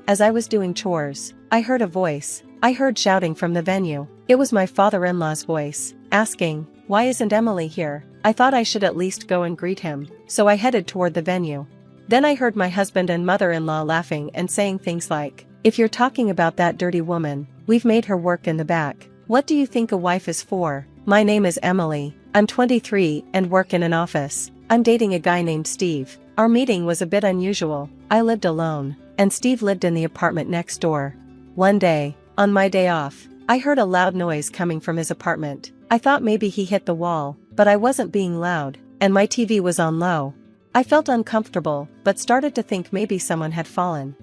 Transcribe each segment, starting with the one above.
As I was doing chores, I heard a voice. I heard shouting from the venue. It was my father-in-law's voice, asking, "Why isn't Emily here?" I thought I should at least go and greet him, so I headed toward the venue. Then I heard my husband and mother-in-law laughing and saying things like, "If you're talking about that dirty woman, we've made her work in the back. What do you think a wife is for?" My name is Emily. I'm 23 and work in an office. I'm dating a guy named Steve. Our meeting was a bit unusual. I lived alone, and Steve lived in the apartment next door. One day, on my day off, I heard a loud noise coming from his apartment. I thought maybe he hit the wall, but I wasn't being loud, and my TV was on low. I felt uncomfortable, but started to think maybe someone had fallen.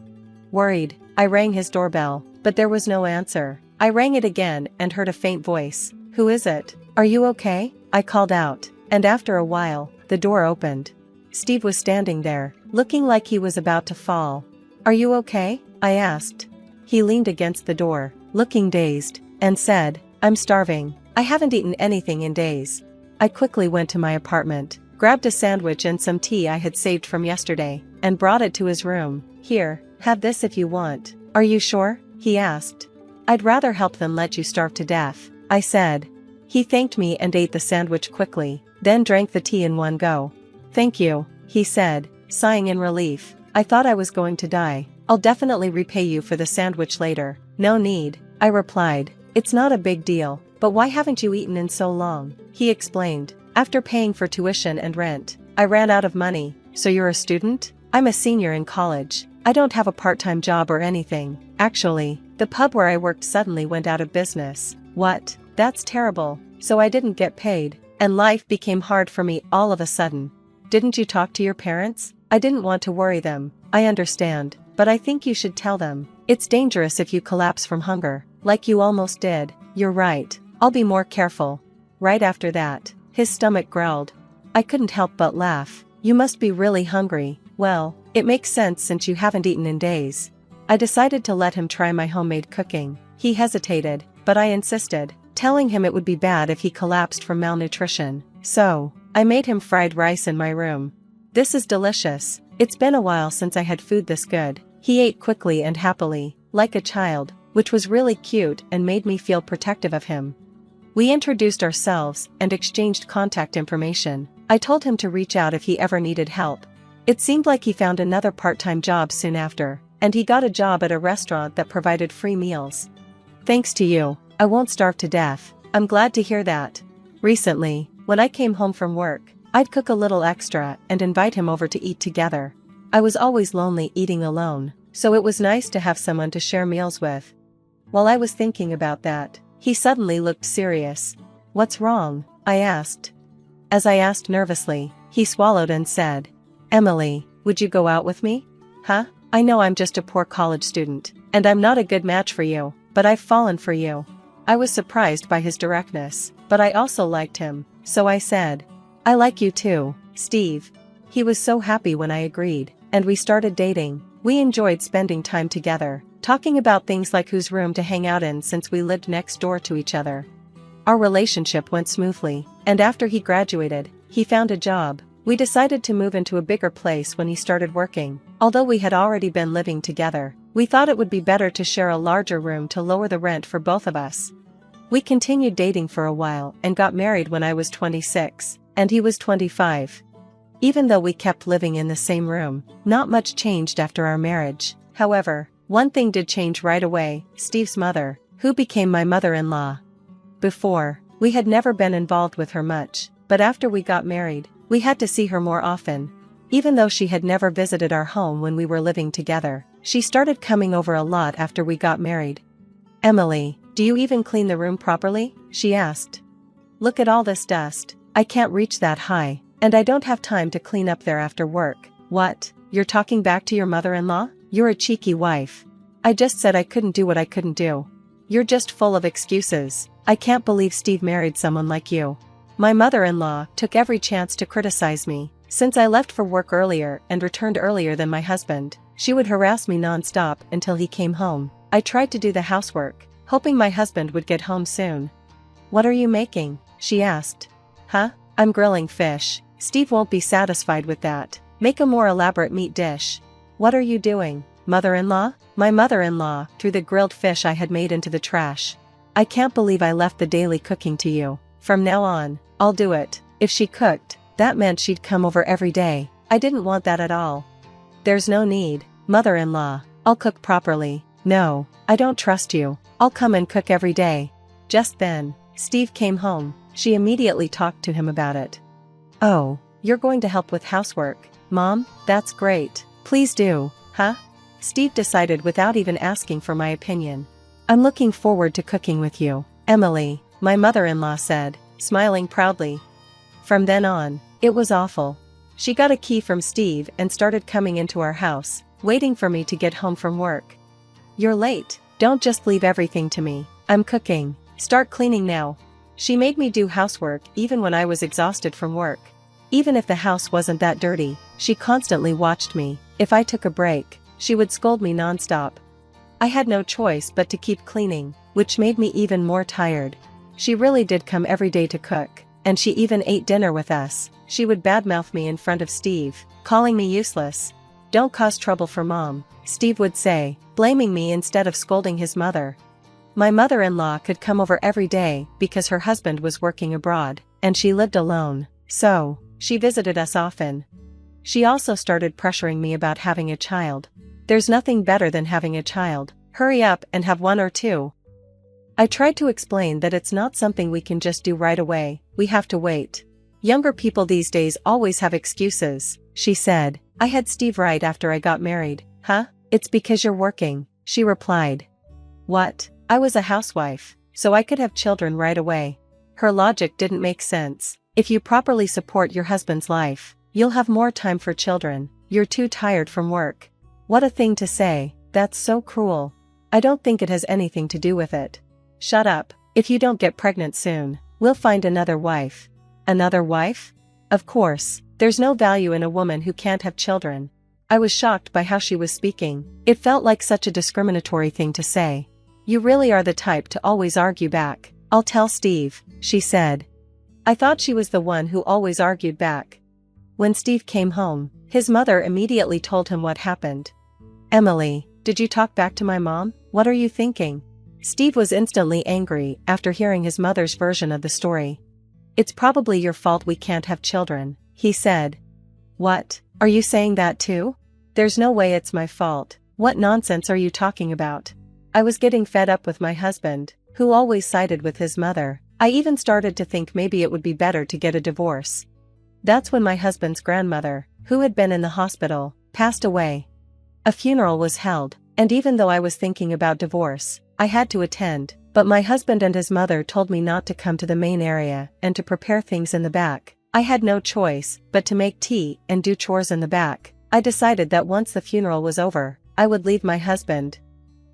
Worried, I rang his doorbell, but there was no answer. I rang it again and heard a faint voice. "Who is it? Are you okay?" I called out, and after a while, the door opened. Steve was standing there, looking like he was about to fall. "Are you okay?" I asked. He leaned against the door, looking dazed, and said, "I'm starving. I haven't eaten anything in days." I quickly went to my apartment, grabbed a sandwich and some tea I had saved from yesterday, and brought it to his room. "Here, have this if you want." "Are you sure?" he asked. "I'd rather help than let you starve to death," I said. He thanked me and ate the sandwich quickly, then drank the tea in one go. "Thank you," he said, sighing in relief. "I thought I was going to die. I'll definitely repay you for the sandwich later." "No need," I replied. "It's not a big deal, but why haven't you eaten in so long?" He explained. "After paying for tuition and rent, I ran out of money." "So you're a student?" "I'm a senior in college. I don't have a part-time job or anything. Actually, the pub where I worked suddenly went out of business." "What? That's terrible." "So I didn't get paid, and life became hard for me all of a sudden." "Didn't you talk to your parents?" "I didn't want to worry them." "I understand, but I think you should tell them. It's dangerous if you collapse from hunger, like you almost did." "You're right. I'll be more careful." Right after that, his stomach growled. I couldn't help but laugh. "You must be really hungry." "Well, it makes sense since you haven't eaten in days." I decided to let him try my homemade cooking. He hesitated, but I insisted, telling him it would be bad if he collapsed from malnutrition. So, I made him fried rice in my room. "This is delicious. It's been a while since I had food this good." He ate quickly and happily, like a child, which was really cute and made me feel protective of him. We introduced ourselves and exchanged contact information. I told him to reach out if he ever needed help. It seemed like he found another part-time job soon after, and he got a job at a restaurant that provided free meals. "Thanks to you, I won't starve to death." "I'm glad to hear that." Recently, when I came home from work, I'd cook a little extra and invite him over to eat together. I was always lonely eating alone, so it was nice to have someone to share meals with. While I was thinking about that, he suddenly looked serious. "What's wrong?" I asked. As I asked nervously, he swallowed and said, "Emily, would you go out with me?" "Huh? I know I'm just a poor college student, and I'm not a good match for you, but I've fallen for you." I was surprised by his directness, but I also liked him, so I said, "I like you too, Steve." He was so happy when I agreed, and we started dating. We enjoyed spending time together, talking about things like whose room to hang out in since we lived next door to each other. Our relationship went smoothly, and after he graduated, he found a job. We decided to move into a bigger place when he started working. Although we had already been living together, we thought it would be better to share a larger room to lower the rent for both of us. We continued dating for a while and got married when I was 26, and he was 25. Even though we kept living in the same room, not much changed after our marriage. However, one thing did change right away: Steve's mother, who became my mother-in-law. Before, we had never been involved with her much, but after we got married, we had to see her more often. Even though she had never visited our home when we were living together, she started coming over a lot after we got married. "Emily, do you even clean the room properly?" she asked. "Look at all this dust. I can't reach that high, and I don't have time to clean up there after work." "What? You're talking back to your mother-in-law? You're a cheeky wife." "I just said I couldn't do what I couldn't do." "You're just full of excuses. I can't believe Steve married someone like you." My mother-in-law took every chance to criticize me. Since I left for work earlier and returned earlier than my husband, she would harass me non-stop until he came home. I tried to do the housework, hoping my husband would get home soon. "What are you making?" she asked. "Huh? I'm grilling fish." "Steve won't be satisfied with that. Make a more elaborate meat dish." "What are you doing?" Mother-in-law? My mother-in-law threw the grilled fish I had made into the trash. I can't believe I left the daily cooking to you. From now on, I'll do it. If she cooked, that meant she'd come over every day. I didn't want that at all. There's no need, mother-in-law. I'll cook properly. No, I don't trust you. I'll come and cook every day. Just then, Steve came home. She immediately talked to him about it. Oh, you're going to help with housework, Mom? That's great. Please do, huh? Steve decided without even asking for my opinion. I'm looking forward to cooking with you, Emily, my mother-in-law said, smiling proudly. From then on, it was awful. She got a key from Steve and started coming into our house, waiting for me to get home from work. You're late. Don't just leave everything to me. I'm cooking. Start cleaning now. She made me do housework even when I was exhausted from work. Even if the house wasn't that dirty, she constantly watched me. If I took a break, she would scold me nonstop. I had no choice but to keep cleaning, which made me even more tired. She really did come every day to cook, and she even ate dinner with us. She would badmouth me in front of Steve, calling me useless. Don't cause trouble for Mom, Steve would say, blaming me instead of scolding his mother. My mother-in-law could come over every day because her husband was working abroad, and she lived alone, so she visited us often. She also started pressuring me about having a child. There's nothing better than having a child. Hurry up and have one or two. I tried to explain that it's not something we can just do right away, we have to wait. Younger people these days always have excuses, she said. I had Steve right after I got married. Huh? It's because you're working, she replied. What? I was a housewife, so I could have children right away. Her logic didn't make sense. If you properly support your husband's life, you'll have more time for children. You're too tired from work. What a thing to say. That's so cruel. I don't think it has anything to do with it. Shut up. If you don't get pregnant soon, we'll find another wife. Another wife? Of course, there's no value in a woman who can't have children. I was shocked by how she was speaking. It felt like such a discriminatory thing to say. You really are the type to always argue back. I'll tell Steve, she said. I thought she was the one who always argued back. When Steve came home, his mother immediately told him what happened. Emily, did you talk back to my mom? What are you thinking? Steve was instantly angry after hearing his mother's version of the story. It's probably your fault we can't have children, he said. What? Are you saying that too? There's no way it's my fault. What nonsense are you talking about? I was getting fed up with my husband, who always sided with his mother. I even started to think maybe it would be better to get a divorce. That's when my husband's grandmother, who had been in the hospital, passed away. A funeral was held, and even though I was thinking about divorce, I had to attend, but my husband and his mother told me not to come to the main area and to prepare things in the back. I had no choice but to make tea and do chores in the back. I decided that once the funeral was over, I would leave my husband.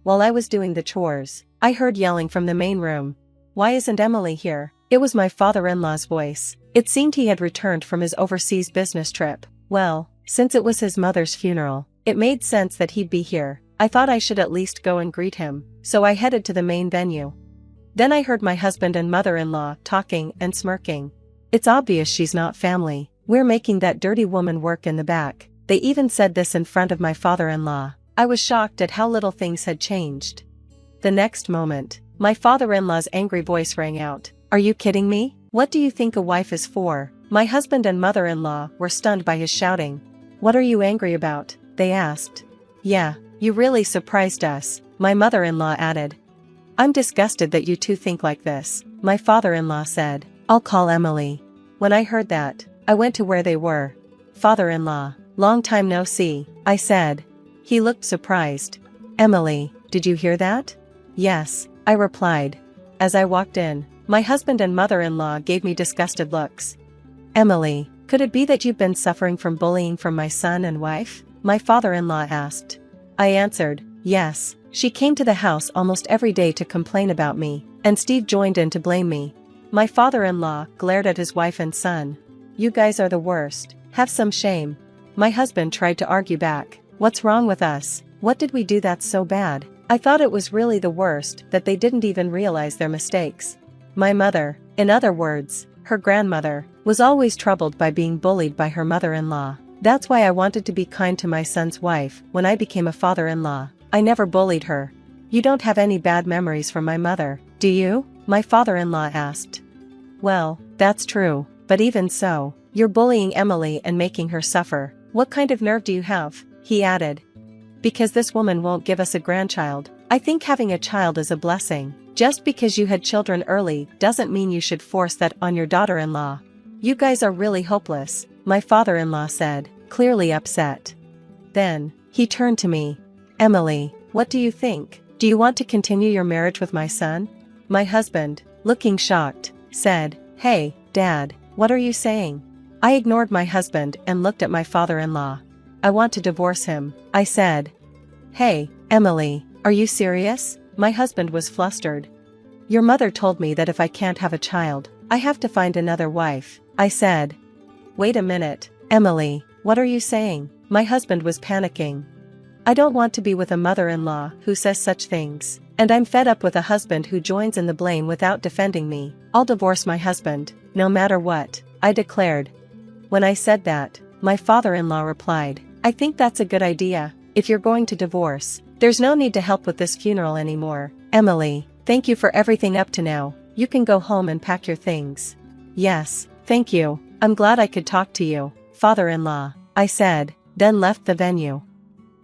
While I was doing the chores, I heard yelling from the main room. Why isn't Emily here? It was my father-in-law's voice. It seemed he had returned from his overseas business trip. Well, since it was his mother's funeral, it made sense that he'd be here. I thought I should at least go and greet him, so I headed to the main venue. Then I heard my husband and mother-in-law talking and smirking. It's obvious she's not family. We're making that dirty woman work in the back. They even said this in front of my father-in-law. I was shocked at how little things had changed. The next moment, my father-in-law's angry voice rang out. Are you kidding me? What do you think a wife is for? My husband and mother-in-law were stunned by his shouting. What are you angry about? They asked. Yeah, you really surprised us, my mother-in-law added. I'm disgusted that you two think like this, my father-in-law said. I'll call Emily. When I heard that, I went to where they were. Father-in-law, long time no see, I said. He looked surprised. Emily, did you hear that? Yes, I replied. As I walked in, my husband and mother-in-law gave me disgusted looks. Emily, could it be that you've been suffering from bullying from my son and wife? My father-in-law asked. I answered, yes. She came to the house almost every day to complain about me, and Steve joined in to blame me. My father-in-law glared at his wife and son. You guys are the worst. Have some shame. My husband tried to argue back. What's wrong with us? What did we do that's so bad? I thought it was really the worst that they didn't even realize their mistakes. My mother, in other words, her grandmother, was always troubled by being bullied by her mother-in-law. That's why I wanted to be kind to my son's wife when I became a father-in-law. I never bullied her. You don't have any bad memories from my mother, do you? My father-in-law asked. Well, that's true, but even so, you're bullying Emily and making her suffer. What kind of nerve do you have? He added. Because this woman won't give us a grandchild. I think having a child is a blessing. Just because you had children early doesn't mean you should force that on your daughter-in-law. You guys are really hopeless, my father-in-law said, clearly upset. Then, he turned to me. Emily, what do you think? Do you want to continue your marriage with my son? My husband, looking shocked, said, Hey, Dad, what are you saying? I ignored my husband and looked at my father-in-law. I want to divorce him, I said. Hey, Emily, are you serious? My husband was flustered. Your mother told me that if I can't have a child, I have to find another wife, I said. Wait a minute, Emily, what are you saying? My husband was panicking. I don't want to be with a mother-in-law who says such things, and I'm fed up with a husband who joins in the blame without defending me. I'll divorce my husband, no matter what, I declared. When I said that, my father-in-law replied, I think that's a good idea. If you're going to divorce, there's no need to help with this funeral anymore. Emily, thank you for everything up to now. You can go home and pack your things. Yes, thank you. I'm glad I could talk to you, father-in-law, I said, then left the venue.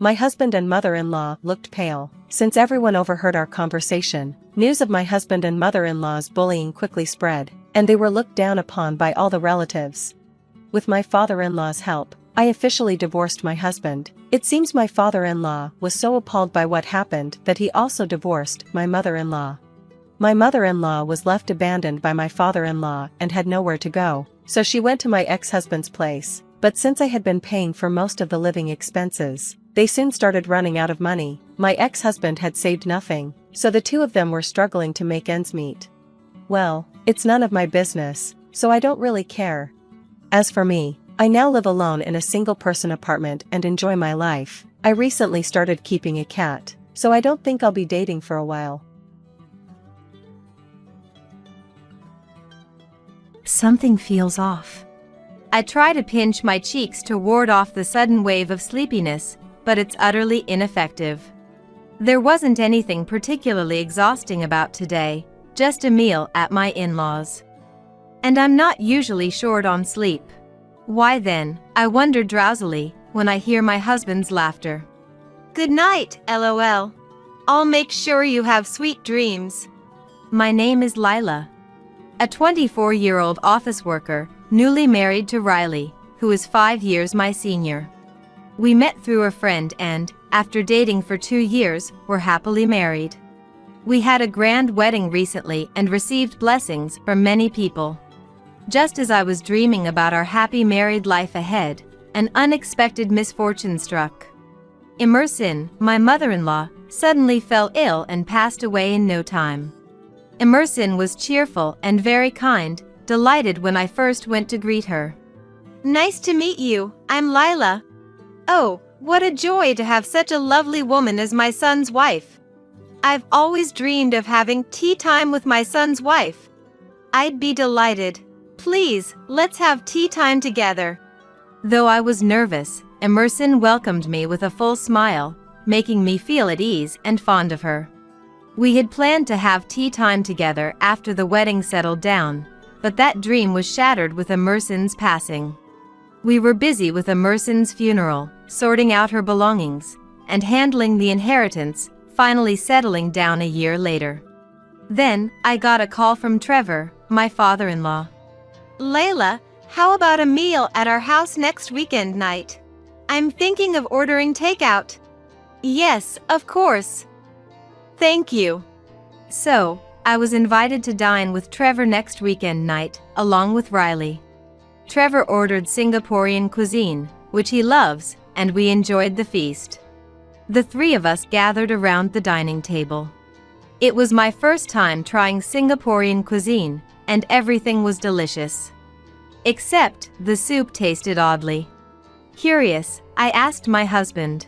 My husband and mother-in-law looked pale. Since everyone overheard our conversation, news of my husband and mother-in-law's bullying quickly spread, and they were looked down upon by all the relatives. With my father-in-law's help, I officially divorced my husband. It seems my father-in-law was so appalled by what happened that he also divorced my mother-in-law. My mother-in-law was left abandoned by my father-in-law and had nowhere to go, so she went to my ex-husband's place, but since I had been paying for most of the living expenses, they soon started running out of money. My ex-husband had saved nothing, so the two of them were struggling to make ends meet. Well, it's none of my business, so I don't really care. As for me, I now live alone in a single-person apartment and enjoy my life. I recently started keeping a cat, so I don't think I'll be dating for a while. Something feels off. I try to pinch my cheeks to ward off the sudden wave of sleepiness, but it's utterly ineffective. There wasn't anything particularly exhausting about today, just a meal at my in-laws. And I'm not usually short on sleep. Why then, I wonder drowsily, when I hear my husband's laughter. Good night, LOL. I'll make sure you have sweet dreams. My name is Lila. A 24-year-old office worker, newly married to Riley, who is 5 years my senior. We met through a friend and, after dating for 2 years, were happily married. We had a grand wedding recently and received blessings from many people. Just as I was dreaming about our happy married life ahead, an unexpected misfortune struck. Emerson, my mother-in-law, suddenly fell ill and passed away in no time. Emerson was cheerful and very kind, delighted when I first went to greet her. Nice to meet you, I'm Lila. Oh, what a joy to have such a lovely woman as my son's wife. I've always dreamed of having tea time with my son's wife. I'd be delighted. Please, let's have tea time together. Though I was nervous, Emerson welcomed me with a full smile, making me feel at ease and fond of her. We had planned to have tea time together after the wedding settled down, but that dream was shattered with Emerson's passing. We were busy with Emerson's funeral, sorting out her belongings, and handling the inheritance, finally settling down a year later. Then, I got a call from Trevor, my father-in-law. Layla, how about a meal at our house next weekend night? I'm thinking of ordering takeout. Yes, of course. Thank you. So, I was invited to dine with Trevor next weekend night, along with Riley. Trevor ordered Singaporean cuisine, which he loves, and we enjoyed the feast. The three of us gathered around the dining table. It was my first time trying Singaporean cuisine, and everything was delicious. Except, the soup tasted oddly. Curious, I asked my husband.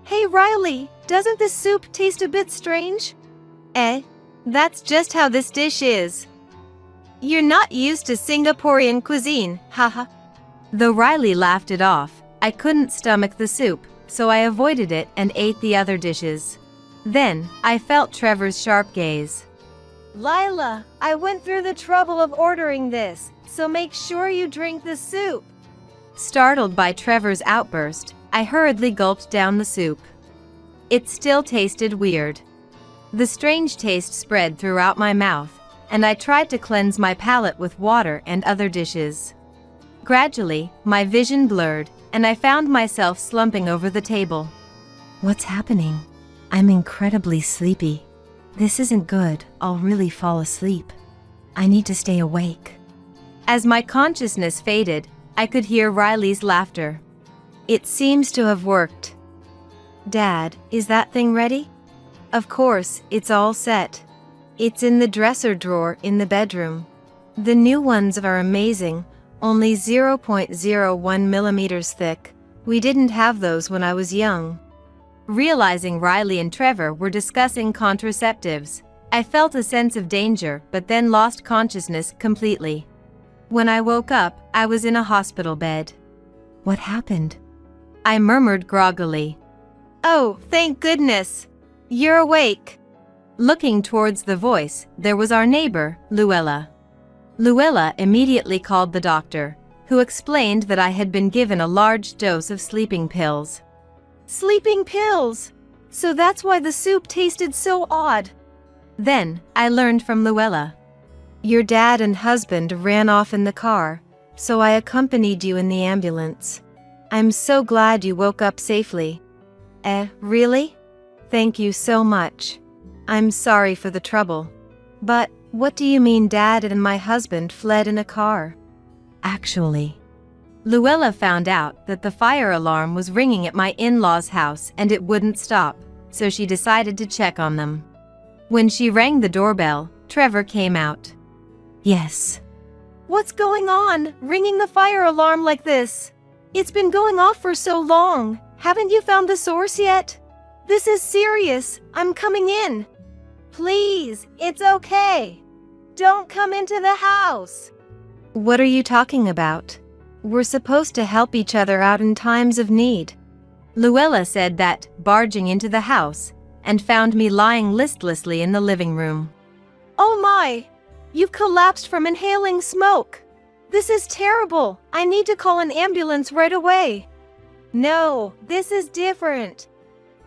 Hey Riley, doesn't this soup taste a bit strange? That's just how this dish is. You're not used to Singaporean cuisine, haha. Though Riley laughed it off, I couldn't stomach the soup, so I avoided it and ate the other dishes. Then, I felt Trevor's sharp gaze. Lila, I went through the trouble of ordering this, so make sure you drink the soup. Startled by Trevor's outburst, I hurriedly gulped down the soup. It still tasted weird. The strange taste spread throughout my mouth, and I tried to cleanse my palate with water and other dishes. Gradually, my vision blurred, and I found myself slumping over the table. What's happening? I'm incredibly sleepy. This isn't good. I'll really fall asleep. I need to stay awake. As my consciousness faded, I could hear Riley's laughter. It seems to have worked. Dad, is that thing ready? Of course, it's all set. It's in the dresser drawer in the bedroom. The new ones are amazing, only 0.01 millimeters thick. We didn't have those when I was young. Realizing Riley and Trevor were discussing contraceptives, I felt a sense of danger but then lost consciousness completely. When I woke up, I was in a hospital bed. What happened? I murmured groggily. Oh, thank goodness! You're awake! Looking towards the voice, there was our neighbor, Luella. Luella immediately called the doctor, who explained that I had been given a large dose of sleeping pills. Sleeping pills! So that's why the soup tasted so odd. Then, I learned from Luella. Your dad and husband ran off in the car, so I accompanied you in the ambulance. I'm so glad you woke up safely. Really? Thank you so much. I'm sorry for the trouble. But, what do you mean Dad and my husband fled in a car? Actually, Luella found out that the fire alarm was ringing at my in-laws' house and it wouldn't stop, so she decided to check on them. When she rang the doorbell, Trevor came out. yes. What's going on, ringing the fire alarm like this? It's been going off for so long. Haven't you found the source yet? This is serious. I'm coming in. Please, it's okay. Don't come into the house. What are you talking about? We're supposed to help each other out in times of need. Luella said that, barging into the house, and found me lying listlessly in the living room. Oh my! You've collapsed from inhaling smoke. This is terrible. I need to call an ambulance right away. No, this is different.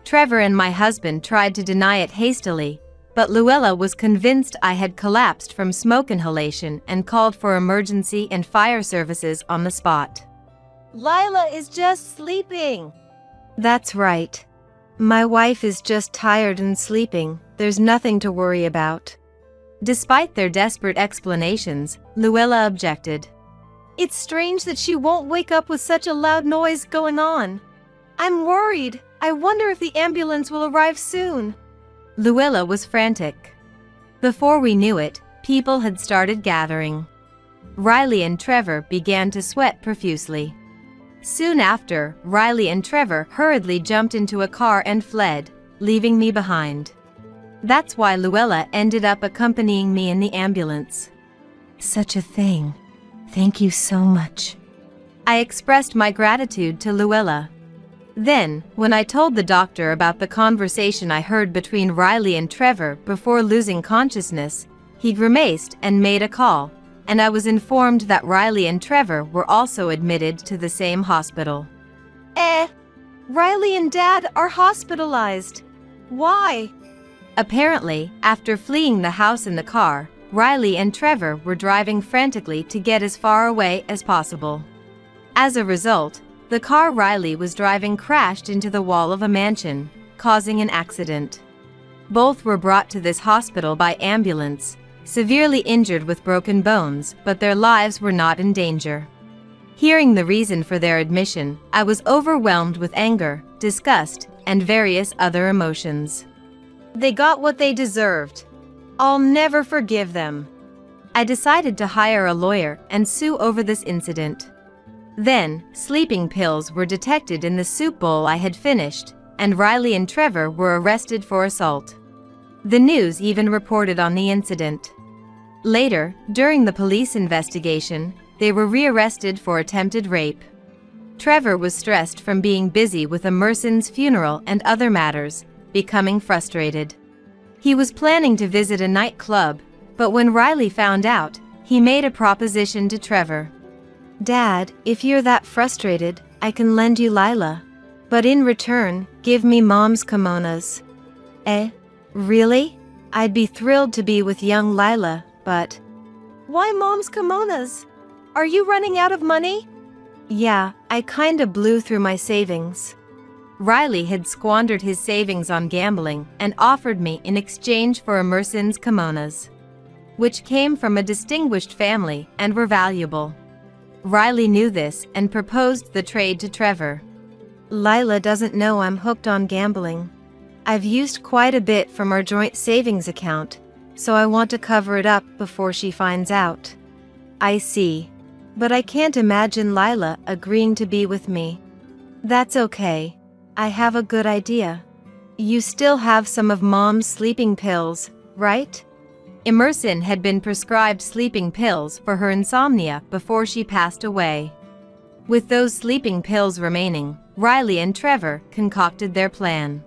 Trevor and my husband tried to deny it hastily, but Luella was convinced I had collapsed from smoke inhalation and called for emergency and fire services on the spot. Lila is just sleeping. That's right. My wife is just tired and sleeping. There's nothing to worry about. Despite their desperate explanations, Luella objected. It's strange that she won't wake up with such a loud noise going on. I'm worried. I wonder if the ambulance will arrive soon. Luella was frantic. Before we knew it, people had started gathering. Riley and Trevor began to sweat profusely. Soon after, Riley and Trevor hurriedly jumped into a car and fled, leaving me behind. That's why Luella ended up accompanying me in the ambulance. Such a thing. Thank you so much. I expressed my gratitude to Luella. Then, when I told the doctor about the conversation I heard between Riley and Trevor before losing consciousness, he grimaced and made a call, and I was informed that Riley and Trevor were also admitted to the same hospital. Riley and Dad are hospitalized. Why? Apparently, after fleeing the house in the car, Riley and Trevor were driving frantically to get as far away as possible. As a result, the car Riley was driving crashed into the wall of a mansion, causing an accident. Both were brought to this hospital by ambulance, severely injured with broken bones, but their lives were not in danger. Hearing the reason for their admission, I was overwhelmed with anger, disgust, and various other emotions. They got what they deserved. I'll never forgive them. I decided to hire a lawyer and sue over this incident. Then, sleeping pills were detected in the soup bowl I had finished, and Riley and Trevor were arrested for assault. The news even reported on the incident. Later, during the police investigation, they were rearrested for attempted rape. Trevor was stressed from being busy with Emerson's funeral and other matters, becoming frustrated. He was planning to visit a nightclub, but when Riley found out, he made a proposition to Trevor. Dad, if you're that frustrated, I can lend you Lila. But in return, give me Mom's kimonos. Eh? Really? I'd be thrilled to be with young Lila, but... Why Mom's kimonos? Are you running out of money? Yeah, I kinda blew through my savings. Riley had squandered his savings on gambling and offered me in exchange for Emerson's kimonos, which came from a distinguished family and were valuable. Riley knew this and proposed the trade to Trevor. Lila doesn't know I'm hooked on gambling. I've used quite a bit from our joint savings account, so I want to cover it up before she finds out. I see. But I can't imagine Lila agreeing to be with me. That's okay. I have a good idea. You still have some of Mom's sleeping pills, right? Emerson had been prescribed sleeping pills for her insomnia before she passed away. With those sleeping pills remaining, Riley and Trevor concocted their plan.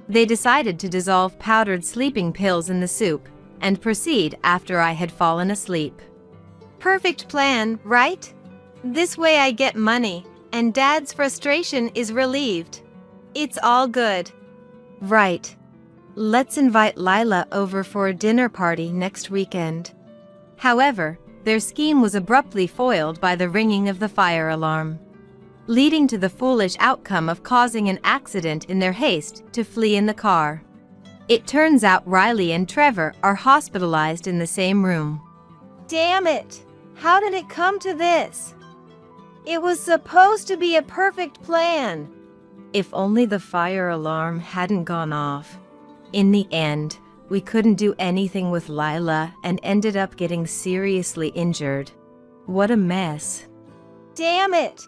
They decided to dissolve powdered sleeping pills in the soup and proceed after I had fallen asleep. Perfect plan, right? This way I get money, and Dad's frustration is relieved. It's all good. Right. Let's invite Lila over for a dinner party next weekend. However, their scheme was abruptly foiled by the ringing of the fire alarm, leading to the foolish outcome of causing an accident in their haste to flee in the car. It turns out Riley and Trevor are hospitalized in the same room. Damn it! How did it come to this? It was supposed to be a perfect plan. If only the fire alarm hadn't gone off. In the end, we couldn't do anything with Lila and ended up getting seriously injured. What a mess. Damn it!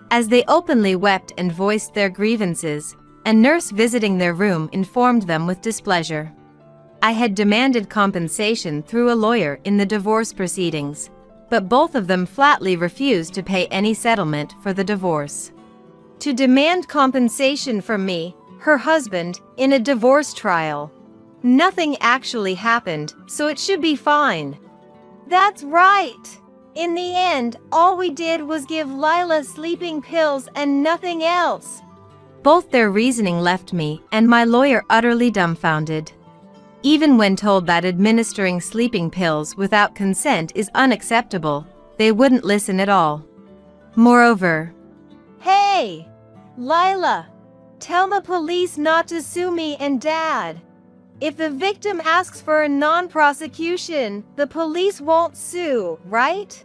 As they openly wept and voiced their grievances, a nurse visiting their room informed them with displeasure. I had demanded compensation through a lawyer in the divorce proceedings, but both of them flatly refused to pay any settlement for the divorce. To demand compensation from me, her husband, in a divorce trial. Nothing actually happened, so it should be fine. That's right! In the end, all we did was give Lila sleeping pills and nothing else. Both their reasoning left me and my lawyer utterly dumbfounded. Even when told that administering sleeping pills without consent is unacceptable, they wouldn't listen at all. Moreover, Hey! Lila! Tell the police not to sue me and Dad. If the victim asks for a non-prosecution, the police won't sue, right?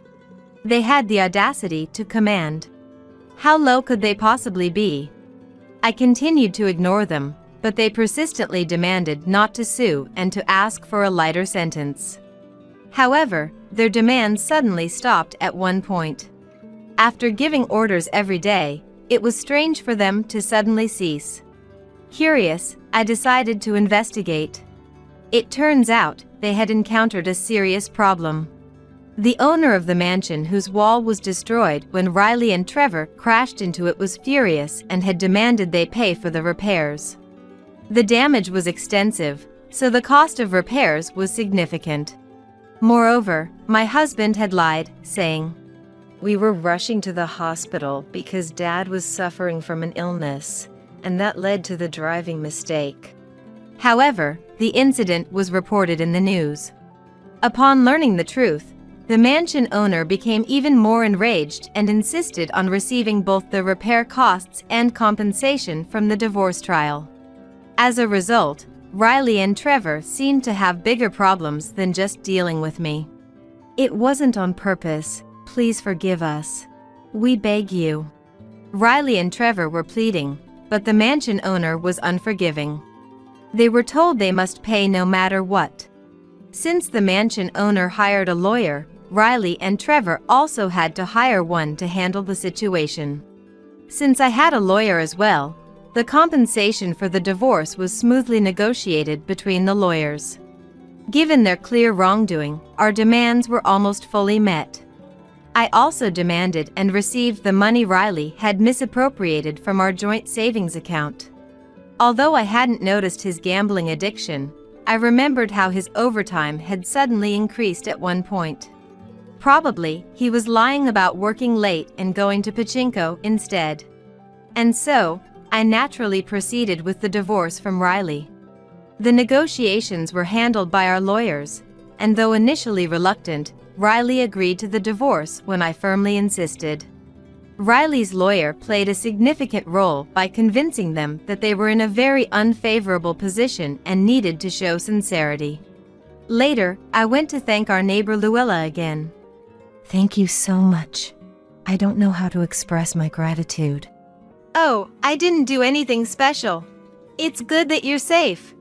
they had the audacity to command. How low could they possibly be? I continued to ignore them, but they persistently demanded not to sue and to ask for a lighter sentence. However, their demands suddenly stopped at one point. After giving orders every day, it was strange for them to suddenly cease. Curious, I decided to investigate. It turns out, they had encountered a serious problem. The owner of the mansion whose wall was destroyed when Riley and Trevor crashed into it was furious and had demanded they pay for the repairs. The damage was extensive, so the cost of repairs was significant. Moreover, my husband had lied, saying, "We were rushing to the hospital because Dad was suffering from an illness, and that led to the driving mistake." However, the incident was reported in the news. Upon learning the truth, the mansion owner became even more enraged and insisted on receiving both the repair costs and compensation from the divorce trial. As a result, Riley and Trevor seemed to have bigger problems than just dealing with me. "It wasn't on purpose. Please forgive us. We beg you." Riley and Trevor were pleading, but the mansion owner was unforgiving. They were told they must pay no matter what. Since the mansion owner hired a lawyer, Riley and Trevor also had to hire one to handle the situation. Since I had a lawyer as well, the compensation for the divorce was smoothly negotiated between the lawyers. Given their clear wrongdoing, our demands were almost fully met. I also demanded and received the money Riley had misappropriated from our joint savings account. Although I hadn't noticed his gambling addiction, I remembered how his overtime had suddenly increased at one point. Probably, he was lying about working late and going to pachinko instead. And so, I naturally proceeded with the divorce from Riley. The negotiations were handled by our lawyers, and though initially reluctant, Riley agreed to the divorce when I firmly insisted. Riley's lawyer played a significant role by convincing them that they were in a very unfavorable position and needed to show sincerity. Later, I went to thank our neighbor Luella again. Thank you so much. I don't know how to express my gratitude. Oh, I didn't do anything special. It's good that you're safe.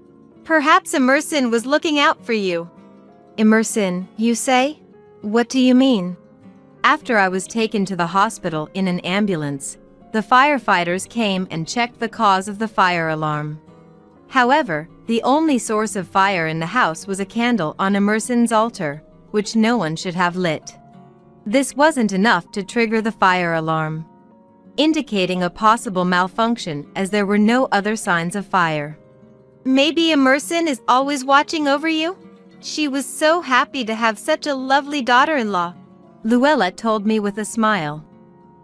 Perhaps Emerson was looking out for you. Emerson, you say? What do you mean? After I was taken to the hospital in an ambulance, the firefighters came and checked the cause of the fire alarm. However, the only source of fire in the house was a candle on Emerson's altar, which no one should have lit. This wasn't enough to trigger the fire alarm, indicating a possible malfunction as there were no other signs of fire. Maybe Emerson is always watching over you? She was so happy to have such a lovely daughter-in-law, Luella told me with a smile.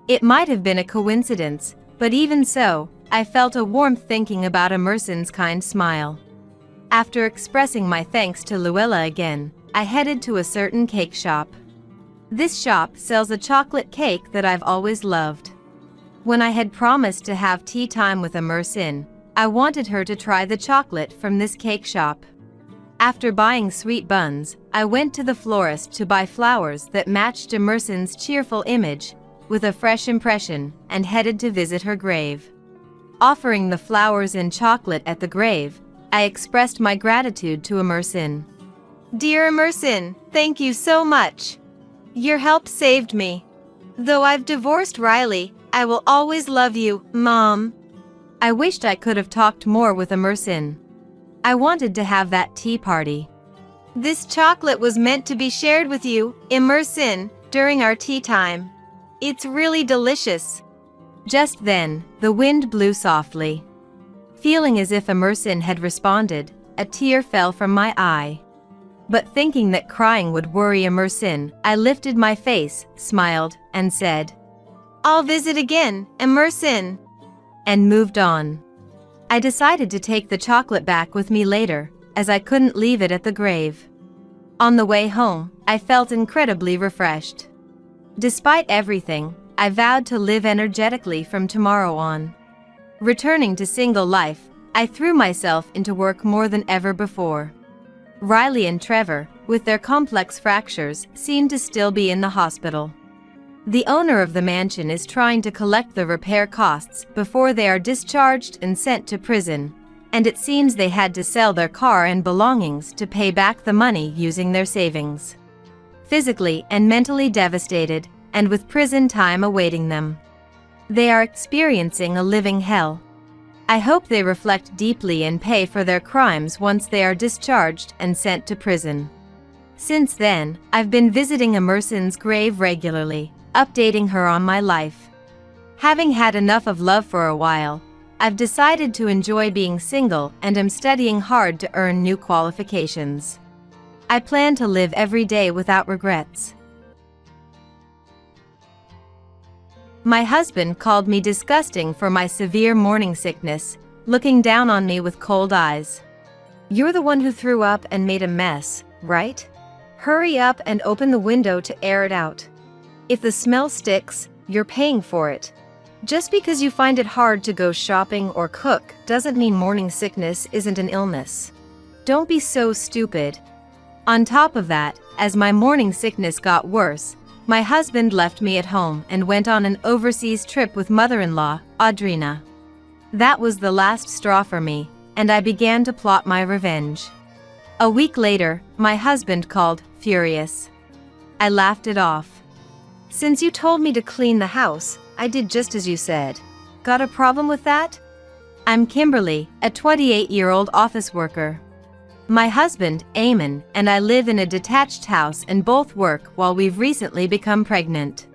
It might have been a coincidence, but even so, I felt a warmth thinking about Emerson's kind smile. After expressing my thanks to Luella again, I headed to a certain cake shop. This shop sells a chocolate cake that I've always loved. When I had promised to have tea time with Emerson, I wanted her to try the chocolate from this cake shop. After buying sweet buns, I went to the florist to buy flowers that matched Emerson's cheerful image, with a fresh impression, and headed to visit her grave. Offering the flowers and chocolate at the grave, I expressed my gratitude to Emerson. Dear Emerson, thank you so much. Your help saved me. Though I've divorced Riley, I will always love you, Mom. I wished I could have talked more with Emerson. I wanted to have that tea party. This chocolate was meant to be shared with you, Emerson, during our tea time. It's really delicious. Just then, the wind blew softly. Feeling as if Emerson had responded, a tear fell from my eye. But thinking that crying would worry Emerson, I lifted my face, smiled, and said, I'll visit again, Emerson, and moved on. I decided to take the chocolate back with me later, as I couldn't leave it at the grave. On the way home, I felt incredibly refreshed. Despite everything, I vowed to live energetically from tomorrow on. Returning to single life, I threw myself into work more than ever before. Riley and Trevor, with their complex fractures, seem to still be in the hospital. The owner of the mansion is trying to collect the repair costs before they are discharged and sent to prison, and it seems they had to sell their car and belongings to pay back the money using their savings. Physically and mentally devastated, and with prison time awaiting them, they are experiencing a living hell. I hope they reflect deeply and pay for their crimes once they are discharged and sent to prison. Since then, I've been visiting Emerson's grave regularly, updating her on my life. Having had enough of love for a while, I've decided to enjoy being single and am studying hard to earn new qualifications. I plan to live every day without regrets. My husband called me disgusting for my severe morning sickness, looking down on me with cold eyes. You're the one who threw up and made a mess, right? Hurry up and open the window to air it out. If the smell sticks, you're paying for it. Just because you find it hard to go shopping or cook doesn't mean morning sickness isn't an illness. Don't be so stupid. On top of that, as my morning sickness got worse, my husband left me at home and went on an overseas trip with mother-in-law, Audrina. That was the last straw for me, and I began to plot my revenge. A week later, my husband called, furious. I laughed it off. Since you told me to clean the house, I did just as you said. Got a problem with that? I'm Kimberly, a 28-year-old office worker. My husband, Eamon, and I live in a detached house and both work while we've recently become pregnant.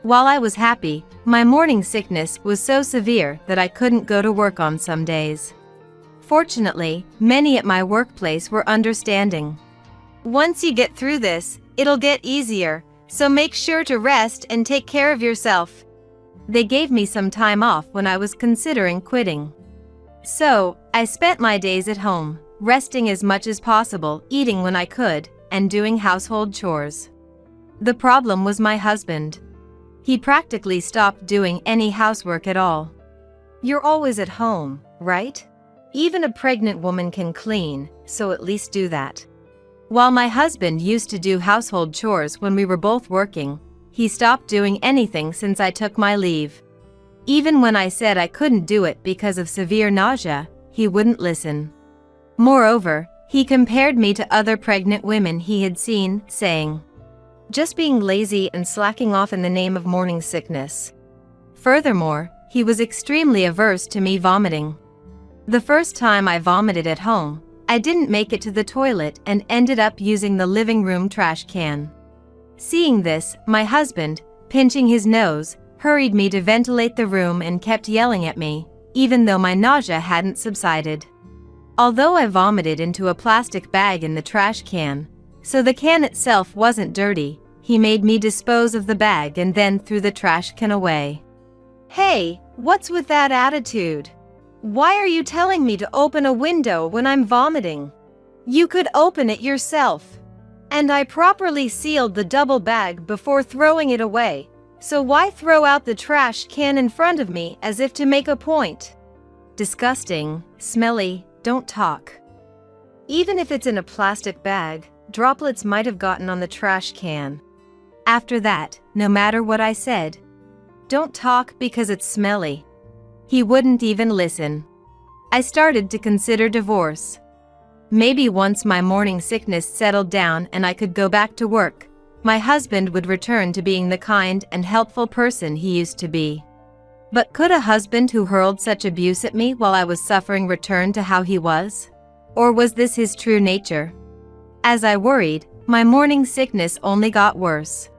While I was happy, my morning sickness was so severe that I couldn't go to work on some days. Fortunately, many at my workplace were understanding. Once you get through this, it'll get easier, so make sure to rest and take care of yourself. They gave me some time off when I was considering quitting. So, I spent my days at home, resting as much as possible, eating when I could, and doing household chores. The problem was my husband. He practically stopped doing any housework at all. You're always at home, right? Even a pregnant woman can clean, so at least do that. While my husband used to do household chores when we were both working, he stopped doing anything since I took my leave. Even when I said I couldn't do it because of severe nausea, he wouldn't listen. Moreover, he compared me to other pregnant women he had seen, saying, "Just being lazy and slacking off in the name of morning sickness." Furthermore, he was extremely averse to me vomiting. The first time I vomited at home, I didn't make it to the toilet and ended up using the living room trash can. Seeing this, my husband, pinching his nose, hurried me to ventilate the room and kept yelling at me, even though my nausea hadn't subsided. Although I vomited into a plastic bag in the trash can, so the can itself wasn't dirty, he made me dispose of the bag and then threw the trash can away. Hey, what's with that attitude? Why are you telling me to open a window when I'm vomiting? You could open it yourself. And I properly sealed the double bag before throwing it away, so why throw out the trash can in front of me as if to make a point? Disgusting, smelly, don't talk. Even if it's in a plastic bag, droplets might have gotten on the trash can. After that, no matter what I said, don't talk because it's smelly, he wouldn't even listen. I started to consider divorce. Maybe once my morning sickness settled down and I could go back to work, my husband would return to being the kind and helpful person he used to be. But could a husband who hurled such abuse at me while I was suffering return to how he was? Or was this his true nature? As I worried, my morning sickness only got worse.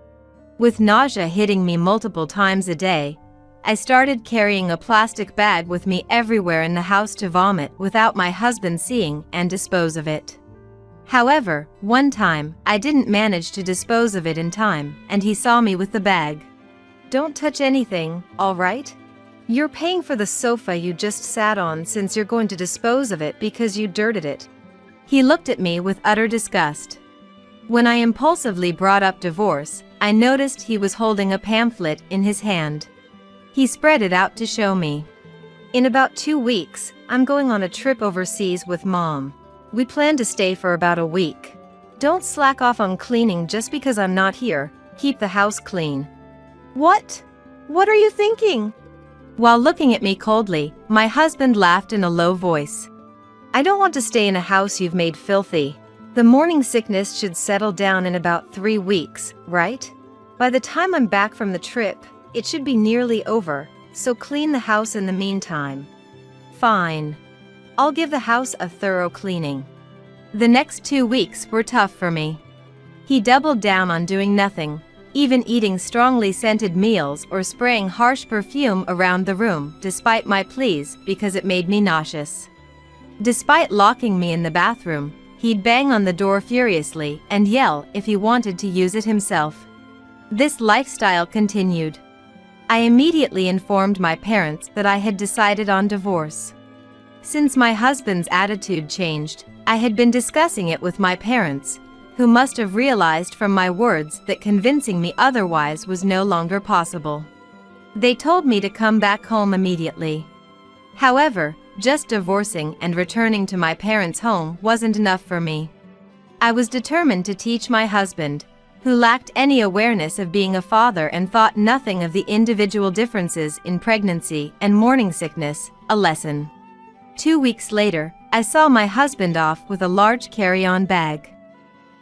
With nausea hitting me multiple times a day, I started carrying a plastic bag with me everywhere in the house to vomit without my husband seeing and dispose of it. However, one time, I didn't manage to dispose of it in time, and he saw me with the bag. Don't touch anything, all right? You're paying for the sofa you just sat on since you're going to dispose of it because you dirted it. He looked at me with utter disgust. When I impulsively brought up divorce, I noticed he was holding a pamphlet in his hand. He spread it out to show me. In about 2 weeks, I'm going on a trip overseas with Mom. We plan to stay for about a week. Don't slack off on cleaning just because I'm not here. Keep the house clean. What? What are you thinking? While looking at me coldly, my husband laughed in a low voice. I don't want to stay in a house you've made filthy. The morning sickness should settle down in about 3 weeks, right? By the time I'm back from the trip, it should be nearly over, so clean the house in the meantime. Fine. I'll give the house a thorough cleaning. The next 2 weeks were tough for me. He doubled down on doing nothing, even eating strongly scented meals or spraying harsh perfume around the room despite my pleas because it made me nauseous. Despite locking me in the bathroom, he'd bang on the door furiously and yell if he wanted to use it himself. This lifestyle continued. I immediately informed my parents that I had decided on divorce. Since my husband's attitude changed, I had been discussing it with my parents, who must have realized from my words that convincing me otherwise was no longer possible. They told me to come back home immediately. However, just divorcing and returning to my parents' home wasn't enough for me. I was determined to teach my husband, who lacked any awareness of being a father and thought nothing of the individual differences in pregnancy and morning sickness, a lesson. 2 weeks later, I saw my husband off with a large carry-on bag.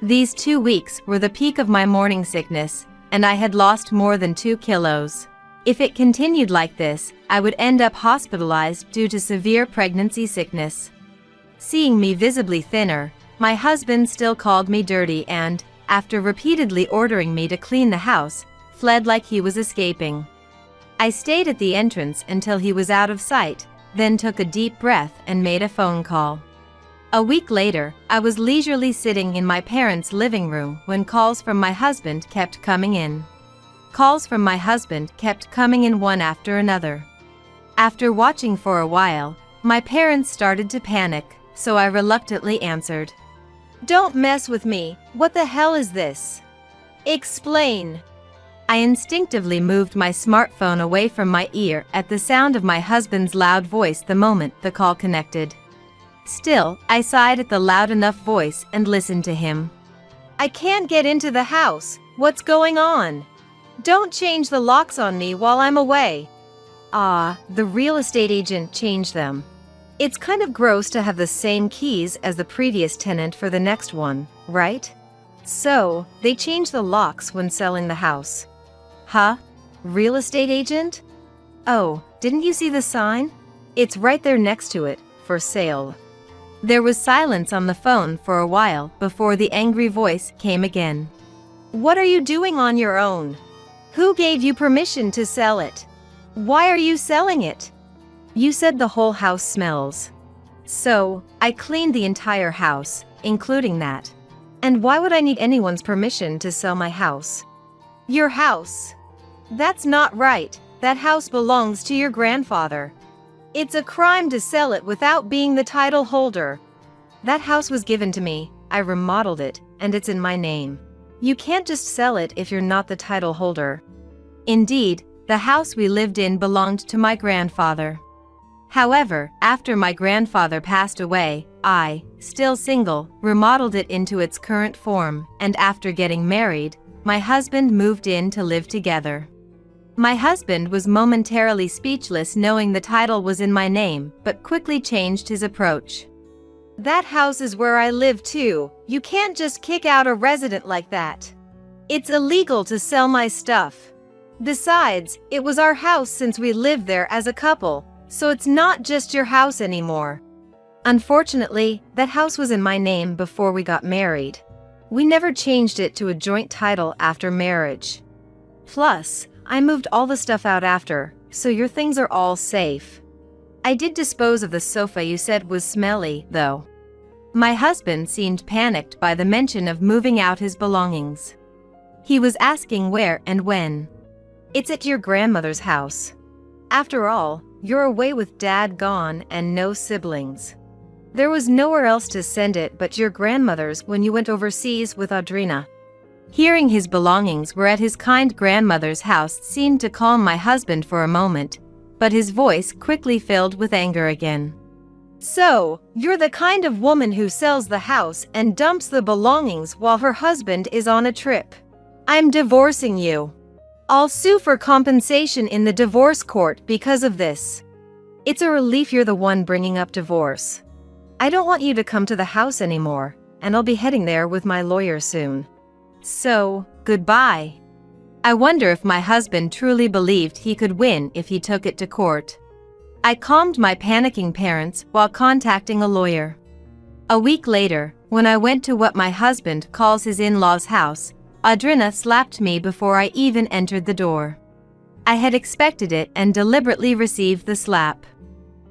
These 2 weeks were the peak of my morning sickness, and I had lost more than 2 kilos. If it continued like this, I would end up hospitalized due to severe pregnancy sickness. Seeing me visibly thinner, my husband still called me dirty and, after repeatedly ordering me to clean the house, fled like he was escaping. I stayed at the entrance until he was out of sight, then took a deep breath and made a phone call. A week later, I was leisurely sitting in my parents' living room when calls from my husband kept coming in. Calls from my husband kept coming in one after another. After watching for a while, my parents started to panic, so I reluctantly answered. Don't mess with me. What the hell is this? Explain. I instinctively moved my smartphone away from my ear at the sound of my husband's loud voice the moment the call connected. Still, I sighed at the loud enough voice and listened to him. I can't get into the house. What's going on? Don't change the locks on me while I'm away. The real estate agent changed them. It's kind of gross to have the same keys as the previous tenant for the next one, right? So, they changed the locks when selling the house. Huh? Real estate agent? Oh, didn't you see the sign? It's right there next to it, for sale. There was silence on the phone for a while before the angry voice came again. What are you doing on your own? Who gave you permission to sell it? Why are you selling it? You said the whole house smells. So, I cleaned the entire house, including that. And why would I need anyone's permission to sell my house? Your house? That's not right. That house belongs to your grandfather. It's a crime to sell it without being the title holder. That house was given to me, I remodeled it, and it's in my name. You can't just sell it if you're not the title holder. Indeed, the house we lived in belonged to my grandfather. However, after my grandfather passed away, I, still single, remodeled it into its current form, and after getting married, my husband moved in to live together. My husband was momentarily speechless knowing the title was in my name, but quickly changed his approach. That house is where I live too. You can't just kick out a resident like that. It's illegal to sell my stuff. Besides, it was our house since we lived there as a couple, so it's not just your house anymore. Unfortunately, that house was in my name before we got married. We never changed it to a joint title after marriage. Plus, I moved all the stuff out after, so your things are all safe. I did dispose of the sofa you said was smelly, though. My husband seemed panicked by the mention of moving out his belongings. He was asking where and when. It's at your grandmother's house. After all, you're away with Dad gone and no siblings. There was nowhere else to send it but your grandmother's when you went overseas with Audrina. Hearing his belongings were at his kind grandmother's house seemed to calm my husband for a moment, but his voice quickly filled with anger again. So, you're the kind of woman who sells the house and dumps the belongings while her husband is on a trip. I'm divorcing you. I'll sue for compensation in the divorce court because of this. It's a relief you're the one bringing up divorce. I don't want you to come to the house anymore, and I'll be heading there with my lawyer soon. So, goodbye. I wonder if my husband truly believed he could win if he took it to court. I calmed my panicking parents while contacting a lawyer. A week later, when I went to what my husband calls his in-laws' house, Audrina slapped me before I even entered the door. I had expected it and deliberately received the slap.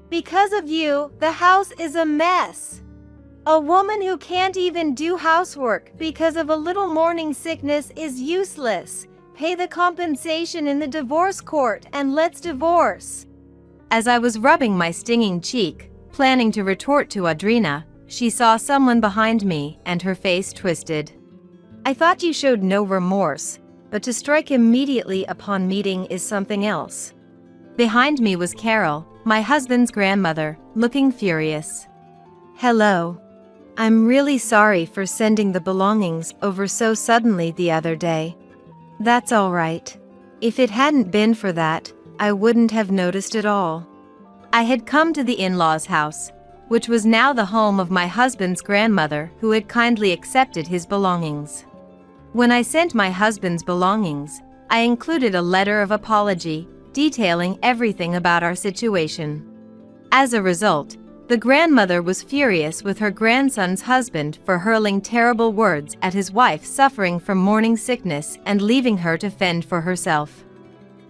Because of you, the house is a mess. A woman who can't even do housework because of a little morning sickness is useless. Pay the compensation in the divorce court and let's divorce. As I was rubbing my stinging cheek, planning to retort to Audrina, she saw someone behind me and her face twisted. I thought you showed no remorse, but to strike immediately upon meeting is something else. Behind me was Carol, my husband's grandmother, looking furious. Hello. I'm really sorry for sending the belongings over so suddenly the other day. That's all right. If it hadn't been for that, I wouldn't have noticed at all. I had come to the in-laws' house, which was now the home of my husband's grandmother who had kindly accepted his belongings. When I sent my husband's belongings, I included a letter of apology, detailing everything about our situation. As a result, The grandmother was furious with her grandson's husband for hurling terrible words at his wife suffering from morning sickness and leaving her to fend for herself.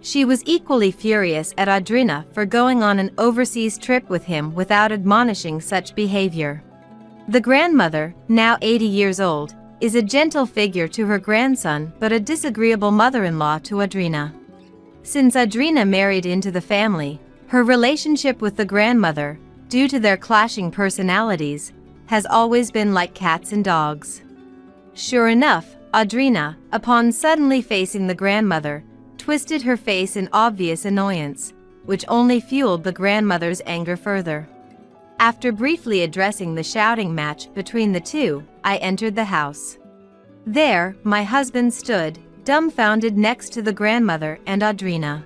She was equally furious at Audrina for going on an overseas trip with him without admonishing such behavior. The grandmother, now 80 years old, is a gentle figure to her grandson but a disagreeable mother-in-law to Audrina. Since Audrina married into the family, her relationship with the grandmother, due to their clashing personalities, has always been like cats and dogs. Sure enough, Audrina, upon suddenly facing the grandmother, twisted her face in obvious annoyance, which only fueled the grandmother's anger further. After briefly addressing the shouting match between the two, I entered the house. There, my husband stood, dumbfounded next to the grandmother and Audrina.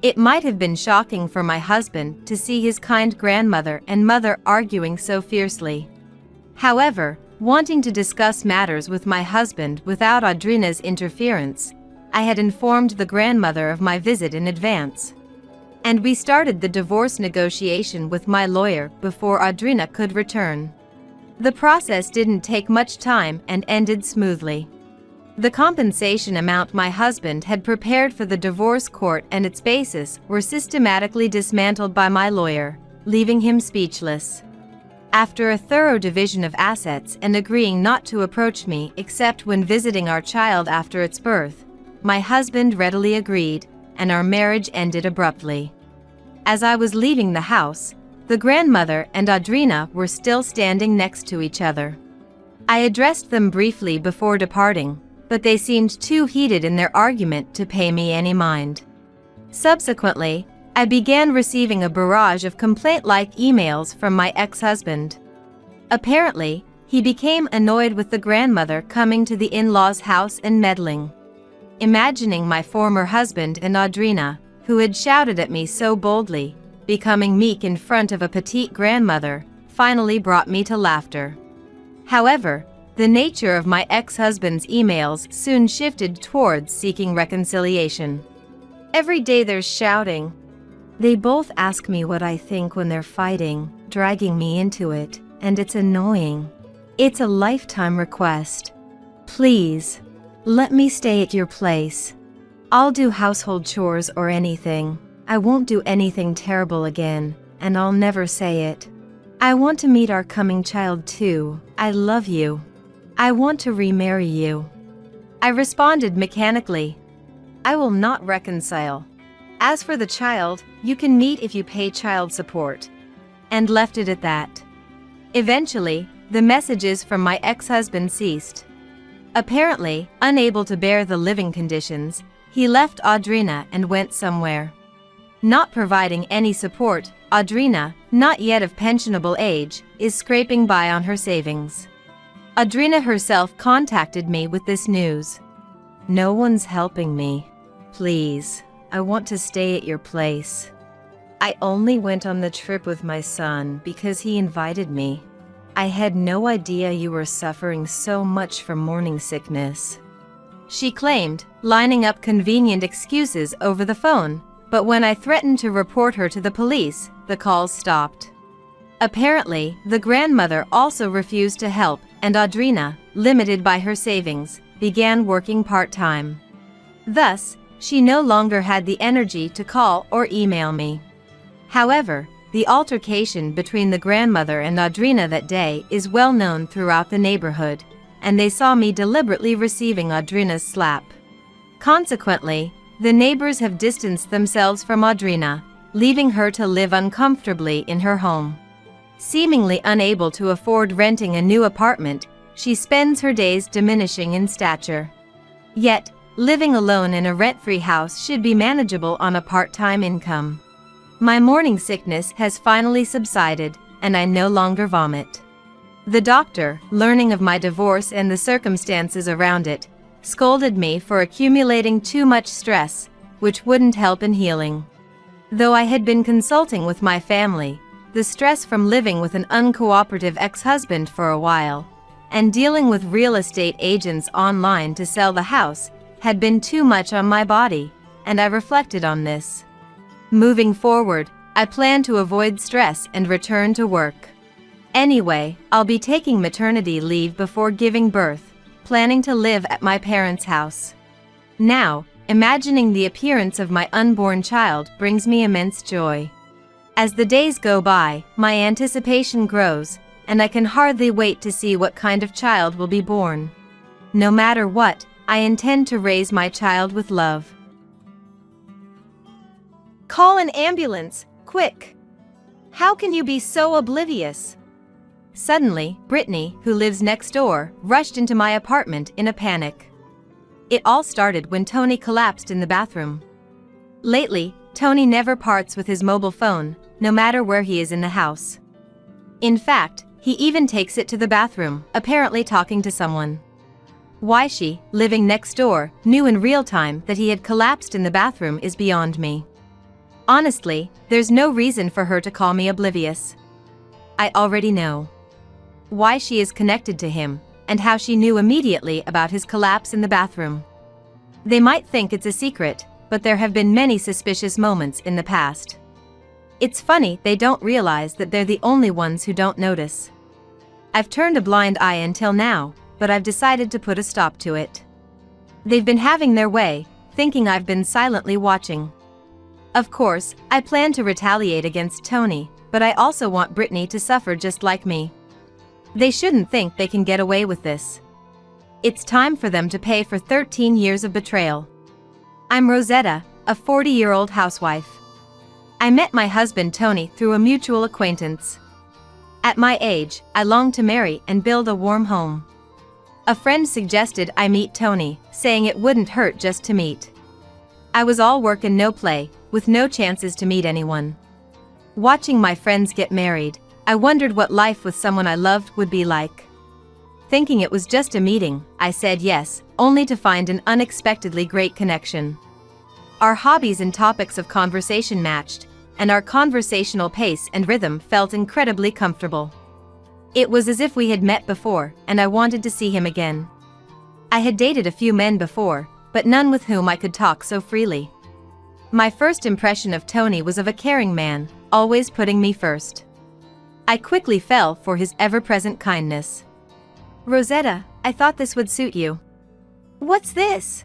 It might have been shocking for my husband to see his kind grandmother and mother arguing so fiercely. However, wanting to discuss matters with my husband without Audrina's interference, I had informed the grandmother of my visit in advance. And we started the divorce negotiation with my lawyer before Audrina could return. The process didn't take much time and ended smoothly. The compensation amount my husband had prepared for the divorce court and its basis were systematically dismantled by my lawyer, leaving him speechless. After a thorough division of assets and agreeing not to approach me except when visiting our child after its birth, my husband readily agreed, and our marriage ended abruptly. As I was leaving the house, the grandmother and Audrina were still standing next to each other. I addressed them briefly before departing, but they seemed too heated in their argument to pay me any mind. Subsequently, I began receiving a barrage of complaint-like emails from my ex-husband. Apparently, he became annoyed with the grandmother coming to the in-laws' house and meddling. Imagining my former husband and Audrina, who had shouted at me so boldly, becoming meek in front of a petite grandmother, finally brought me to laughter. However, the nature of my ex-husband's emails soon shifted towards seeking reconciliation. Every day there's shouting. They both ask me what I think when they're fighting, dragging me into it, and it's annoying. It's a lifetime request. Please, let me stay at your place. I'll do household chores or anything. I won't do anything terrible again, and I'll never say it. I want to meet our coming child too. I love you. I want to remarry you. I responded mechanically. I will not reconcile. As for the child, you can meet if you pay child support. And left it at that. Eventually, the messages from my ex-husband ceased. Apparently, unable to bear the living conditions, he left Audrina and went somewhere. Not providing any support, Audrina, not yet of pensionable age, is scraping by on her savings. Audrina herself contacted me with this news. No one's helping me. Please, I want to stay at your place. I only went on the trip with my son because he invited me. I had no idea you were suffering so much from morning sickness. She claimed, lining up convenient excuses over the phone, but when I threatened to report her to the police, the calls stopped. Apparently, the grandmother also refused to help, and Audrina, limited by her savings, began working part-time. Thus, she no longer had the energy to call or email me. However, the altercation between the grandmother and Audrina that day is well known throughout the neighborhood, and they saw me deliberately receiving Audrina's slap. Consequently, the neighbors have distanced themselves from Audrina, leaving her to live uncomfortably in her home. Seemingly unable to afford renting a new apartment, she spends her days diminishing in stature. Yet, living alone in a rent-free house should be manageable on a part-time income. My morning sickness has finally subsided, and I no longer vomit. The doctor, learning of my divorce and the circumstances around it, scolded me for accumulating too much stress, which wouldn't help in healing. Though I had been consulting with my family, the stress from living with an uncooperative ex-husband for a while, and dealing with real estate agents online to sell the house, had been too much on my body, and I reflected on this. Moving forward, I plan to avoid stress and return to work. Anyway, I'll be taking maternity leave before giving birth, planning to live at my parents' house. Now, imagining the appearance of my unborn child brings me immense joy. As the days go by, my anticipation grows, and I can hardly wait to see what kind of child will be born. No matter what, I intend to raise my child with love. Call an ambulance, quick. How can you be so oblivious? Suddenly, Brittany, who lives next door, rushed into my apartment in a panic. It all started when Tony collapsed in the bathroom. Lately, Tony never parts with his mobile phone, no matter where he is in the house. In fact, he even takes it to the bathroom, apparently talking to someone. Why she, living next door, knew in real time that he had collapsed in the bathroom is beyond me. Honestly, there's no reason for her to call me oblivious. I already know why she is connected to him, and how she knew immediately about his collapse in the bathroom. They might think it's a secret, but there have been many suspicious moments in the past. It's funny they don't realize that they're the only ones who don't notice. I've turned a blind eye until now, but I've decided to put a stop to it. They've been having their way, thinking I've been silently watching. Of course, I plan to retaliate against Tony, but I also want Brittany to suffer just like me. They shouldn't think they can get away with this. It's time for them to pay for 13 years of betrayal. I'm Rosetta, a 40-year-old housewife. I met my husband Tony through a mutual acquaintance. At my age, I long to marry and build a warm home. A friend suggested I meet Tony, saying it wouldn't hurt just to meet. I was all work and no play, with no chances to meet anyone. Watching my friends get married, I wondered what life with someone I loved would be like. Thinking it was just a meeting, I said yes, only to find an unexpectedly great connection. Our hobbies and topics of conversation matched, and our conversational pace and rhythm felt incredibly comfortable. It was as if we had met before, and I wanted to see him again. I had dated a few men before, but none with whom I could talk so freely. My first impression of Tony was of a caring man, always putting me first. I quickly fell for his ever-present kindness. Rosetta, I thought this would suit you. What's this?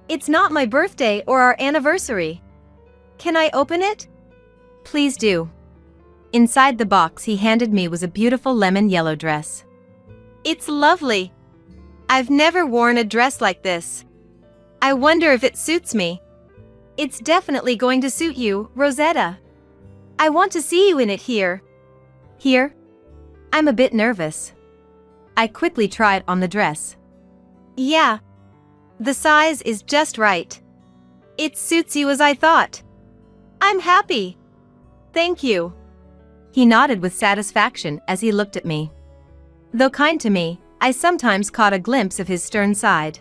It's not my birthday or our anniversary. Can I open it? Please do. Inside the box he handed me was a beautiful lemon yellow dress. It's lovely. I've never worn a dress like this. I wonder if it suits me. It's definitely going to suit you, Rosetta. I want to see you in it here. Here? I'm a bit nervous. I quickly tried on the dress. Yeah. The size is just right. It suits you as I thought. I'm happy. Thank you. He nodded with satisfaction as he looked at me. Though kind to me, I sometimes caught a glimpse of his stern side.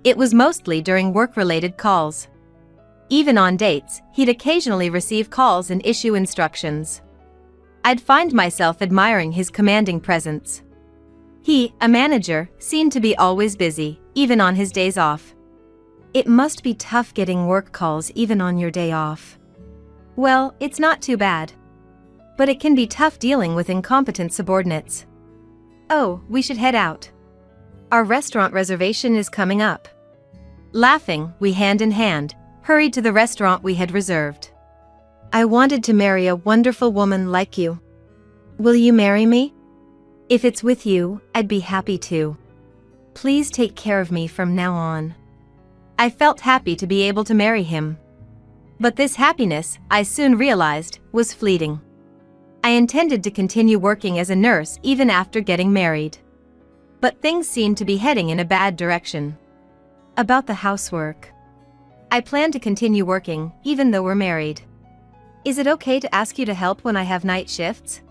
It was mostly during work-related calls. Even on dates, he'd occasionally receive calls and issue instructions. I'd find myself admiring his commanding presence. He, a manager, seemed to be always busy, even on his days off. It must be tough getting work calls even on your day off. Well, it's not too bad. But it can be tough dealing with incompetent subordinates. Oh, we should head out. Our restaurant reservation is coming up. Laughing, we hand in hand, hurried to the restaurant we had reserved. I wanted to marry a wonderful woman like you. Will you marry me? If it's with you, I'd be happy to. Please take care of me from now on. I felt happy to be able to marry him. But this happiness, I soon realized, was fleeting. I intended to continue working as a nurse even after getting married. But things seemed to be heading in a bad direction. About the housework. I plan to continue working, even though we're married. Is it okay to ask you to help when I have night shifts?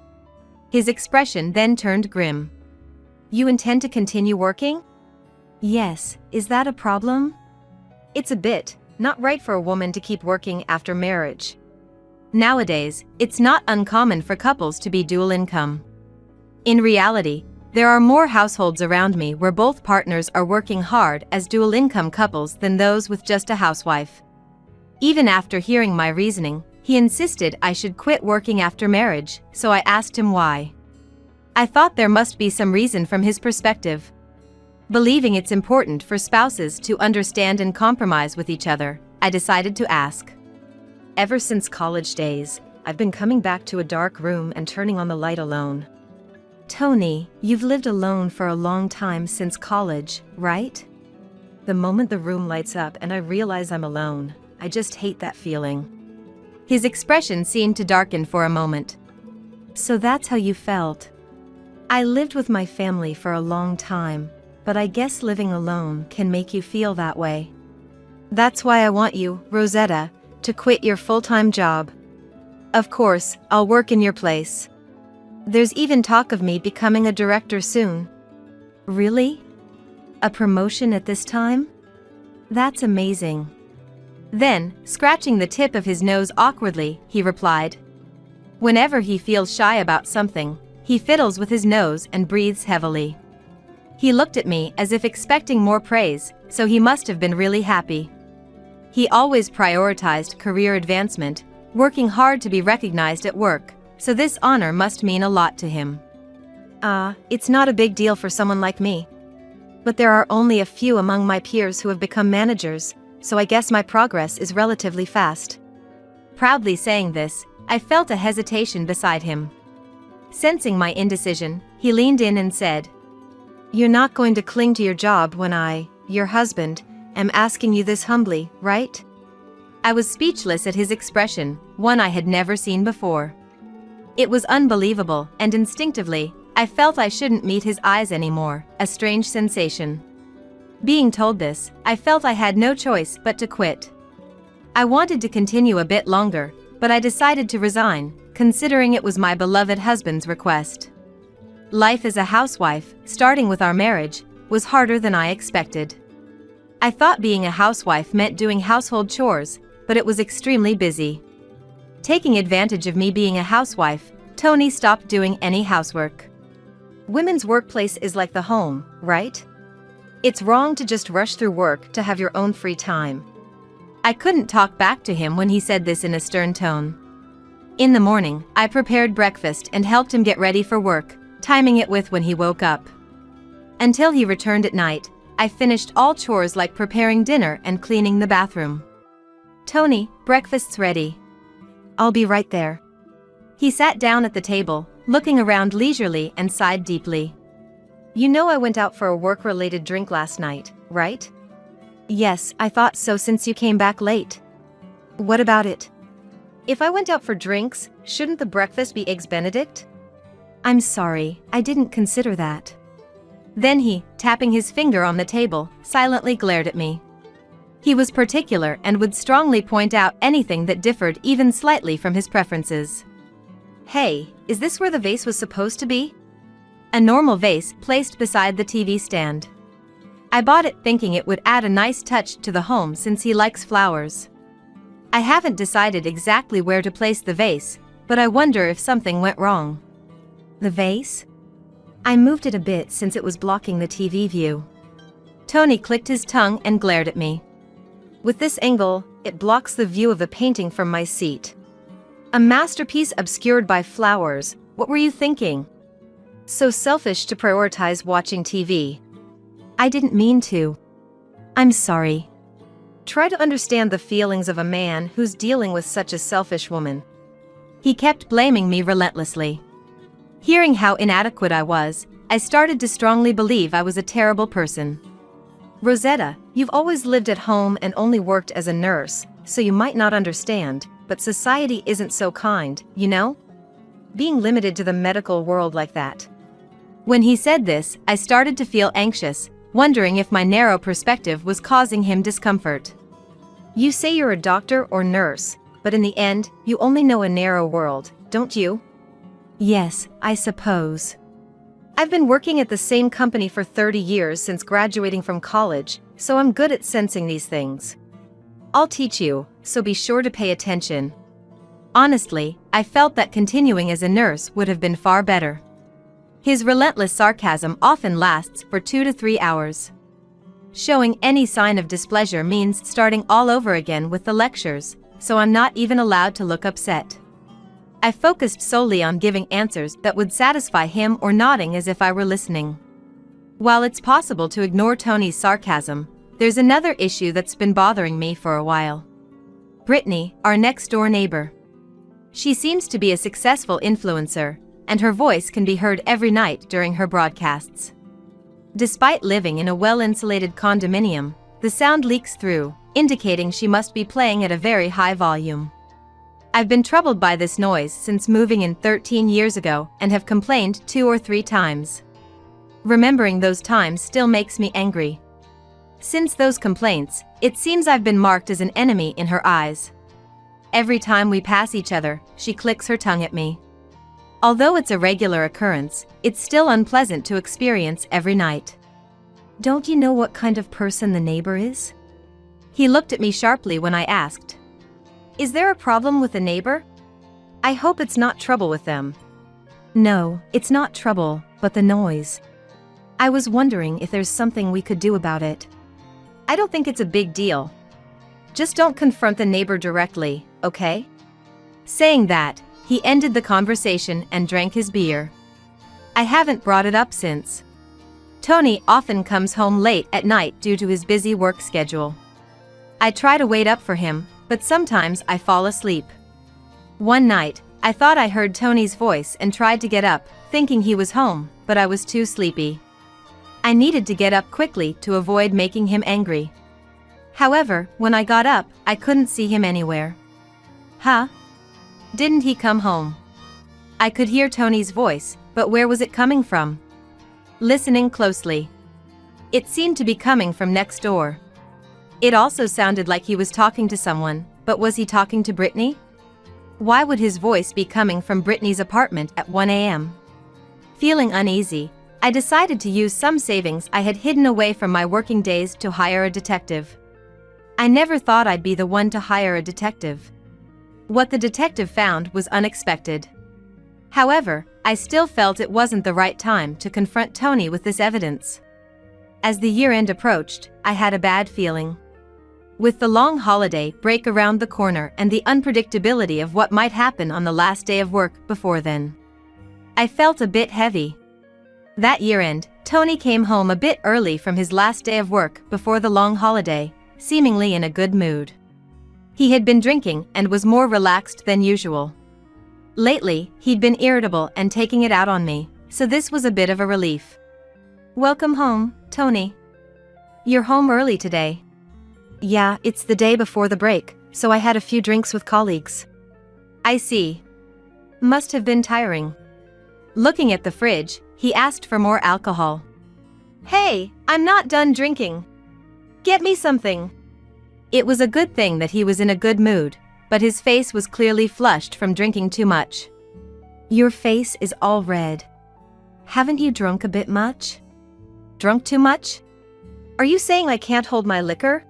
His expression then turned grim. You intend to continue working? Yes, is that a problem? It's a bit, not right for a woman to keep working after marriage. Nowadays, it's not uncommon for couples to be dual income. In reality, there are more households around me where both partners are working hard as dual income couples than those with just a housewife. Even after hearing my reasoning, He insisted I should quit working after marriage, so I asked him why. I thought there must be some reason from his perspective. Believing it's important for spouses to understand and compromise with each other, I decided to ask. Ever since college days, I've been coming back to a dark room and turning on the light alone. Tony, you've lived alone for a long time since college, right? The moment the room lights up and I realize I'm alone, I just hate that feeling. His expression seemed to darken for a moment. So that's how you felt. I lived with my family for a long time, but I guess living alone can make you feel that way. That's why I want you, Rosetta, to quit your full-time job. Of course, I'll work in your place. There's even talk of me becoming a director soon. Really? A promotion at this time? That's amazing. Then, scratching the tip of his nose awkwardly, he replied. Whenever he feels shy about something, he fiddles with his nose and breathes heavily. He looked at me as if expecting more praise, so he must have been really happy. He always prioritized career advancement, working hard to be recognized at work, so this honor must mean a lot to him. It's not a big deal for someone like me. But there are only a few among my peers who have become managers, so I guess my progress is relatively fast. Proudly saying this, I felt a hesitation beside him. Sensing my indecision, he leaned in and said, You're not going to cling to your job when I, your husband, am asking you this humbly, right? I was speechless at his expression, one I had never seen before. It was unbelievable, and instinctively, I felt I shouldn't meet his eyes anymore, a strange sensation. Being told this, I felt I had no choice but to quit. I wanted to continue a bit longer, but I decided to resign, considering it was my beloved husband's request. Life as a housewife, starting with our marriage, was harder than I expected. I thought being a housewife meant doing household chores, but it was extremely busy. Taking advantage of me being a housewife, Tony stopped doing any housework. Women's workplace is like the home, right? It's wrong to just rush through work to have your own free time. I couldn't talk back to him when he said this in a stern tone. In the morning, I prepared breakfast and helped him get ready for work, timing it with when he woke up. Until he returned at night, I finished all chores like preparing dinner and cleaning the bathroom. Tony, breakfast's ready. I'll be right there. He sat down at the table, looking around leisurely and sighed deeply. You know I went out for a work-related drink last night, right? Yes, I thought so since you came back late. What about it? If I went out for drinks, shouldn't the breakfast be Eggs Benedict? I'm sorry, I didn't consider that. Then he, tapping his finger on the table, silently glared at me. He was particular and would strongly point out anything that differed even slightly from his preferences. Hey, is this where the vase was supposed to be? A normal vase placed beside the TV stand. I bought it thinking it would add a nice touch to the home since he likes flowers. I haven't decided exactly where to place the vase, but I wonder if something went wrong. The vase? I moved it a bit since it was blocking the TV view. Tony clicked his tongue and glared at me. With this angle, it blocks the view of the painting from my seat. A masterpiece obscured by flowers. What were you thinking? So selfish to prioritize watching TV. I didn't mean to. I'm sorry. Try to understand the feelings of a man who's dealing with such a selfish woman. He kept blaming me relentlessly. Hearing how inadequate I was, I started to strongly believe I was a terrible person. Rosetta, you've always lived at home and only worked as a nurse, so you might not understand, but society isn't so kind, you know? Being limited to the medical world like that. When he said this, I started to feel anxious, wondering if my narrow perspective was causing him discomfort. You say you're a doctor or nurse, but in the end, you only know a narrow world, don't you? Yes, I suppose. I've been working at the same company for 30 years since graduating from college, so I'm good at sensing these things. I'll teach you, so be sure to pay attention. Honestly, I felt that continuing as a nurse would have been far better. His relentless sarcasm often lasts for 2 to 3 hours. Showing any sign of displeasure means starting all over again with the lectures, so I'm not even allowed to look upset. I focused solely on giving answers that would satisfy him or nodding as if I were listening. While it's possible to ignore Tony's sarcasm, there's another issue that's been bothering me for a while. Brittany, our next-door neighbor. She seems to be a successful influencer, and her voice can be heard every night during her broadcasts. Despite living in a well-insulated condominium, the sound leaks through, indicating she must be playing at a very high volume. I've been troubled by this noise since moving in 13 years ago and have complained 2 or 3 times. Remembering those times still makes me angry. Since those complaints, it seems I've been marked as an enemy in her eyes. Every time we pass each other, she clicks her tongue at me. Although it's a regular occurrence, it's still unpleasant to experience every night. Don't you know what kind of person the neighbor is? He looked at me sharply when I asked. Is there a problem with the neighbor? I hope it's not trouble with them. No, it's not trouble, but the noise. I was wondering if there's something we could do about it. I don't think it's a big deal. Just don't confront the neighbor directly, okay? Saying that, he ended the conversation and drank his beer. I haven't brought it up since. Tony often comes home late at night due to his busy work schedule. I try to wait up for him, but sometimes I fall asleep. One night, I thought I heard Tony's voice and tried to get up, thinking he was home, but I was too sleepy. I needed to get up quickly to avoid making him angry. However, when I got up, I couldn't see him anywhere. Huh? Didn't he come home? I could hear Tony's voice, but where was it coming from? Listening closely. It seemed to be coming from next door. It also sounded like he was talking to someone, but was he talking to Brittany? Why would his voice be coming from Brittany's apartment at 1 a.m.? Feeling uneasy, I decided to use some savings I had hidden away from my working days to hire a detective. I never thought I'd be the one to hire a detective. What the detective found was unexpected. However, I still felt it wasn't the right time to confront Tony with this evidence. As the year-end approached, I had a bad feeling. With the long holiday break around the corner and the unpredictability of what might happen on the last day of work before then, I felt a bit heavy. That year-end, Tony came home a bit early from his last day of work before the long holiday, seemingly in a good mood. He had been drinking and was more relaxed than usual. Lately, he'd been irritable and taking it out on me, so this was a bit of a relief. "Welcome home, Tony. You're home early today." Yeah, it's the day before the break, so I had a few drinks with colleagues. I see. Must have been tiring. Looking at the fridge, he asked for more alcohol. "Hey, I'm not done drinking. Get me something." It was a good thing that he was in a good mood, but his face was clearly flushed from drinking too much. Your face is all red. Haven't you drunk a bit much? Drunk too much? Are you saying I can't hold my liquor?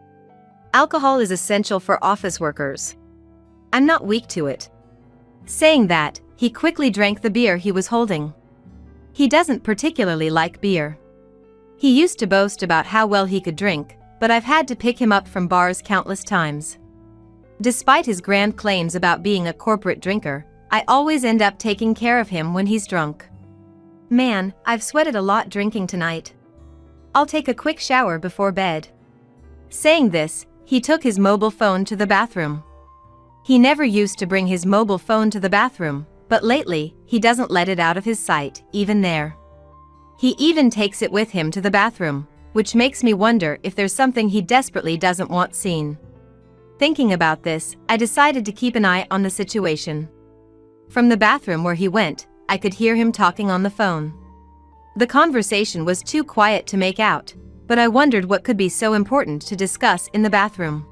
Alcohol is essential for office workers. I'm not weak to it. Saying that, he quickly drank the beer he was holding. He doesn't particularly like beer. He used to boast about how well he could drink, but I've had to pick him up from bars countless times. Despite his grand claims about being a corporate drinker, I always end up taking care of him when he's drunk. Man, I've sweated a lot drinking tonight. I'll take a quick shower before bed. Saying this, he took his mobile phone to the bathroom. He never used to bring his mobile phone to the bathroom, but lately, he doesn't let it out of his sight, even there. He even takes it with him to the bathroom, which makes me wonder if there's something he desperately doesn't want seen. Thinking about this, I decided to keep an eye on the situation. From the bathroom where he went, I could hear him talking on the phone. The conversation was too quiet to make out, but I wondered what could be so important to discuss in the bathroom.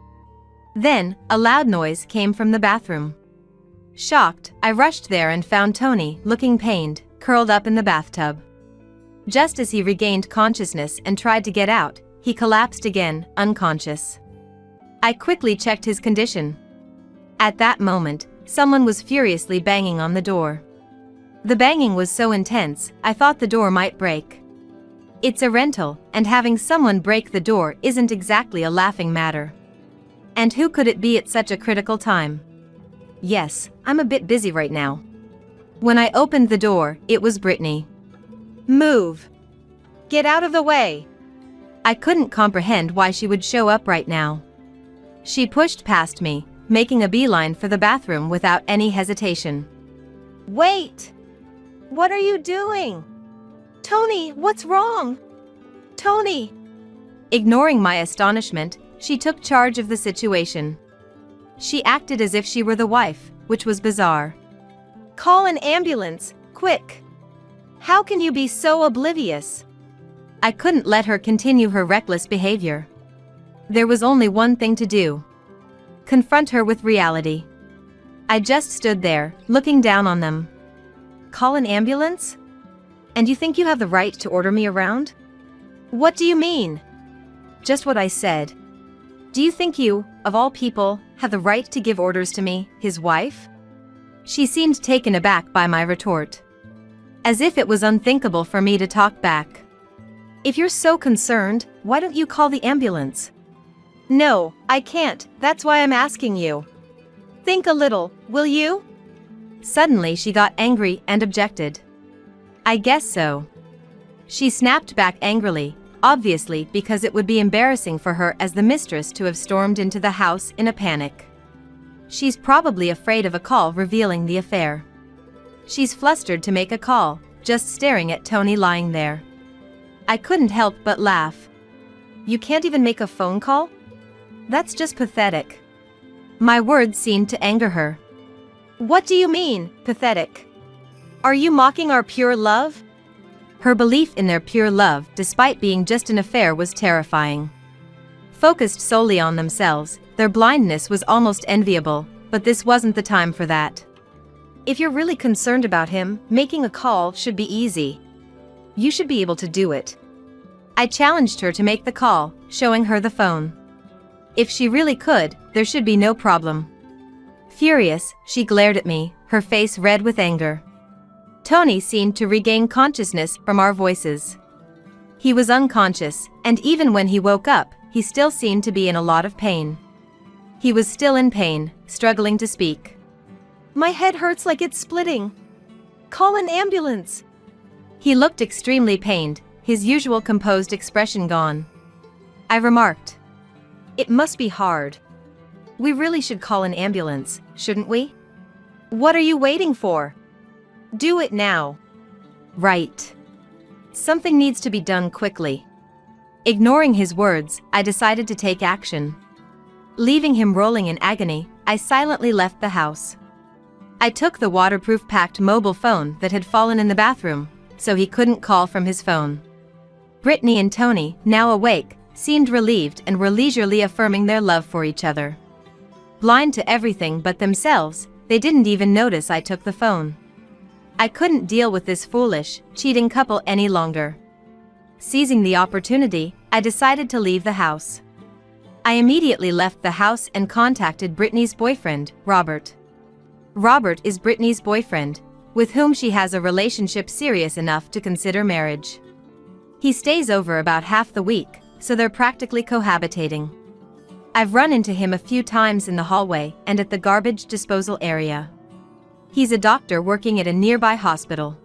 Then, a loud noise came from the bathroom. Shocked, I rushed there and found Tony, looking pained, curled up in the bathtub. Just as he regained consciousness and tried to get out, he collapsed again, unconscious. I quickly checked his condition. At that moment, someone was furiously banging on the door. The banging was so intense, I thought the door might break. It's a rental, and having someone break the door isn't exactly a laughing matter. And who could it be at such a critical time? Yes, I'm a bit busy right now. When I opened the door, it was Brittany. Move. Get out of the way. I couldn't comprehend why she would show up right now. She pushed past me, making a beeline for the bathroom without any hesitation. Wait! What are you doing? Tony, what's wrong? Tony! Ignoring my astonishment, she took charge of the situation. She acted as if she were the wife, which was bizarre. Call an ambulance, quick! How can you be so oblivious? I couldn't let her continue her reckless behavior. There was only one thing to do. Confront her with reality. I just stood there, looking down on them. Call an ambulance? And you think you have the right to order me around? What do you mean? Just what I said. Do you think you, of all people, have the right to give orders to me, his wife? She seemed taken aback by my retort. As if it was unthinkable for me to talk back. If you're so concerned, why don't you call the ambulance? No, I can't, that's why I'm asking you. Think a little, will you? Suddenly she got angry and objected. I guess so. She snapped back angrily, obviously because it would be embarrassing for her as the mistress to have stormed into the house in a panic. She's probably afraid of a call revealing the affair. She's flustered to make a call, just staring at Tony lying there. I couldn't help but laugh. You can't even make a phone call? That's just pathetic. My words seemed to anger her. What do you mean, pathetic? Are you mocking our pure love? Her belief in their pure love, despite being just an affair, was terrifying. Focused solely on themselves, their blindness was almost enviable, but this wasn't the time for that. If you're really concerned about him, making a call should be easy. You should be able to do it. I challenged her to make the call, showing her the phone. If she really could, there should be no problem. Furious, she glared at me, her face red with anger. Tony seemed to regain consciousness from our voices. He was unconscious, and even when he woke up, he still seemed to be in a lot of pain. He was still in pain, struggling to speak. My head hurts like it's splitting. Call an ambulance. He looked extremely pained, his usual composed expression gone. I remarked. It must be hard. We really should call an ambulance, shouldn't we? What are you waiting for? Do it now. Right. Something needs to be done quickly. Ignoring his words, I decided to take action. Leaving him rolling in agony, I silently left the house. I took the waterproof-packed mobile phone that had fallen in the bathroom, so he couldn't call from his phone. Brittany and Tony, now awake, seemed relieved and were leisurely affirming their love for each other. Blind to everything but themselves, they didn't even notice I took the phone. I couldn't deal with this foolish, cheating couple any longer. Seizing the opportunity, I decided to leave the house. I immediately left the house and contacted Brittany's boyfriend, Robert. Robert is Brittany's boyfriend, with whom she has a relationship serious enough to consider marriage. He stays over about half the week, so they're practically cohabitating. I've run into him a few times in the hallway and at the garbage disposal area. He's a doctor working at a nearby hospital.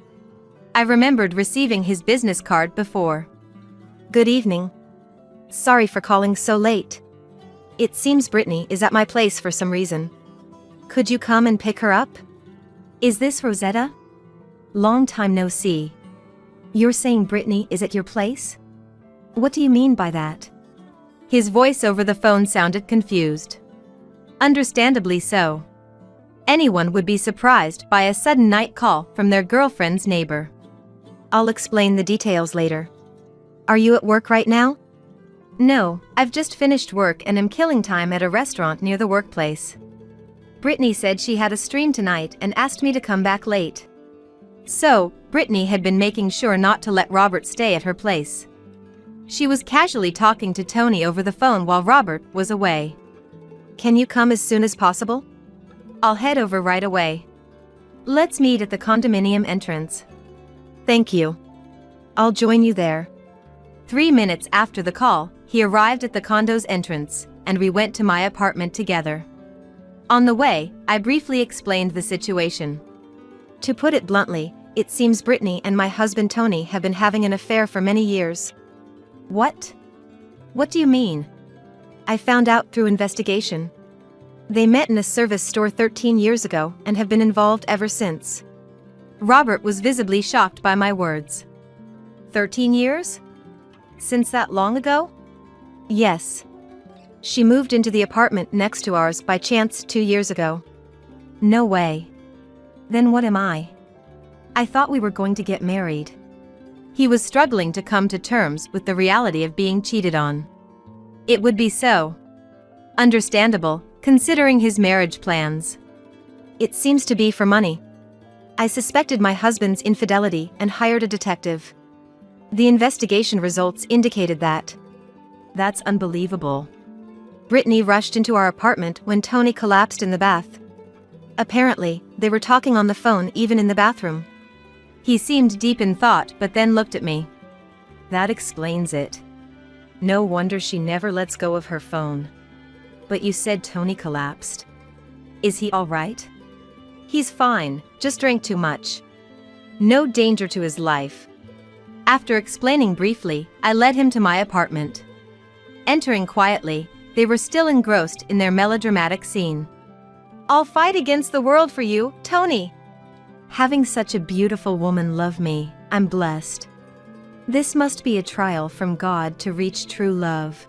I remembered receiving his business card before. Good evening. Sorry for calling so late. It seems Brittany is at my place for some reason. Could you come and pick her up? Is this Rosetta? Long time no see. You're saying Brittany is at your place? What do you mean by that? His voice over the phone sounded confused. Understandably so. Anyone would be surprised by a sudden night call from their girlfriend's neighbor. I'll explain the details later. Are you at work right now? No, I've just finished work and am killing time at a restaurant near the workplace. Brittany said she had a stream tonight and asked me to come back late. So, Brittany had been making sure not to let Robert stay at her place. She was casually talking to Tony over the phone while Robert was away. Can you come as soon as possible? I'll head over right away. Let's meet at the condominium entrance. Thank you. I'll join you there. 3 minutes after the call, he arrived at the condo's entrance, and we went to my apartment together. On the way, I briefly explained the situation. To put it bluntly, it seems Brittany and my husband Tony have been having an affair for many years. What? What do you mean? I found out through investigation. They met in a service store 13 years ago and have been involved ever since. Robert was visibly shocked by my words. 13 years? Since that long ago? Yes. She moved into the apartment next to ours by chance 2 years ago. No way. Then what am I? I thought we were going to get married. He was struggling to come to terms with the reality of being cheated on. It would be so understandable, considering his marriage plans. It seems to be for money. I suspected my husband's infidelity and hired a detective. The investigation results indicated that. That's unbelievable. Brittany rushed into our apartment when Tony collapsed in the bath. Apparently, they were talking on the phone even in the bathroom. He seemed deep in thought but then looked at me. That explains it. No wonder she never lets go of her phone. But you said Tony collapsed. Is he all right? He's fine, just drank too much. No danger to his life. After explaining briefly, I led him to my apartment. Entering quietly, they were still engrossed in their melodramatic scene. I'll fight against the world for you, Tony. Having such a beautiful woman love me, I'm blessed. This must be a trial from God to reach true love.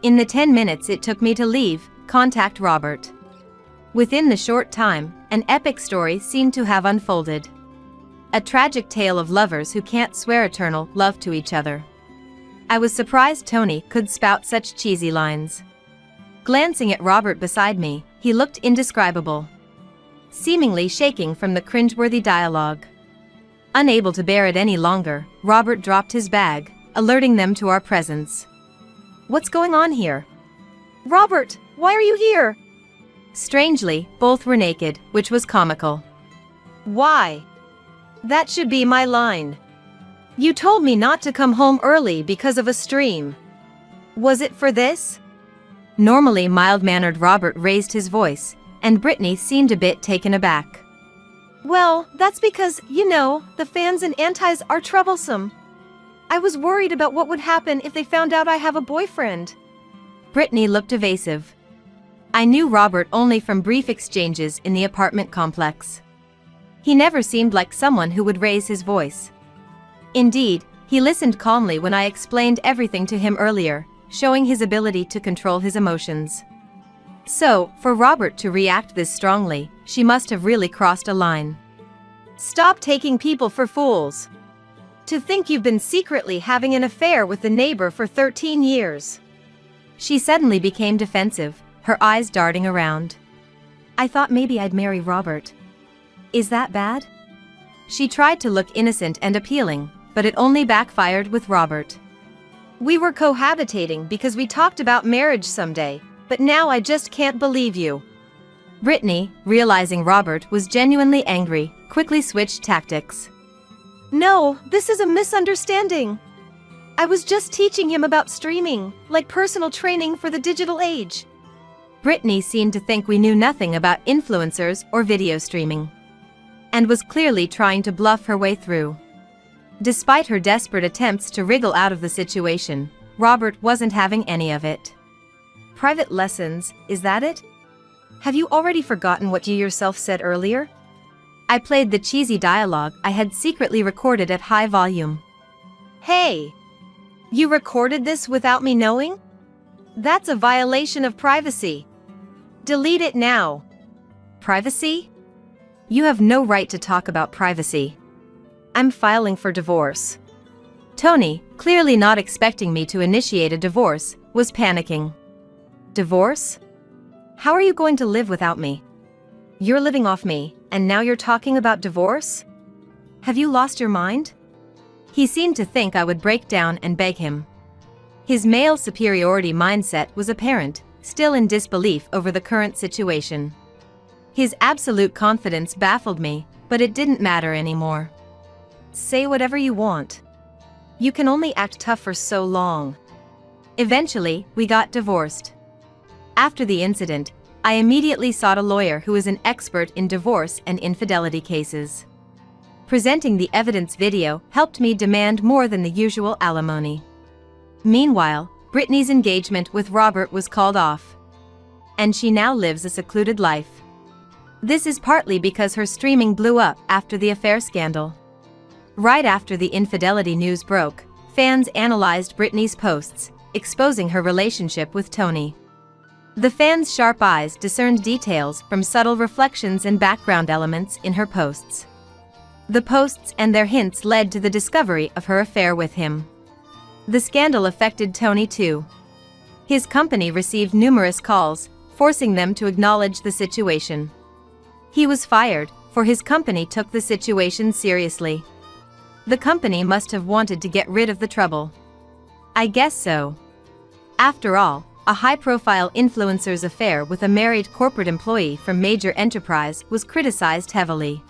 In the 10 minutes it took me to leave, contact Robert. Within the short time, an epic story seemed to have unfolded. A tragic tale of lovers who can't swear eternal love to each other. I was surprised Tony could spout such cheesy lines. Glancing at Robert beside me, he looked indescribable. Seemingly shaking from the cringeworthy dialogue. Unable to bear it any longer, Robert dropped his bag, alerting them to our presence. What's going on here? Robert, why are you here? Strangely, both were naked, which was comical. Why? That should be my line. You told me not to come home early because of a stream. Was it for this? Normally mild-mannered Robert raised his voice, and Brittany seemed a bit taken aback. Well, that's because, you know, the fans and antis are troublesome. I was worried about what would happen if they found out I have a boyfriend. Brittany looked evasive. I knew Robert only from brief exchanges in the apartment complex. He never seemed like someone who would raise his voice. Indeed, he listened calmly when I explained everything to him earlier, showing his ability to control his emotions. So, for Robert to react this strongly, she must have really crossed a line. Stop taking people for fools. To think you've been secretly having an affair with the neighbor for 13 years. She suddenly became defensive, her eyes darting around. I thought maybe I'd marry Robert. Is that bad? She tried to look innocent and appealing, but it only backfired with Robert. We were cohabitating because we talked about marriage someday, but now I just can't believe you. Brittany, realizing Robert was genuinely angry, quickly switched tactics. No, this is a misunderstanding. I was just teaching him about streaming, like personal training for the digital age. Brittany seemed to think we knew nothing about influencers or video streaming, and was clearly trying to bluff her way through. Despite her desperate attempts to wriggle out of the situation, Robert wasn't having any of it. Private lessons, is that it? Have you already forgotten what you yourself said earlier? I played the cheesy dialogue I had secretly recorded at high volume. Hey! You recorded this without me knowing? That's a violation of privacy. Delete it now. Privacy? You have no right to talk about privacy. I'm filing for divorce. Tony, clearly not expecting me to initiate a divorce, was panicking. Divorce? How are you going to live without me? You're living off me, and now you're talking about divorce? Have you lost your mind? He seemed to think I would break down and beg him. His male superiority mindset was apparent, still in disbelief over the current situation. His absolute confidence baffled me, but it didn't matter anymore. Say whatever you want. You can only act tough for so long. Eventually, we got divorced. After the incident, I immediately sought a lawyer who is an expert in divorce and infidelity cases. Presenting the evidence video helped me demand more than the usual alimony. Meanwhile, Brittany's engagement with Robert was called off, and she now lives a secluded life. This is partly because her streaming blew up after the affair scandal. Right after the infidelity news broke, fans analyzed Brittany's posts, exposing her relationship with Tony. The fans' sharp eyes discerned details from subtle reflections and background elements in her posts. The posts and their hints led to the discovery of her affair with him. The scandal affected Tony too. His company received numerous calls, forcing them to acknowledge the situation. He was fired, for his company took the situation seriously. The company must have wanted to get rid of the trouble. I guess so. After all, a high-profile influencer's affair with a married corporate employee from major enterprise was criticized heavily.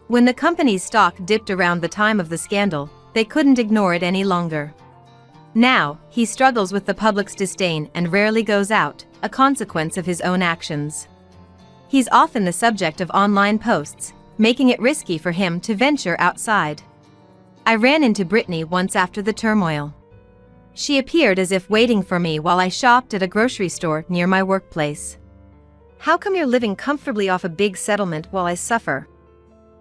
When the company's stock dipped around the time of the scandal, they couldn't ignore it any longer. Now, he struggles with the public's disdain and rarely goes out, a consequence of his own actions. He's often the subject of online posts, making it risky for him to venture outside. I ran into Brittany once after the turmoil. She appeared as if waiting for me while I shopped at a grocery store near my workplace. How come you're living comfortably off a big settlement while I suffer?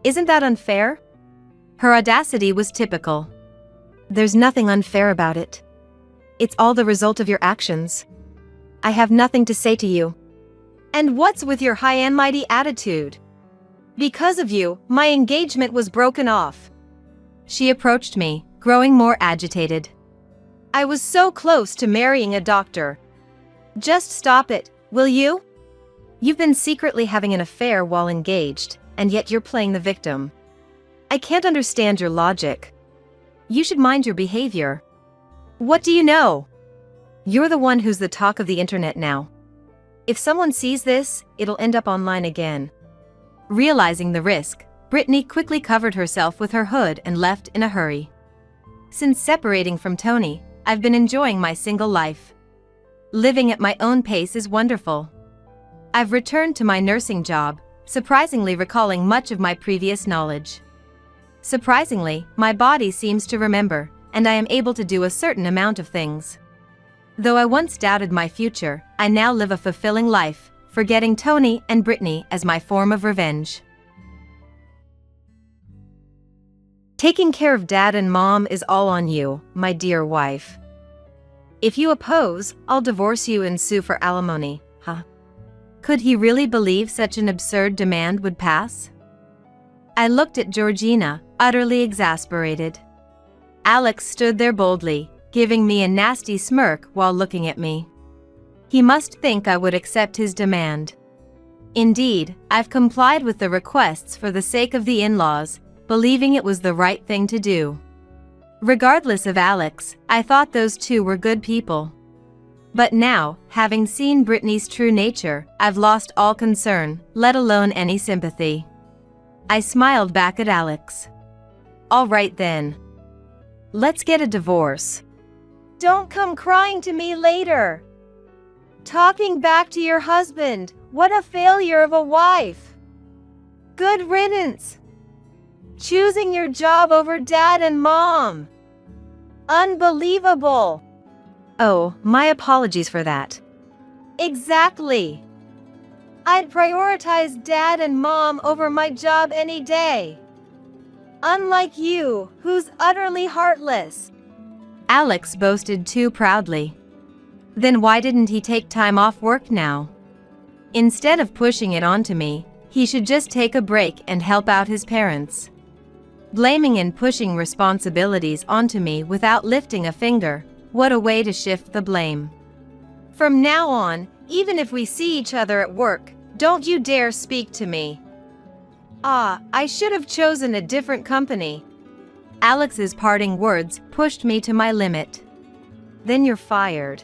Isn't that unfair? Her audacity was typical. There's nothing unfair about it. It's all the result of your actions. I have nothing to say to you. And what's with your high and mighty attitude? Because of you, my engagement was broken off. She approached me, growing more agitated. I was so close to marrying a doctor. Just stop it, will you? You've been secretly having an affair while engaged, and yet you're playing the victim. I can't understand your logic. You should mind your behavior. What do you know? You're the one who's the talk of the internet now. If someone sees this, it'll end up online again. Realizing the risk, Brittany quickly covered herself with her hood and left in a hurry. Since separating from Tony, I've been enjoying my single life. Living at my own pace is wonderful. I've returned to my nursing job, surprisingly recalling much of my previous knowledge. Surprisingly, my body seems to remember, and I am able to do a certain amount of things. Though I once doubted my future, I now live a fulfilling life, forgetting Tony and Brittany as my form of revenge. Taking care of Dad and Mom is all on you, my dear wife. If you oppose, I'll divorce you and sue for alimony, huh? Could he really believe such an absurd demand would pass? I looked at Georgina, utterly exasperated. Alex stood there boldly, giving me a nasty smirk while looking at me. He must think I would accept his demand. Indeed, I've complied with the requests for the sake of the in-laws, believing it was the right thing to do. Regardless of Alex, I thought those two were good people. But now, having seen Brittany's true nature, I've lost all concern, let alone any sympathy. I smiled back at Alex. All right then. Let's get a divorce. Don't come crying to me later. Talking back to your husband, what a failure of a wife. Good riddance. Choosing your job over Dad and Mom. Unbelievable. Oh, my apologies for that. Exactly. I'd prioritize Dad and Mom over my job any day. Unlike you, who's utterly heartless. Alex boasted too proudly. Then why didn't he take time off work now? Instead of pushing it onto me, he should just take a break and help out his parents. Blaming and pushing responsibilities onto me without lifting a finger, what a way to shift the blame. From now on, even if we see each other at work, don't you dare speak to me. I should have chosen a different company. Alex's parting words pushed me to my limit. Then you're fired.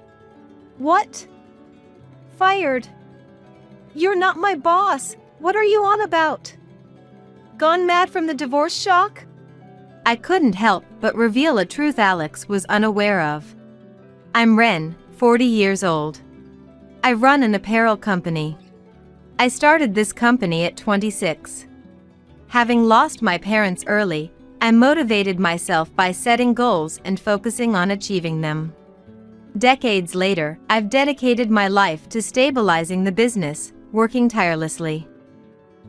What? Fired? You're not my boss. What are you on about? Gone mad from the divorce shock? I couldn't help but reveal a truth Alex was unaware of. I'm Ren, 40 years old. I run an apparel company. I started this company at 26. Having lost my parents early, I motivated myself by setting goals and focusing on achieving them. Decades later, I've dedicated my life to stabilizing the business, working tirelessly.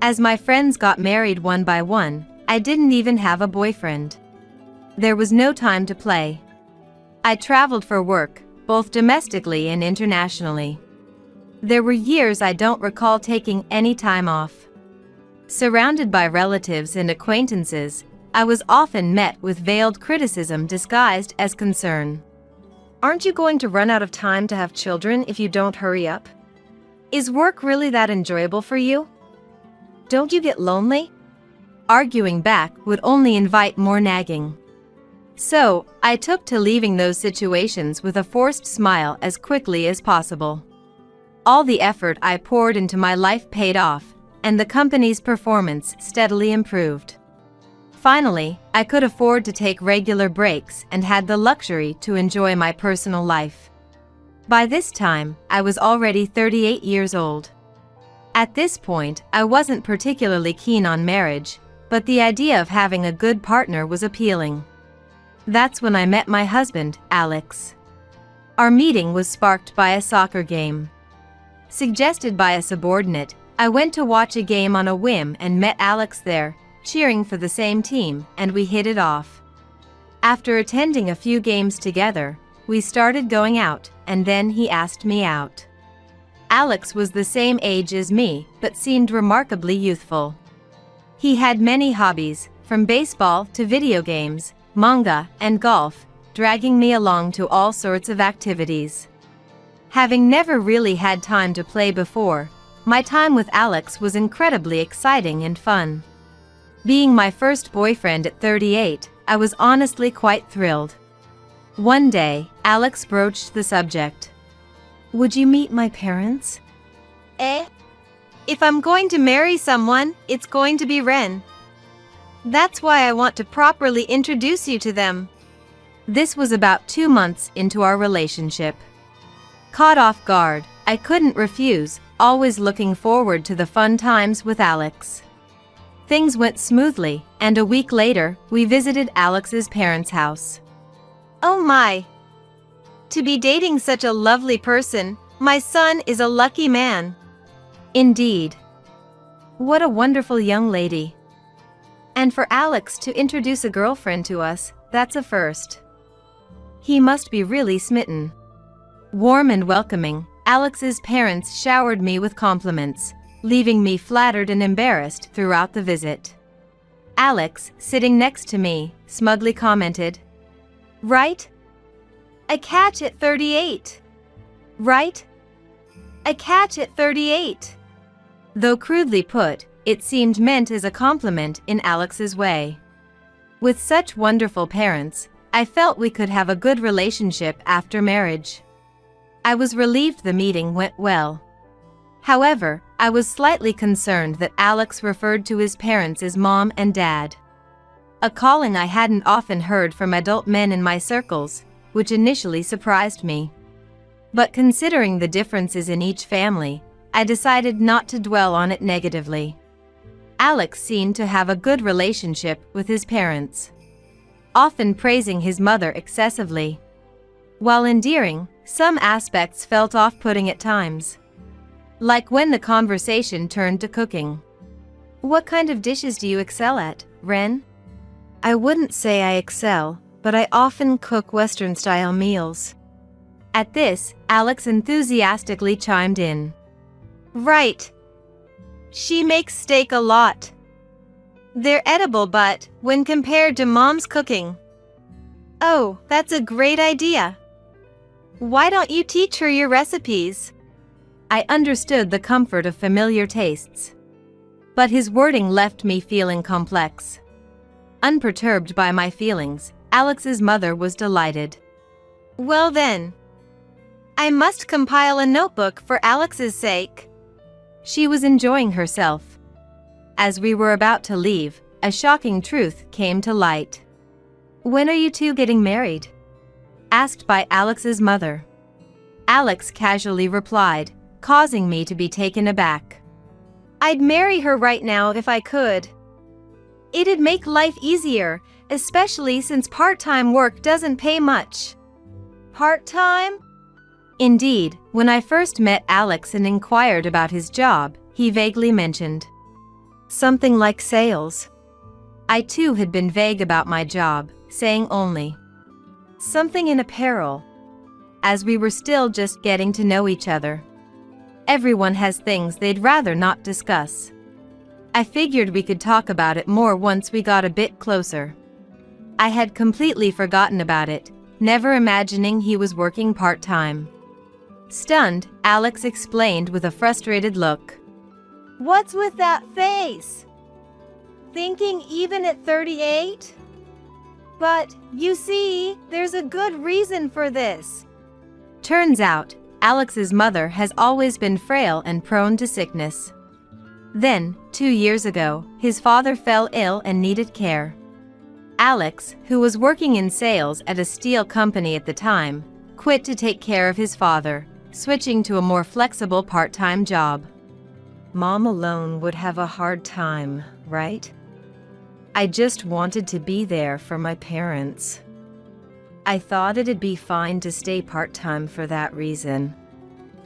As my friends got married one by one, I didn't even have a boyfriend. There was no time to play. I traveled for work, both domestically and internationally. There were years I don't recall taking any time off. Surrounded by relatives and acquaintances, I was often met with veiled criticism disguised as concern. Aren't you going to run out of time to have children if you don't hurry up? Is work really that enjoyable for you? Don't you get lonely? Arguing back would only invite more nagging. So, I took to leaving those situations with a forced smile as quickly as possible. All the effort I poured into my life paid off, and the company's performance steadily improved. Finally, I could afford to take regular breaks and had the luxury to enjoy my personal life. By this time, I was already 38 years old. At this point, I wasn't particularly keen on marriage, but the idea of having a good partner was appealing. That's when I met my husband, Alex. Our meeting was sparked by a soccer game. Suggested by a subordinate, I went to watch a game on a whim and met Alex there, cheering for the same team, and we hit it off. After attending a few games together, we started going out, and then he asked me out. Alex was the same age as me, but seemed remarkably youthful. He had many hobbies, from baseball to video games, manga, and golf, dragging me along to all sorts of activities. Having never really had time to play before, my time with Alex was incredibly exciting and fun. Being my first boyfriend at 38, I was honestly quite thrilled. One day, Alex broached the subject. Would you meet my parents? If I'm going to marry someone, it's going to be Ren. That's why I want to properly introduce you to them. This was about 2 months into our relationship. Caught off guard, I couldn't refuse, always looking forward to the fun times with Alex. Things went smoothly, and a week later, we visited Alex's parents' house. Oh my! To be dating such a lovely person, my son is a lucky man. Indeed. What a wonderful young lady. And for Alex to introduce a girlfriend to us, that's a first. He must be really smitten. Warm and welcoming, Alex's parents showered me with compliments, leaving me flattered and embarrassed throughout the visit. Alex, sitting next to me, smugly commented, Right? A catch at 38. Right? A catch at 38. Though crudely put, it seemed meant as a compliment in Alex's way. With such wonderful parents, I felt we could have a good relationship after marriage. I was relieved the meeting went well. However, I was slightly concerned that Alex referred to his parents as mom and dad. A calling I hadn't often heard from adult men in my circles, which initially surprised me. But considering the differences in each family, I decided not to dwell on it negatively. Alex seemed to have a good relationship with his parents, often praising his mother excessively. While endearing, some aspects felt off-putting at times. Like when the conversation turned to cooking. What kind of dishes do you excel at, Ren? I wouldn't say I excel, but I often cook Western-style meals. At this, Alex enthusiastically chimed in. Right. She makes steak a lot. They're edible, but when compared to Mom's cooking. Oh, that's a great idea. Why don't you teach her your recipes? I understood the comfort of familiar tastes. But his wording left me feeling complex. Unperturbed by my feelings, Alex's mother was delighted. Well then, I must compile a notebook for Alex's sake. She was enjoying herself. As we were about to leave, a shocking truth came to light. When are you two getting married? Asked by Alex's mother. Alex casually replied, causing me to be taken aback. I'd marry her right now if I could. It'd make life easier, especially since part-time work doesn't pay much. Part-time? Indeed, when I first met Alex and inquired about his job, he vaguely mentioned Something like sales. I too had been vague about my job, saying only Something in apparel. as we were still just getting to know each other. Everyone has things they'd rather not discuss. I figured we could talk about it more once we got a bit closer. I had completely forgotten about it, never imagining he was working part-time. Stunned, Alex explained with a frustrated look. What's with that face? Thinking even at 38? But, you see, there's a good reason for this. Turns out, Alex's mother has always been frail and prone to sickness. Then, 2 years ago, his father fell ill and needed care. Alex, who was working in sales at a steel company at the time, quit to take care of his father, switching to a more flexible part-time job. Mom alone would have a hard time, right? I just wanted to be there for my parents. I thought it'd be fine to stay part-time for that reason.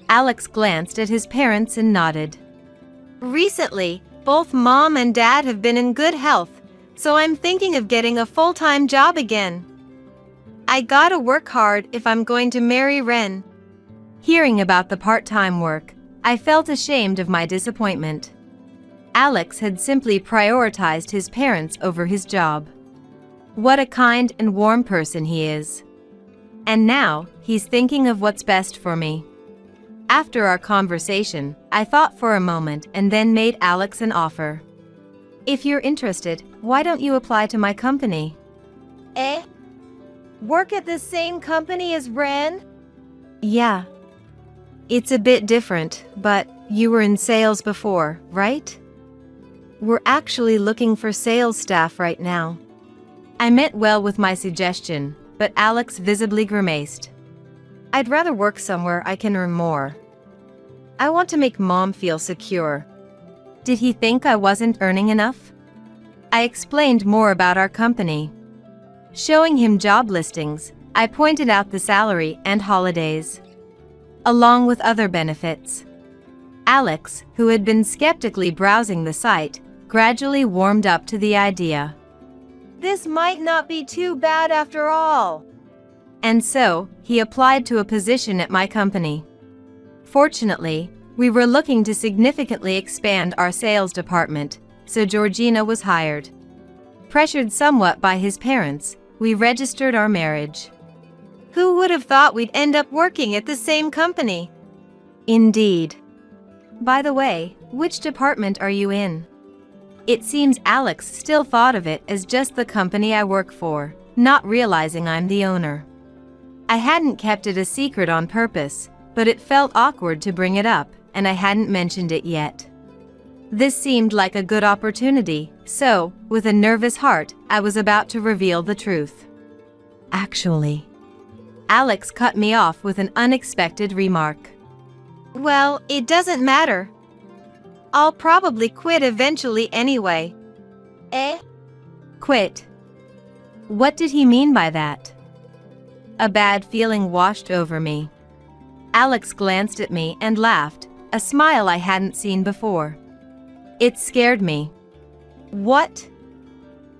Alex glanced at his parents and nodded. Recently, both Mom and Dad have been in good health, so I'm thinking of getting a full-time job again. I gotta work hard if I'm going to marry Ren. Hearing about the part-time work, I felt ashamed of my disappointment. Alex had simply prioritized his parents over his job. What a kind and warm person he is. And now, he's thinking of what's best for me. After our conversation, I thought for a moment and then made Alex an offer. If you're interested, why don't you apply to my company? Eh? Work at the same company as Ren? Yeah. It's a bit different, but you were in sales before, right? We're actually looking for sales staff right now. I meant well with my suggestion, but Alex visibly grimaced. I'd rather work somewhere I can earn more. I want to make Mom feel secure. Did he think I wasn't earning enough? I explained more about our company. Showing him job listings, I pointed out the salary and holidays, along with other benefits. Alex, who had been skeptically browsing the site, gradually warmed up to the idea. This might not be too bad after all. And so, he applied to a position at my company. Fortunately, we were looking to significantly expand our sales department, so Georgina was hired. Pressured somewhat by his parents, we registered our marriage. Who would have thought we'd end up working at the same company? Indeed. By the way, which department are you in? It seems Alex still thought of it as just the company I work for, not realizing I'm the owner. I hadn't kept it a secret on purpose, but it felt awkward to bring it up, and I hadn't mentioned it yet. This seemed like a good opportunity, so, with a nervous heart, I was about to reveal the truth. Actually, Alex cut me off with an unexpected remark. Well, it doesn't matter. I'll probably quit eventually anyway. Eh? Quit. What did he mean by that? A bad feeling washed over me. Alex glanced at me and laughed, a smile I hadn't seen before. It scared me. What?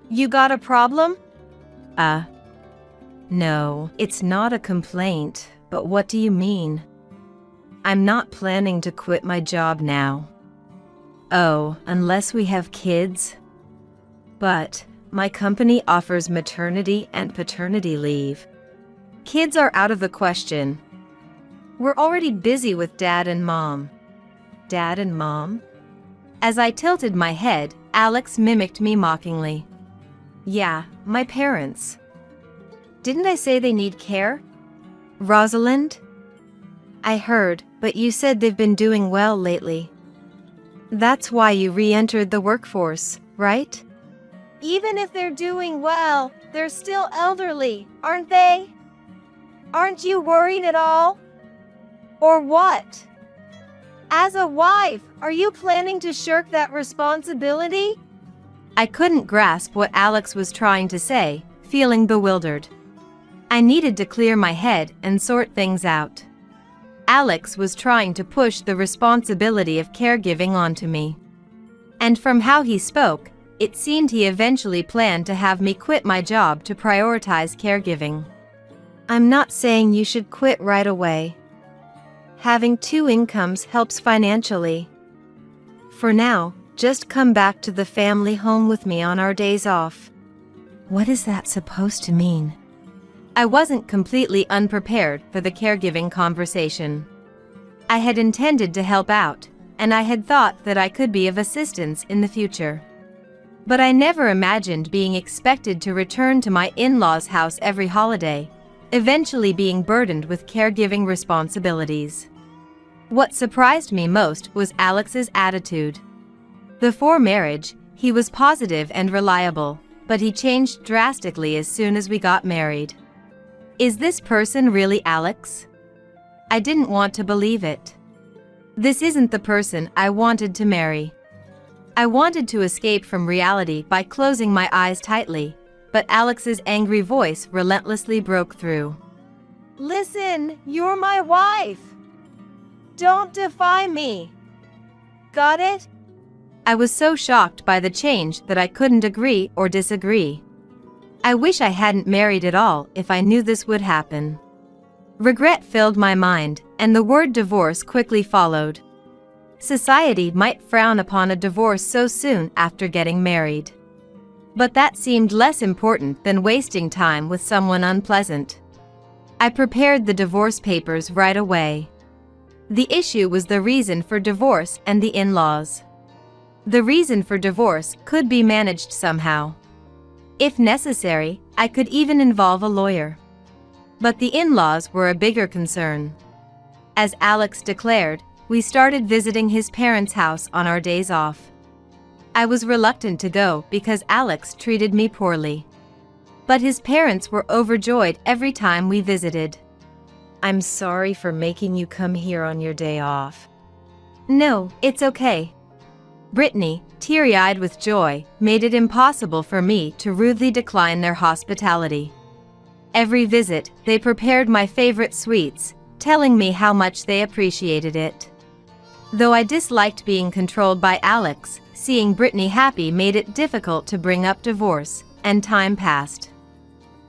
You got a problem? No, it's not a complaint, but what do you mean? I'm not planning to quit my job now. Oh, unless we have kids. But my company offers maternity and paternity leave. Kids are out of the question. We're already busy with Dad and Mom. Dad and Mom? As I tilted my head, Alex mimicked me mockingly. Yeah, my parents. Didn't I say they need care? Rosalind? I heard, but you said they've been doing well lately. That's why you re-entered the workforce, right? Even if they're doing well, they're still elderly, aren't they? Aren't you worried at all? Or what? As a wife, are you planning to shirk that responsibility? I couldn't grasp what Alex was trying to say, feeling bewildered. I needed to clear my head and sort things out. Alex was trying to push the responsibility of caregiving onto me. And from how he spoke, it seemed he eventually planned to have me quit my job to prioritize caregiving. I'm not saying you should quit right away. Having two incomes helps financially. For now, just come back to the family home with me on our days off. What is that supposed to mean? I wasn't completely unprepared for the caregiving conversation. I had intended to help out, and I had thought that I could be of assistance in the future. But I never imagined being expected to return to my in-laws' house every holiday, eventually being burdened with caregiving responsibilities. What surprised me most was Alex's attitude. Before marriage, he was positive and reliable, but he changed drastically as soon as we got married. Is this person really Alex? I didn't want to believe it. This isn't the person I wanted to marry. I wanted to escape from reality by closing my eyes tightly, but Alex's angry voice relentlessly broke through. Listen, you're my wife. Don't defy me. Got it? I was so shocked by the change that I couldn't agree or disagree. I wish I hadn't married at all if I knew this would happen. Regret filled my mind, and the word divorce quickly followed. Society might frown upon a divorce so soon after getting married. But that seemed less important than wasting time with someone unpleasant. I prepared the divorce papers right away. The issue was the reason for divorce and the in-laws. The reason for divorce could be managed somehow. If necessary, I could even involve a lawyer. But the in-laws were a bigger concern. As Alex declared, we started visiting his parents' house on our days off. I was reluctant to go because Alex treated me poorly. But his parents were overjoyed every time we visited. I'm sorry for making you come here on your day off. No, it's okay. Brittany, teary-eyed with joy, made it impossible for me to rudely decline their hospitality. Every visit, they prepared my favorite sweets, telling me how much they appreciated it. Though I disliked being controlled by Alex, seeing Brittany happy made it difficult to bring up divorce, and time passed.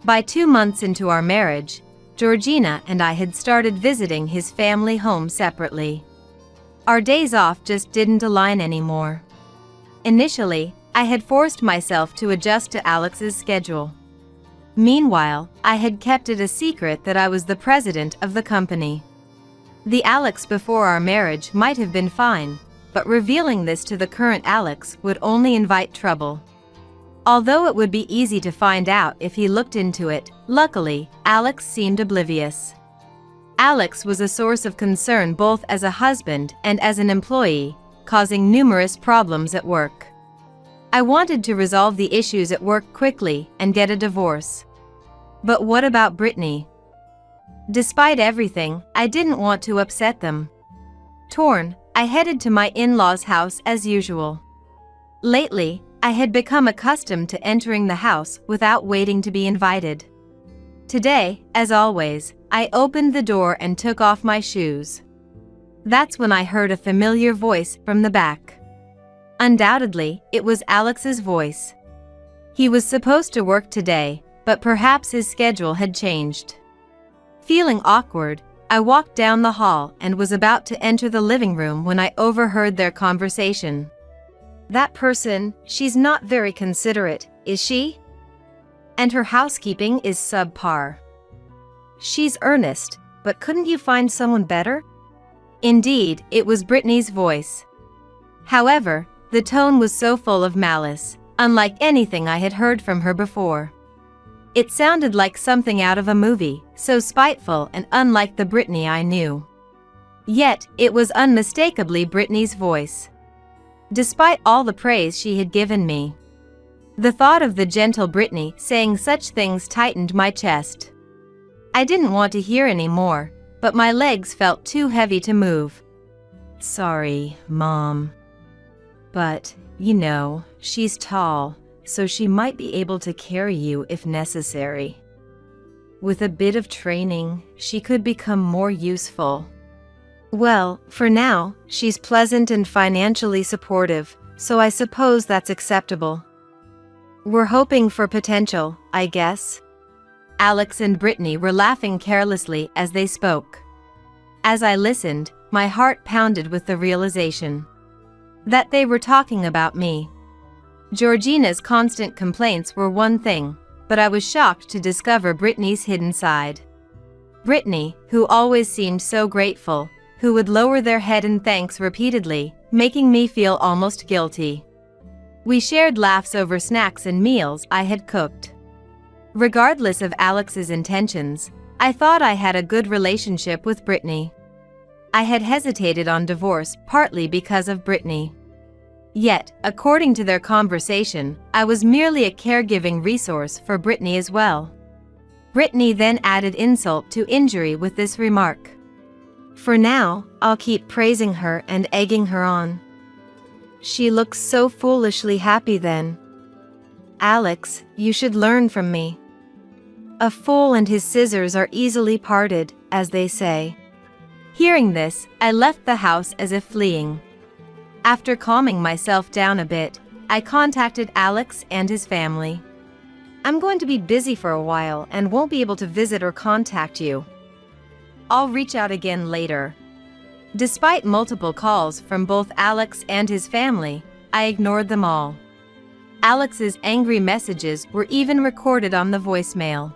By 2 months into our marriage, Georgina and I had started visiting his family home separately. Our days off just didn't align anymore. Initially, I had forced myself to adjust to Alex's schedule. Meanwhile, I had kept it a secret that I was the president of the company. The Alex before our marriage might have been fine, but revealing this to the current Alex would only invite trouble. Although it would be easy to find out if he looked into it, luckily, Alex seemed oblivious. Alex was a source of concern both as a husband and as an employee, causing numerous problems at work. I wanted to resolve the issues at work quickly and get a divorce. But what about Brittany? Despite everything, I didn't want to upset them. Torn, I headed to my in-laws' house as usual. Lately, I had become accustomed to entering the house without waiting to be invited. Today, as always, I opened the door and took off my shoes. That's when I heard a familiar voice from the back. Undoubtedly, it was Alex's voice. He was supposed to work today, but perhaps his schedule had changed. Feeling awkward, I walked down the hall and was about to enter the living room when I overheard their conversation. That person, she's not very considerate, is she? And her housekeeping is subpar. She's earnest, but couldn't you find someone better? Indeed, it was Brittany's voice. However, the tone was so full of malice, unlike anything I had heard from her before. It sounded like something out of a movie, so spiteful and unlike the Brittany I knew. Yet, it was unmistakably Brittany's voice. Despite all the praise she had given me, the thought of the gentle Brittany saying such things tightened my chest. I didn't want to hear any more, but my legs felt too heavy to move. Sorry, Mom. But, she's tall, so she might be able to carry you if necessary. With a bit of training, she could become more useful. Well, for now, she's pleasant and financially supportive, so I suppose that's acceptable. We're hoping for potential, I guess. Alex and Brittany were laughing carelessly as they spoke. As I listened, my heart pounded with the realization that they were talking about me. Georgina's constant complaints were one thing, but I was shocked to discover Brittany's hidden side. Brittany, who always seemed so grateful, who would lower their head in thanks repeatedly, making me feel almost guilty. We shared laughs over snacks and meals I had cooked. Regardless of Alex's intentions, I thought I had a good relationship with Brittany. I had hesitated on divorce partly because of Brittany. Yet, according to their conversation, I was merely a caregiving resource for Brittany as well. Brittany then added insult to injury with this remark. For now, I'll keep praising her and egging her on. She looks so foolishly happy then. Alex, you should learn from me. A fool and his scissors are easily parted, as they say. Hearing this, I left the house as if fleeing. After calming myself down a bit, I contacted Alex and his family. I'm going to be busy for a while and won't be able to visit or contact you. I'll reach out again later. Despite multiple calls from both Alex and his family, I ignored them all. Alex's angry messages were even recorded on the voicemail.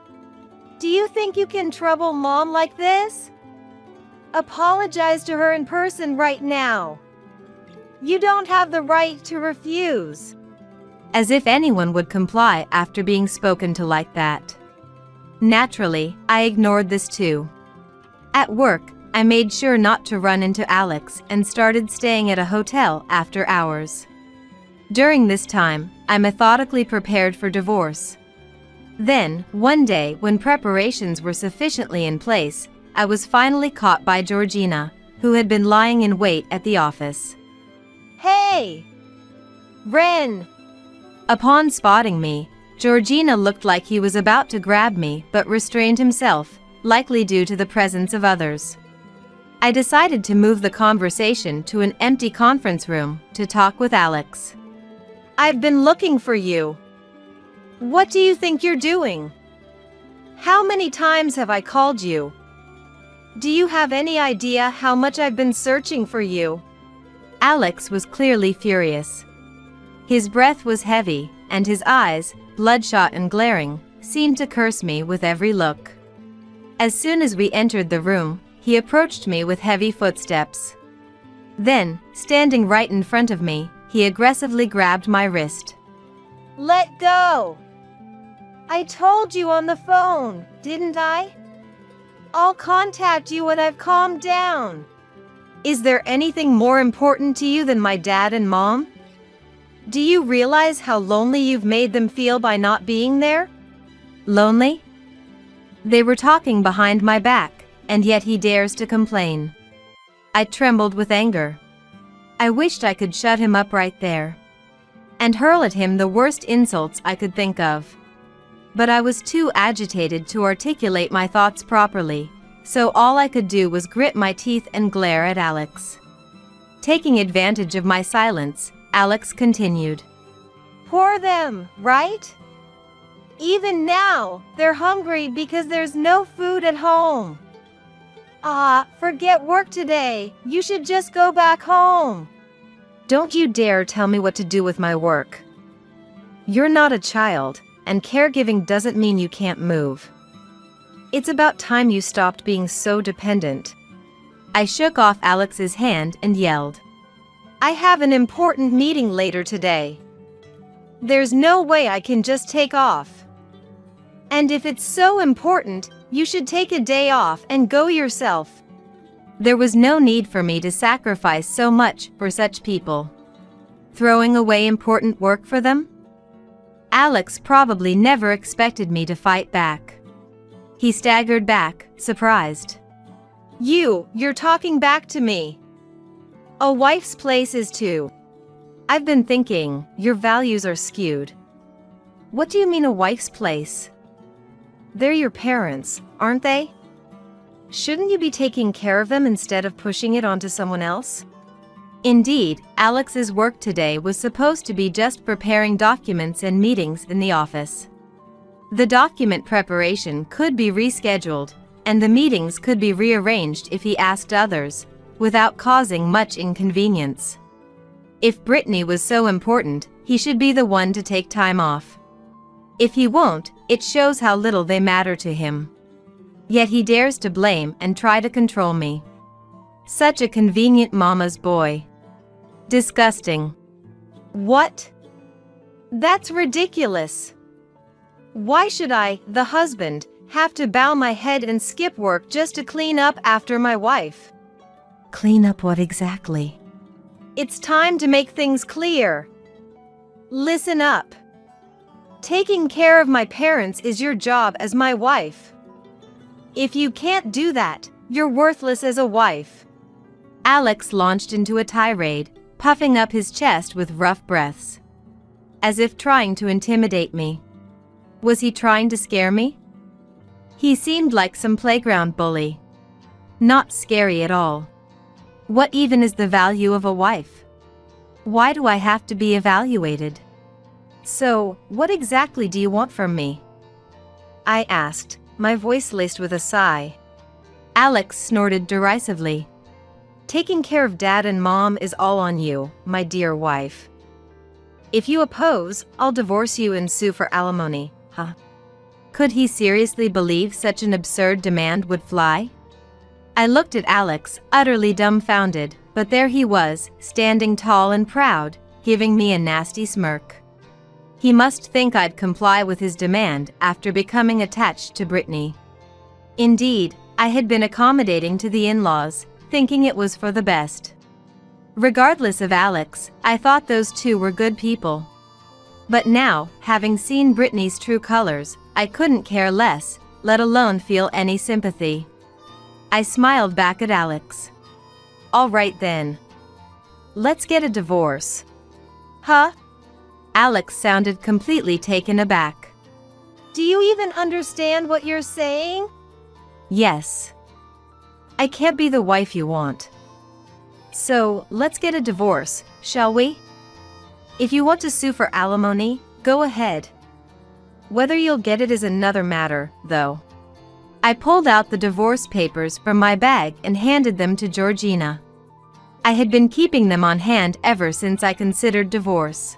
Do you think you can trouble Mom like this? Apologize to her in person right now. You don't have the right to refuse. As if anyone would comply after being spoken to like that. Naturally, I ignored this too. At work, I made sure not to run into Alex and started staying at a hotel after hours. During this time, I methodically prepared for divorce. Then, one day when preparations were sufficiently in place, I was finally caught by Georgina, who had been lying in wait at the office. Hey! Ren! Upon spotting me, Georgina looked like he was about to grab me but restrained himself, likely due to the presence of others. I decided to move the conversation to an empty conference room to talk with Alex. I've been looking for you. What do you think you're doing? How many times have I called you? Do you have any idea how much I've been searching for you? Alex was clearly furious. His breath was heavy, and his eyes, bloodshot and glaring, seemed to curse me with every look. As soon as we entered the room, he approached me with heavy footsteps. Then, standing right in front of me, he aggressively grabbed my wrist. Let go! I told you on the phone, didn't I? I'll contact you when I've calmed down. Is there anything more important to you than my dad and mom? Do you realize how lonely you've made them feel by not being there? Lonely? They were talking behind my back, and yet he dares to complain. I trembled with anger. I wished I could shut him up right there and hurl at him the worst insults I could think of. But I was too agitated to articulate my thoughts properly, so all I could do was grit my teeth and glare at Alex. Taking advantage of my silence, Alex continued. Poor them, right? Even now, they're hungry because there's no food at home. Forget work today. You should just go back home. Don't you dare tell me what to do with my work. You're not a child, and caregiving doesn't mean you can't move. It's about time you stopped being so dependent. I shook off Alex's hand and yelled. I have an important meeting later today. There's no way I can just take off. And if it's so important, you should take a day off and go yourself. There was no need for me to sacrifice so much for such people. Throwing away important work for them? Alex probably never expected me to fight back. He staggered back, surprised. You're talking back to me. A wife's place is too. I've been thinking, your values are skewed. What do you mean a wife's place? They're your parents, aren't they? Shouldn't you be taking care of them instead of pushing it onto someone else? Indeed, Alex's work today was supposed to be just preparing documents and meetings in the office. The document preparation could be rescheduled, and the meetings could be rearranged if he asked others, without causing much inconvenience. If Brittany was so important, he should be the one to take time off. If he won't, it shows how little they matter to him. Yet he dares to blame and try to control me. Such a convenient mama's boy. Disgusting. What? That's ridiculous. Why should I, the husband, have to bow my head and skip work just to clean up after my wife? Clean up what exactly? It's time to make things clear. Listen up. Taking care of my parents is your job as my wife. If you can't do that, you're worthless as a wife. Alex launched into a tirade, puffing up his chest with rough breaths. As if trying to intimidate me. Was he trying to scare me? He seemed like some playground bully. Not scary at all. What even is the value of a wife? Why do I have to be evaluated? So, what exactly do you want from me? I asked, my voice laced with a sigh. Alex snorted derisively. Taking care of Dad and Mom is all on you, my dear wife. If you oppose, I'll divorce you and sue for alimony, huh? Could he seriously believe such an absurd demand would fly? I looked at Alex, utterly dumbfounded, but there he was, standing tall and proud, giving me a nasty smirk. He must think I'd comply with his demand after becoming attached to Brittany. Indeed, I had been accommodating to the in-laws, thinking it was for the best. Regardless of Alex, I thought those two were good people. But now, having seen Brittany's true colors, I couldn't care less, let alone feel any sympathy. I smiled back at Alex. All right then. Let's get a divorce. Huh? Alex sounded completely taken aback. Do you even understand what you're saying? Yes. I can't be the wife you want. So, let's get a divorce, shall we? If you want to sue for alimony, go ahead. Whether you'll get it is another matter, though. I pulled out the divorce papers from my bag and handed them to Georgina. I had been keeping them on hand ever since I considered divorce.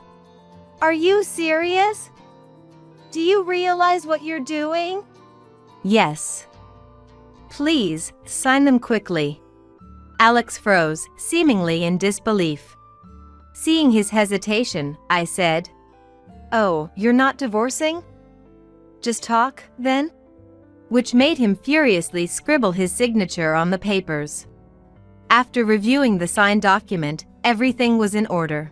Are you serious? Do you realize what you're doing? Yes. Please, sign them quickly. Alex froze, seemingly in disbelief. Seeing his hesitation, I said, "Oh, you're not divorcing? Just talk, then?" Which made him furiously scribble his signature on the papers. After reviewing the signed document, everything was in order.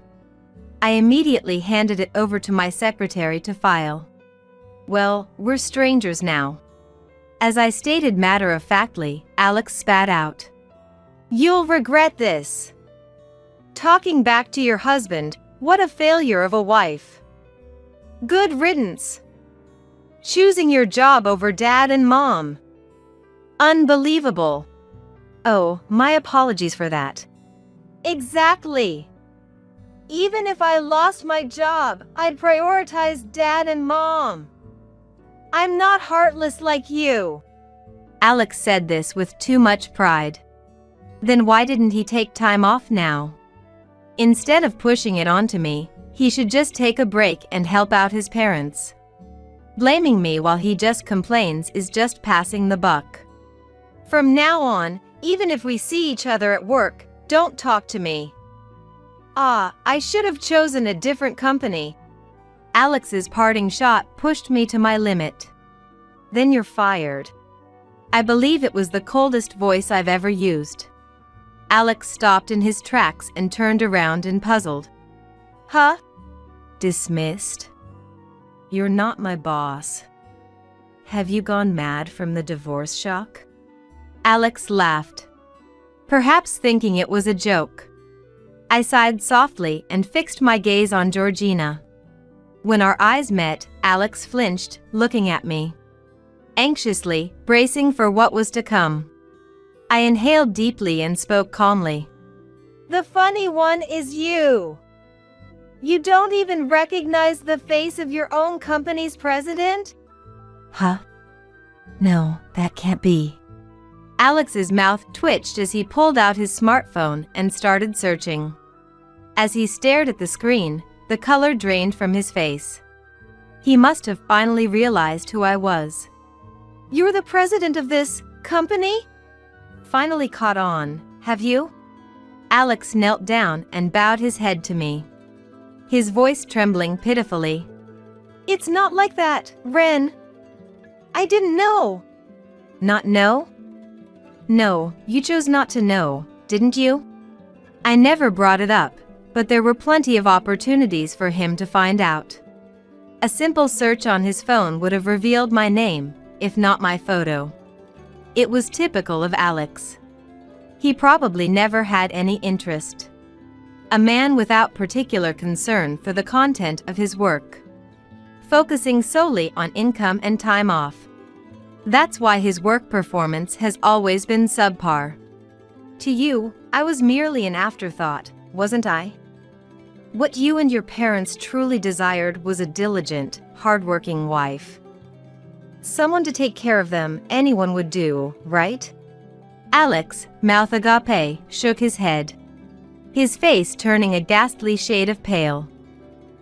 I immediately handed it over to my secretary to file. Well, we're strangers now. As I stated matter-of-factly, Alex spat out. You'll regret this. Talking back to your husband, what a failure of a wife. Good riddance. Choosing your job over Dad and Mom. Unbelievable. Oh, my apologies for that. Exactly. Even if I lost my job, I'd prioritize Dad and Mom. I'm not heartless like you. Alex said this with too much pride. Then why didn't he take time off now? Instead of pushing it onto me, he should just take a break and help out his parents. Blaming me while he just complains is just passing the buck. From now on, even if we see each other at work, don't talk to me. I should have chosen a different company. Alex's parting shot pushed me to my limit. Then you're fired. I believe it was the coldest voice I've ever used. Alex stopped in his tracks and turned around and puzzled. Huh? Dismissed? You're not my boss. Have you gone mad from the divorce shock? Alex laughed. Perhaps thinking it was a joke. I sighed softly and fixed my gaze on Georgina. When our eyes met, Alex flinched, looking at me anxiously, bracing for what was to come. I inhaled deeply and spoke calmly. The funny one is you. You don't even recognize the face of your own company's president? Huh? No, that can't be. Alex's mouth twitched as he pulled out his smartphone and started searching. As he stared at the screen, the color drained from his face. He must have finally realized who I was. You're the president of this company? Finally caught on, have you? Alex knelt down and bowed his head to me, his voice trembling pitifully. It's not like that, Ren. I didn't know. Not know? No, you chose not to know, didn't you? I never brought it up, but there were plenty of opportunities for him to find out. A simple search on his phone would have revealed my name, if not my photo. It was typical of Alex. He probably never had any interest. A man without particular concern for the content of his work, focusing solely on income and time off. That's why his work performance has always been subpar. To you, I was merely an afterthought, wasn't I? What you and your parents truly desired was a diligent, hardworking wife. Someone to take care of them, anyone would do, right? Alex, mouth agape, shook his head, his face turning a ghastly shade of pale.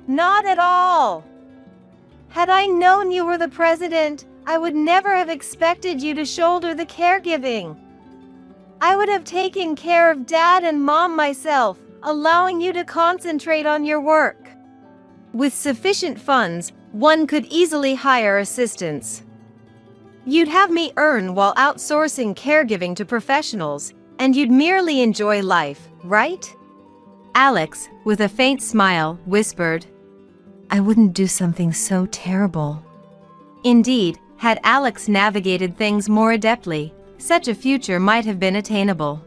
Not at all. Had I known you were the president, I would never have expected you to shoulder the caregiving. I would have taken care of Dad and Mom myself, allowing you to concentrate on your work. With sufficient funds, one could easily hire assistants. You'd have me earn while outsourcing caregiving to professionals, and you'd merely enjoy life, right? Alex, with a faint smile, whispered, I wouldn't do something so terrible. Indeed, had Alex navigated things more adeptly, such a future might have been attainable.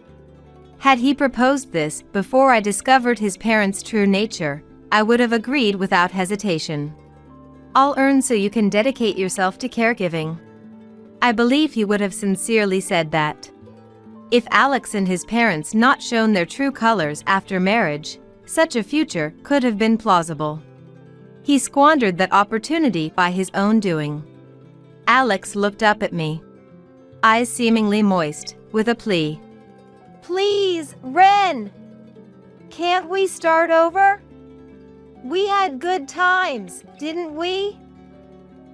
Had he proposed this before I discovered his parents' true nature, I would have agreed without hesitation. I'll earn so you can dedicate yourself to caregiving. I believe he would have sincerely said that. If Alex and his parents not shown their true colors after marriage, such a future could have been plausible. He squandered that opportunity by his own doing. Alex looked up at me, eyes seemingly moist, with a plea. Please, Ren! Can't we start over? We had good times, didn't we?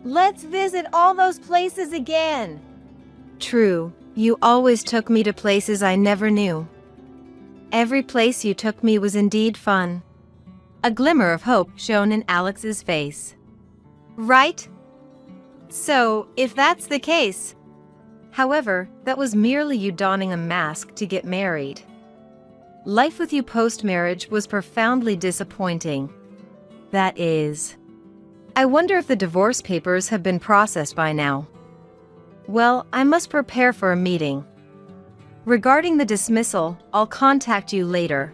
Let's visit all those places again. True, you always took me to places I never knew. Every place you took me was indeed fun. A glimmer of hope shone in Alex's face. Right? So, if that's the case. However, that was merely you donning a mask to get married. Life with you post-marriage was profoundly disappointing. That is. I wonder if the divorce papers have been processed by now. Well, I must prepare for a meeting. Regarding the dismissal, I'll contact you later.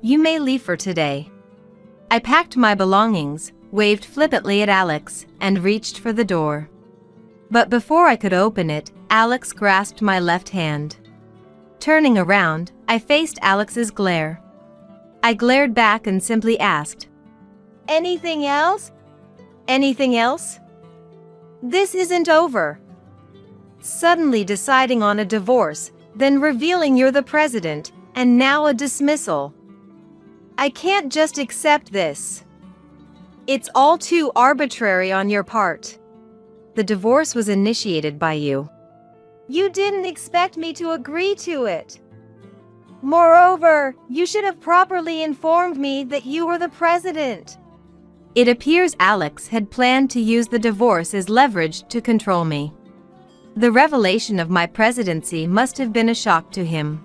You may leave for today. I packed my belongings, waved flippantly at Alex, and reached for the door. But before I could open it, Alex grasped my left hand. Turning around, I faced Alex's glare. I glared back and simply asked, Anything else? Anything else? This isn't over. Suddenly deciding on a divorce, then revealing you're the president, and now a dismissal. I can't just accept this. It's all too arbitrary on your part. The divorce was initiated by you. You didn't expect me to agree to it. Moreover, you should have properly informed me that you were the president. It appears Alex had planned to use the divorce as leverage to control me. The revelation of my presidency must have been a shock to him.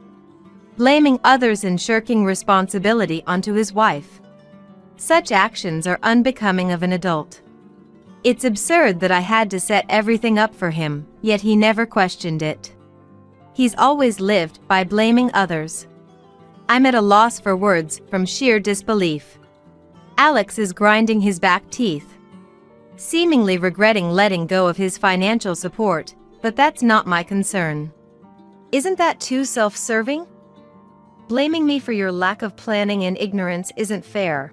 Blaming others and shirking responsibility onto his wife. Such actions are unbecoming of an adult. It's absurd that I had to set everything up for him, yet he never questioned it. He's always lived by blaming others. I'm at a loss for words from sheer disbelief. Alex is grinding his back teeth, seemingly regretting letting go of his financial support, but that's not my concern. Isn't that too self-serving? Blaming me for your lack of planning and ignorance isn't fair,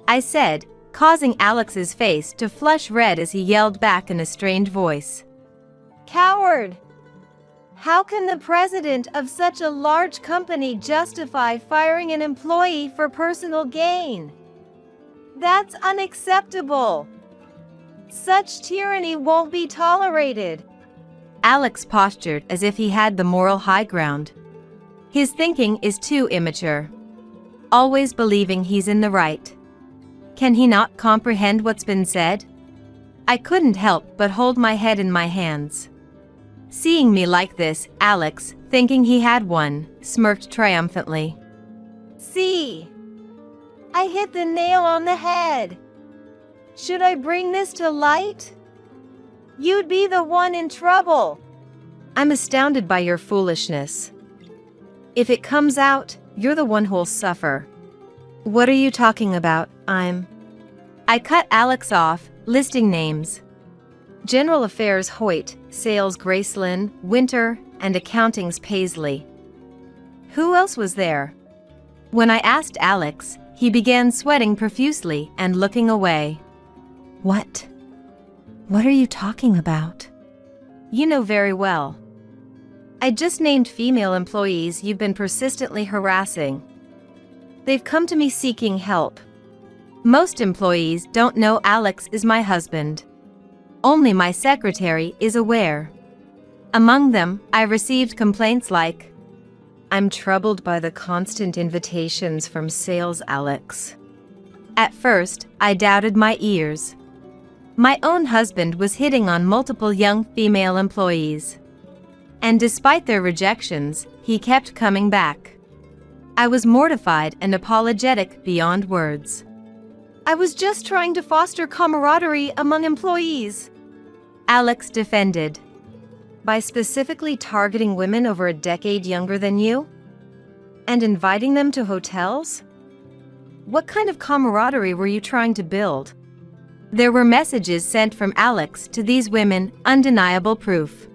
I said, causing Alex's face to flush red as he yelled back in a strained voice. Coward! How can the president of such a large company justify firing an employee for personal gain? That's unacceptable. Such tyranny won't be tolerated. Alex postured as if he had the moral high ground. His thinking is too immature, always believing he's in the right. Can he not comprehend what's been said? I couldn't help but hold my head in my hands. Seeing me like this, Alex, thinking he had won, smirked triumphantly. See? I hit the nail on the head. Should I bring this to light? You'd be the one in trouble. I'm astounded by your foolishness. If it comes out, you're the one who'll suffer. What are you talking about? I cut Alex off, listing names. General Affairs Hoyt, Sales Gracelyn, Winter, and Accounting's Paisley. Who else was there? When I asked Alex, he began sweating profusely and looking away. What? What are you talking about? You know very well. I just named female employees you've been persistently harassing. They've come to me seeking help. Most employees don't know Alex is my husband. Only my secretary is aware. Among them, I received complaints like, I'm troubled by the constant invitations from sales Alex. At first, I doubted my ears. My own husband was hitting on multiple young female employees. And despite their rejections, he kept coming back. I was mortified and apologetic beyond words. I was just trying to foster camaraderie among employees, Alex defended. By specifically targeting women over a decade younger than you? And inviting them to hotels? What kind of camaraderie were you trying to build? There were messages sent from Alex to these women, undeniable proof.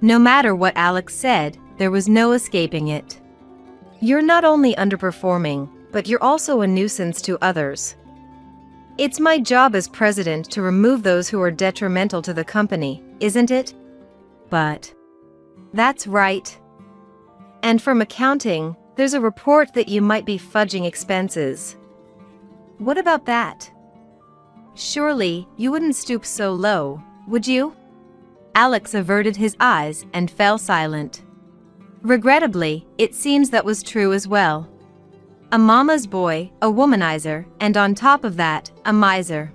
No matter what Alex said, there was no escaping it. You're not only underperforming, but you're also a nuisance to others. It's my job as president to remove those who are detrimental to the company, isn't it? But that's right. And from accounting, there's a report that you might be fudging expenses. What about that? Surely, you wouldn't stoop so low, would you? Alex averted his eyes and fell silent. Regrettably, it seems that was true as well. A mama's boy, a womanizer, and on top of that, a miser.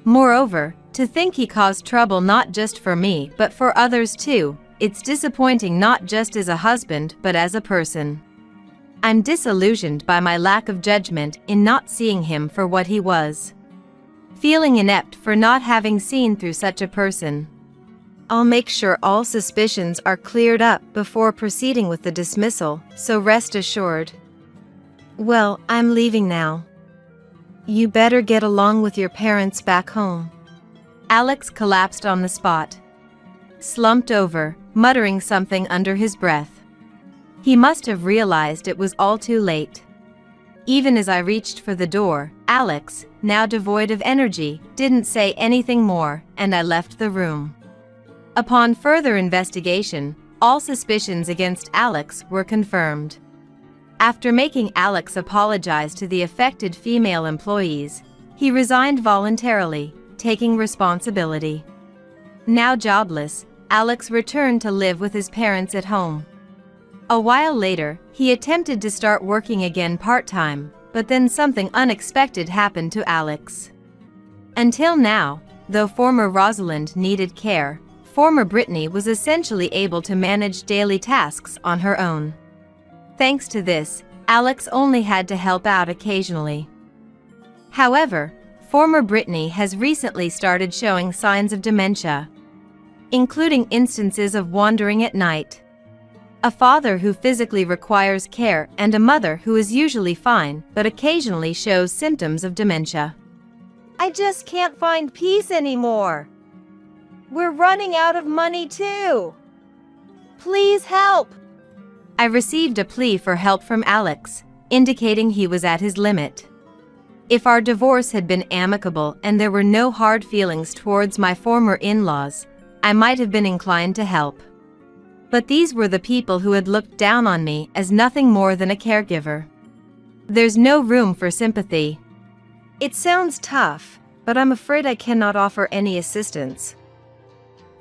Moreover, to think he caused trouble not just for me but for others too, it's disappointing not just as a husband but as a person. I'm disillusioned by my lack of judgment in not seeing him for what he was. Feeling inept for not having seen through such a person. I'll make sure all suspicions are cleared up before proceeding with the dismissal, so rest assured. Well, I'm leaving now. You better get along with your parents back home. Alex collapsed on the spot. Slumped over, muttering something under his breath. He must have realized it was all too late. Even as I reached for the door, Alex, now devoid of energy, didn't say anything more, and I left the room. Upon further investigation, all suspicions against Alex were confirmed. After making Alex apologize to the affected female employees, he resigned voluntarily, taking responsibility. Now jobless, Alex returned to live with his parents at home. A while later, he attempted to start working again part-time, but then something unexpected happened to Alex. Until now, though former Rosalind needed care, former Brittany was essentially able to manage daily tasks on her own. Thanks to this, Alex only had to help out occasionally. However, former Brittany has recently started showing signs of dementia, including instances of wandering at night. A father who physically requires care and a mother who is usually fine but occasionally shows symptoms of dementia. I just can't find peace anymore. We're running out of money too. Please help. I received a plea for help from Alex, indicating he was at his limit. If our divorce had been amicable and there were no hard feelings towards my former in-laws, I might have been inclined to help. But these were the people who had looked down on me as nothing more than a caregiver. There's no room for sympathy. It sounds tough, but I'm afraid I cannot offer any assistance.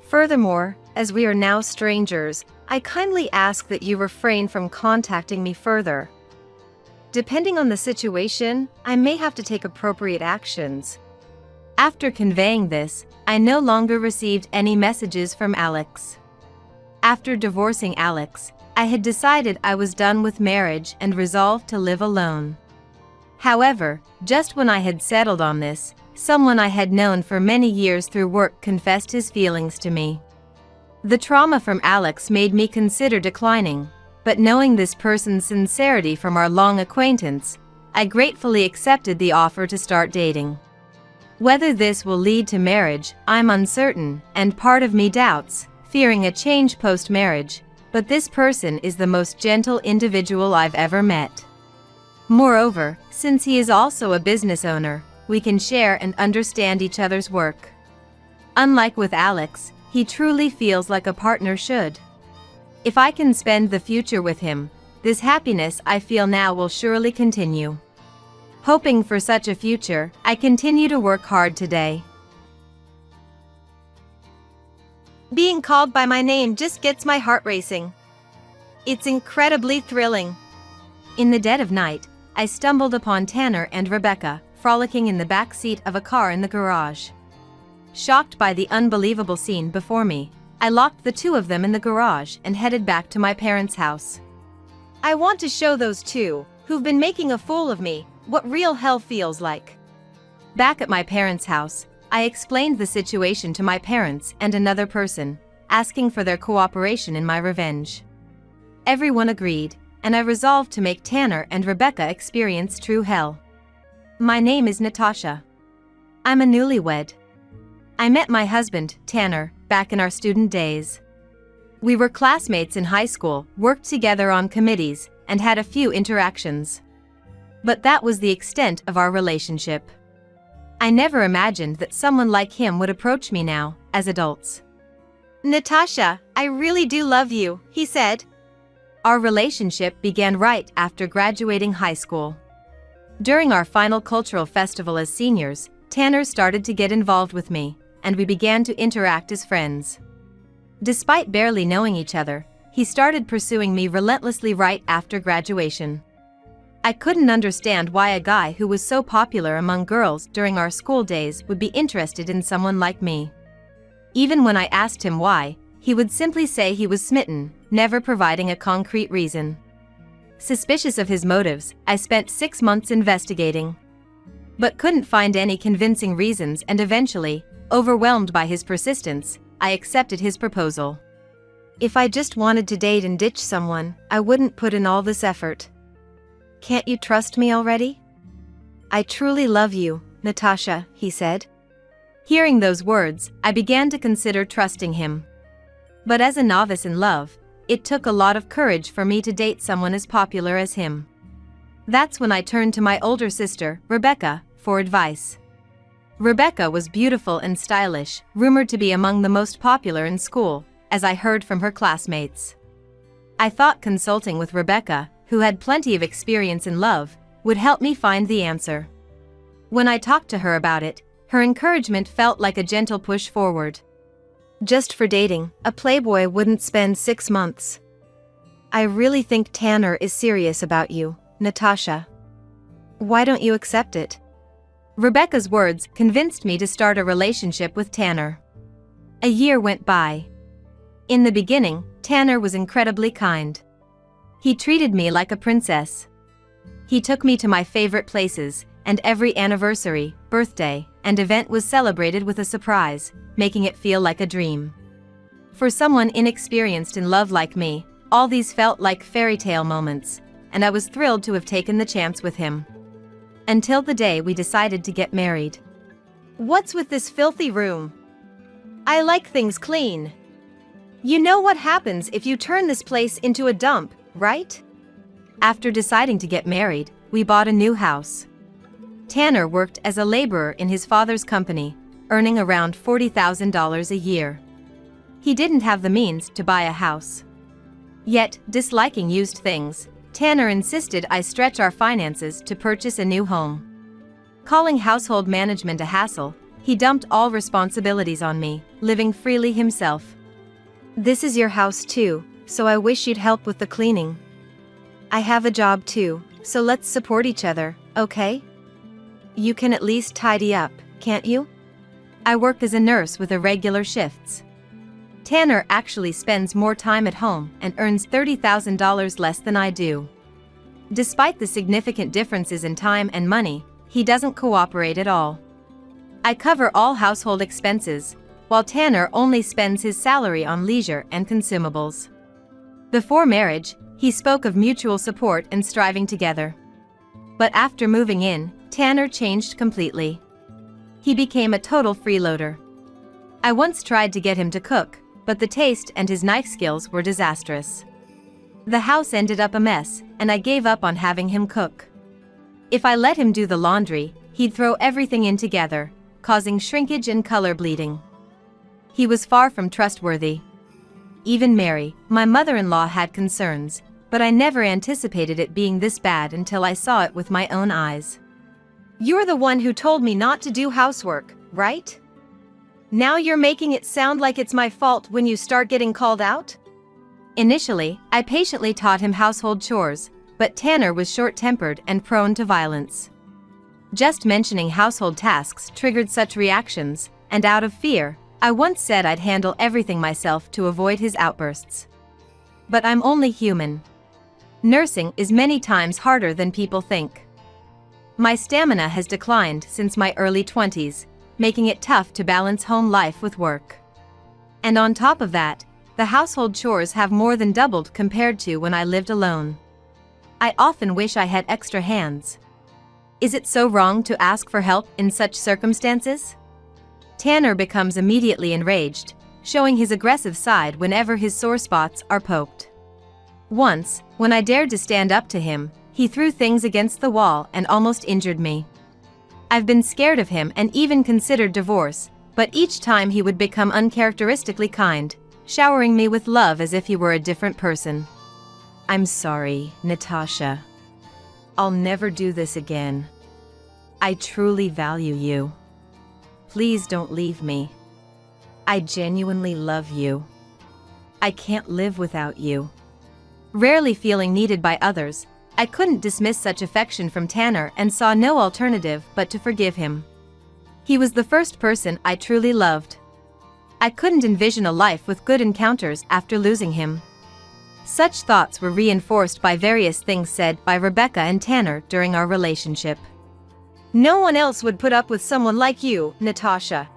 Furthermore, as we are now strangers, I kindly ask that you refrain from contacting me further. Depending on the situation, I may have to take appropriate actions. After conveying this, I no longer received any messages from Alex. After divorcing Alex, I had decided I was done with marriage and resolved to live alone. However, just when I had settled on this, someone I had known for many years through work confessed his feelings to me. The trauma from Alex made me consider declining, but knowing this person's sincerity from our long acquaintance, I gratefully accepted the offer to start dating. Whether this will lead to marriage, I'm uncertain, and part of me doubts, fearing a change post-marriage, but this person is the most gentle individual I've ever met. Moreover, since he is also a business owner, we can share and understand each other's work. Unlike with Alex, he truly feels like a partner should. If I can spend the future with him, this happiness I feel now will surely continue. Hoping for such a future, I continue to work hard today. Being called by my name just gets my heart racing. It's incredibly thrilling. In the dead of night, I stumbled upon Tanner and Rebecca, frolicking in the back seat of a car in the garage. Shocked by the unbelievable scene before me, I locked the two of them in the garage and headed back to my parents' house. I want to show those two, who've been making a fool of me, what real hell feels like. Back at my parents' house, I explained the situation to my parents and another person, asking for their cooperation in my revenge. Everyone agreed, and I resolved to make Tanner and Rebecca experience true hell. My name is Natasha. I'm a newlywed. I met my husband, Tanner, back in our student days. We were classmates in high school, worked together on committees, and had a few interactions. But that was the extent of our relationship. I never imagined that someone like him would approach me now, as adults. Natasha, I really do love you, he said. Our relationship began right after graduating high school. During our final cultural festival as seniors, Tanner started to get involved with me, and we began to interact as friends. Despite barely knowing each other, he started pursuing me relentlessly right after graduation. I couldn't understand why a guy who was so popular among girls during our school days would be interested in someone like me. Even when I asked him why, he would simply say he was smitten, never providing a concrete reason. Suspicious of his motives, I spent 6 months investigating, but couldn't find any convincing reasons, and eventually, overwhelmed by his persistence, I accepted his proposal. If I just wanted to date and ditch someone, I wouldn't put in all this effort. Can't you trust me already? I truly love you, Natasha, he said. Hearing those words, I began to consider trusting him. But as a novice in love, it took a lot of courage for me to date someone as popular as him. That's when I turned to my older sister, Rebecca, for advice. Rebecca was beautiful and stylish, rumored to be among the most popular in school, as I heard from her classmates. I thought consulting with Rebecca, who had plenty of experience in love, would help me find the answer. When I talked to her about it, her encouragement felt like a gentle push forward. Just for dating, a playboy wouldn't spend 6 months. I really think Tanner is serious about you, Natasha. Why don't you accept it? Rebecca's words convinced me to start a relationship with Tanner. A year went by. In the beginning, Tanner was incredibly kind. He treated me like a princess. He took me to my favorite places, and every anniversary, birthday, and event was celebrated with a surprise, making it feel like a dream. For someone inexperienced in love like me, All these felt like fairy tale moments, and I was thrilled to have taken the chance with him. Until the day we decided to get married. What's with this filthy room? I like things clean. You know what happens if you turn this place into a dump, right? After deciding to get married, we bought a new house. Tanner worked as a laborer in his father's company, earning around $40,000 a year. He didn't have the means to buy a house. Yet, disliking used things, Tanner insisted I stretch our finances to purchase a new home. Calling household management a hassle, he dumped all responsibilities on me, living freely himself. This is your house too, so I wish you'd help with the cleaning. I have a job too, so let's support each other, okay? You can at least tidy up, can't you? I work as a nurse with irregular shifts. Tanner actually spends more time at home and earns $30,000 less than I do. Despite the significant differences in time and money, he doesn't cooperate at all. I cover all household expenses, while Tanner only spends his salary on leisure and consumables. Before marriage, he spoke of mutual support and striving together. But after moving in, Tanner changed completely. He became a total freeloader. I once tried to get him to cook, but the taste and his knife skills were disastrous. The house ended up a mess, and I gave up on having him cook. If I let him do the laundry, he'd throw everything in together, causing shrinkage and color bleeding. He was far from trustworthy. Even Mary, my mother-in-law, had concerns, but I never anticipated it being this bad until I saw it with my own eyes. You're the one who told me not to do housework, right? Now you're making it sound like it's my fault when you start getting called out? Initially, I patiently taught him household chores, but Tanner was short-tempered and prone to violence. Just mentioning household tasks triggered such reactions, and out of fear, I once said I'd handle everything myself to avoid his outbursts. But I'm only human. Nursing is many times harder than people think. My stamina has declined since my early 20s, making it tough to balance home life with work. And on top of that, the household chores have more than doubled compared to when I lived alone. I often wish I had extra hands. Is it so wrong to ask for help in such circumstances? Tanner becomes immediately enraged, showing his aggressive side whenever his sore spots are poked. Once, when I dared to stand up to him, he threw things against the wall and almost injured me. I've been scared of him and even considered divorce, but each time he would become uncharacteristically kind, showering me with love as if he were a different person. I'm sorry, Natasha. I'll never do this again. I truly value you. Please don't leave me. I genuinely love you. I can't live without you. Rarely feeling needed by others, I couldn't dismiss such affection from Tanner and saw no alternative but to forgive him. He was the first person I truly loved. I couldn't envision a life with good encounters after losing him. Such thoughts were reinforced by various things said by Rebecca and Tanner during our relationship. No one else would put up with someone like you, Natasha.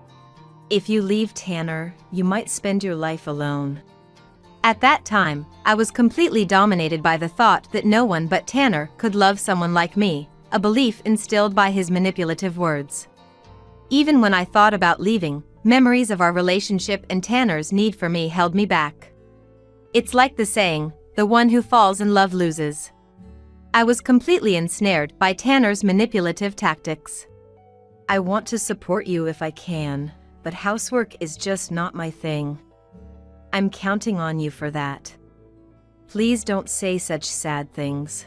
If you leave Tanner, you might spend your life alone. At that time, I was completely dominated by the thought that no one but Tanner could love someone like me, a belief instilled by his manipulative words. Even when I thought about leaving, memories of our relationship and Tanner's need for me held me back. It's like the saying, the one who falls in love loses. I was completely ensnared by Tanner's manipulative tactics. I want to support you if I can, but housework is just not my thing. I'm counting on you for that. Please don't say such sad things.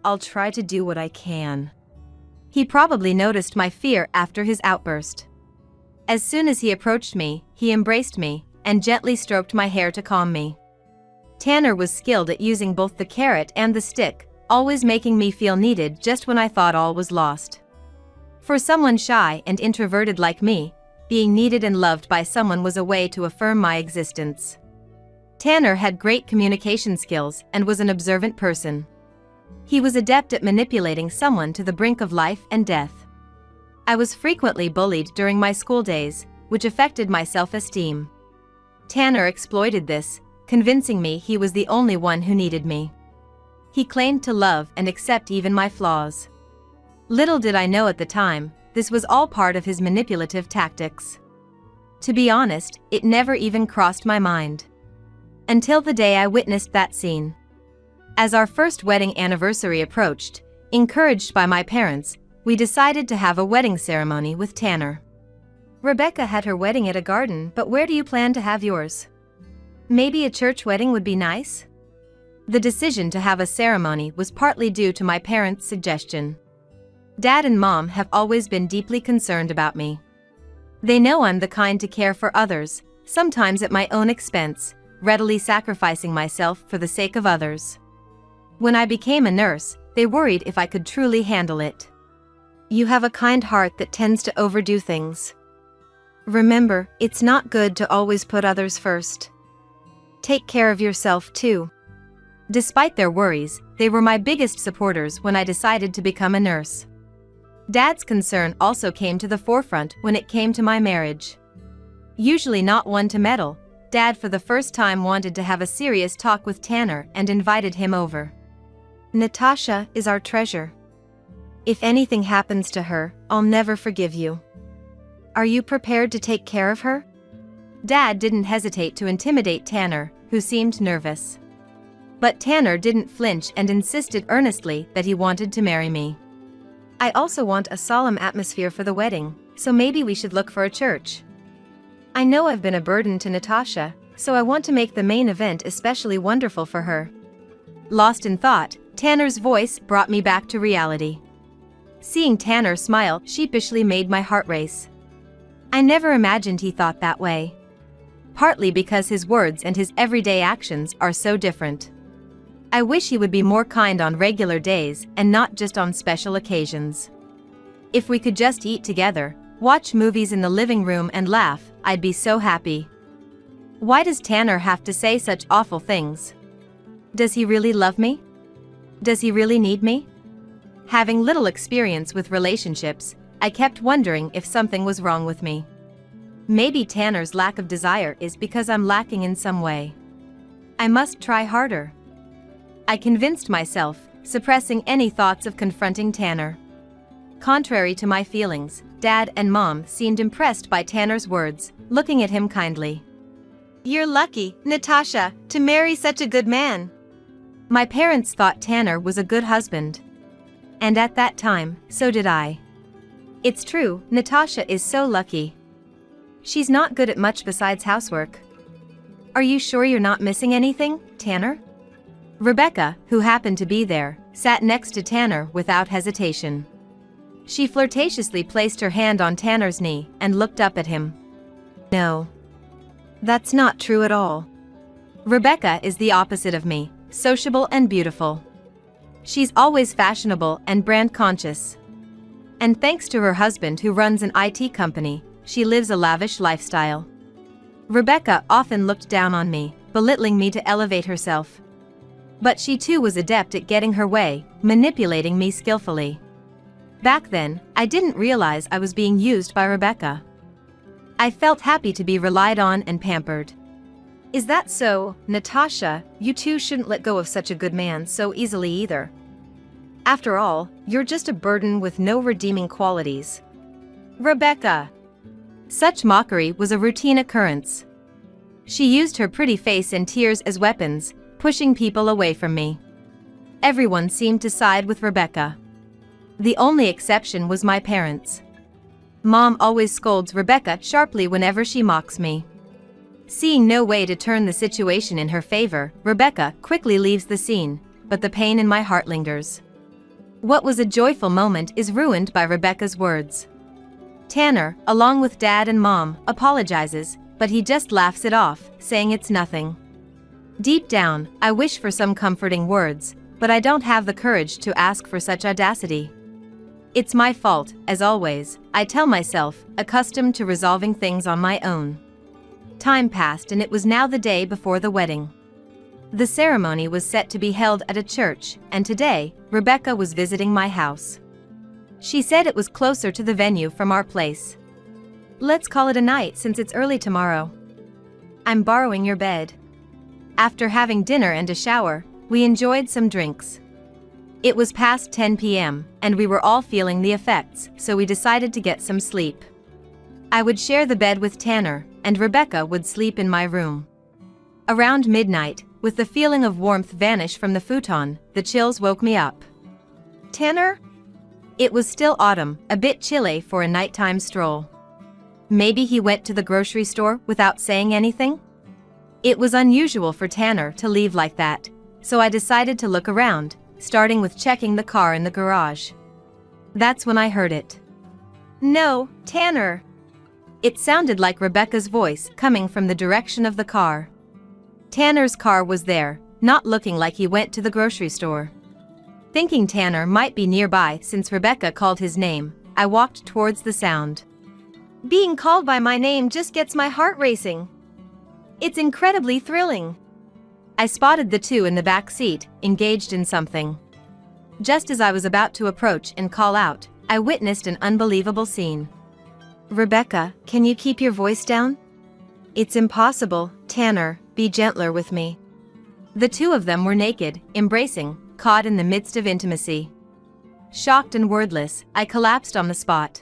I'll try to do what I can. He probably noticed my fear after his outburst. As soon as he approached me, he embraced me and gently stroked my hair to calm me. Tanner was skilled at using both the carrot and the stick, always making me feel needed just when I thought all was lost. For someone shy and introverted like me, being needed and loved by someone was a way to affirm my existence. Tanner had great communication skills and was an observant person. He was adept at manipulating someone to the brink of life and death. I was frequently bullied during my school days, which affected my self-esteem. Tanner exploited this, convincing me he was the only one who needed me. He claimed to love and accept even my flaws. Little did I know at the time, this was all part of his manipulative tactics. To be honest, it never even crossed my mind. Until the day I witnessed that scene. As our first wedding anniversary approached, encouraged by my parents, we decided to have a wedding ceremony with Tanner. Rebecca had her wedding at a garden, but where do you plan to have yours? Maybe a church wedding would be nice? The decision to have a ceremony was partly due to my parents' suggestion. Dad and Mom have always been deeply concerned about me. They know I'm the kind to care for others, sometimes at my own expense, readily sacrificing myself for the sake of others. When I became a nurse, they worried if I could truly handle it. You have a kind heart that tends to overdo things. Remember, it's not good to always put others first. Take care of yourself too. Despite their worries, they were my biggest supporters when I decided to become a nurse. Dad's concern also came to the forefront when it came to my marriage. Usually not one to meddle, Dad for the first time wanted to have a serious talk with Tanner and invited him over. Natasha is our treasure. If anything happens to her, I'll never forgive you. Are you prepared to take care of her? Dad didn't hesitate to intimidate Tanner, who seemed nervous. But Tanner didn't flinch and insisted earnestly that he wanted to marry me. I also want a solemn atmosphere for the wedding, so maybe we should look for a church. I know I've been a burden to Natasha, so I want to make the main event especially wonderful for her. Lost in thought, Tanner's voice brought me back to reality. Seeing Tanner smile sheepishly made my heart race. I never imagined he thought that way. Partly because his words and his everyday actions are so different. I wish he would be more kind on regular days and not just on special occasions. If we could just eat together, watch movies in the living room and laugh, I'd be so happy. Why does Tanner have to say such awful things? Does he really love me? Does he really need me? Having little experience with relationships, I kept wondering if something was wrong with me. Maybe Tanner's lack of desire is because I'm lacking in some way. I must try harder. I convinced myself, suppressing any thoughts of confronting Tanner. Contrary to my feelings, Dad and Mom seemed impressed by Tanner's words, looking at him kindly. You're lucky, Natasha, to marry such a good man. My parents thought Tanner was a good husband. And at that time, so did I. It's true, Natasha is so lucky. She's not good at much besides housework. Are you sure you're not missing anything, Tanner? Rebecca, who happened to be there, sat next to Tanner without hesitation. She flirtatiously placed her hand on Tanner's knee and looked up at him. No. That's not true at all. Rebecca is the opposite of me, sociable and beautiful. She's always fashionable and brand conscious. And thanks to her husband who runs an IT company, she lives a lavish lifestyle. Rebecca often looked down on me, belittling me to elevate herself. But she too was adept at getting her way, manipulating me skillfully. Back then, I didn't realize I was being used by Rebecca. I felt happy to be relied on and pampered. Is that so, Natasha? You too shouldn't let go of such a good man so easily either. After all, you're just a burden with no redeeming qualities. Rebecca! Such mockery was a routine occurrence. She used her pretty face and tears as weapons, pushing people away from me. Everyone seemed to side with Rebecca. The only exception was my parents. Mom always scolds Rebecca sharply whenever she mocks me. Seeing no way to turn the situation in her favor, Rebecca quickly leaves the scene, but the pain in my heart lingers. What was a joyful moment is ruined by Rebecca's words. Tanner, along with Dad and Mom, apologizes, but he just laughs it off, saying it's nothing. Deep down, I wish for some comforting words, but I don't have the courage to ask for such audacity. It's my fault, as always, I tell myself, accustomed to resolving things on my own. Time passed and it was now the day before the wedding. The ceremony was set to be held at a church, and today, Rebecca was visiting my house. She said it was closer to the venue from our place. Let's call it a night since it's early tomorrow. I'm borrowing your bed. After having dinner and a shower, we enjoyed some drinks. It was past 10 p.m., and we were all feeling the effects, so we decided to get some sleep. I would share the bed with Tanner, and Rebecca would sleep in my room. Around midnight, with the feeling of warmth vanish from the futon, the chills woke me up. Tanner? It was still autumn, a bit chilly for a nighttime stroll. Maybe he went to the grocery store without saying anything? It was unusual for Tanner to leave like that, so I decided to look around, starting with checking the car in the garage. That's when I heard it. No, Tanner. It sounded like Rebecca's voice coming from the direction of the car. Tanner's car was there, not looking like he went to the grocery store. Thinking Tanner might be nearby since Rebecca called his name, I walked towards the sound. Being called by my name just gets my heart racing. It's incredibly thrilling. I spotted the two in the back seat, engaged in something. Just as I was about to approach and call out, I witnessed an unbelievable scene. Rebecca, can you keep your voice down? It's impossible, Tanner, be gentler with me. The two of them were naked, embracing, caught in the midst of intimacy. Shocked and wordless, I collapsed on the spot.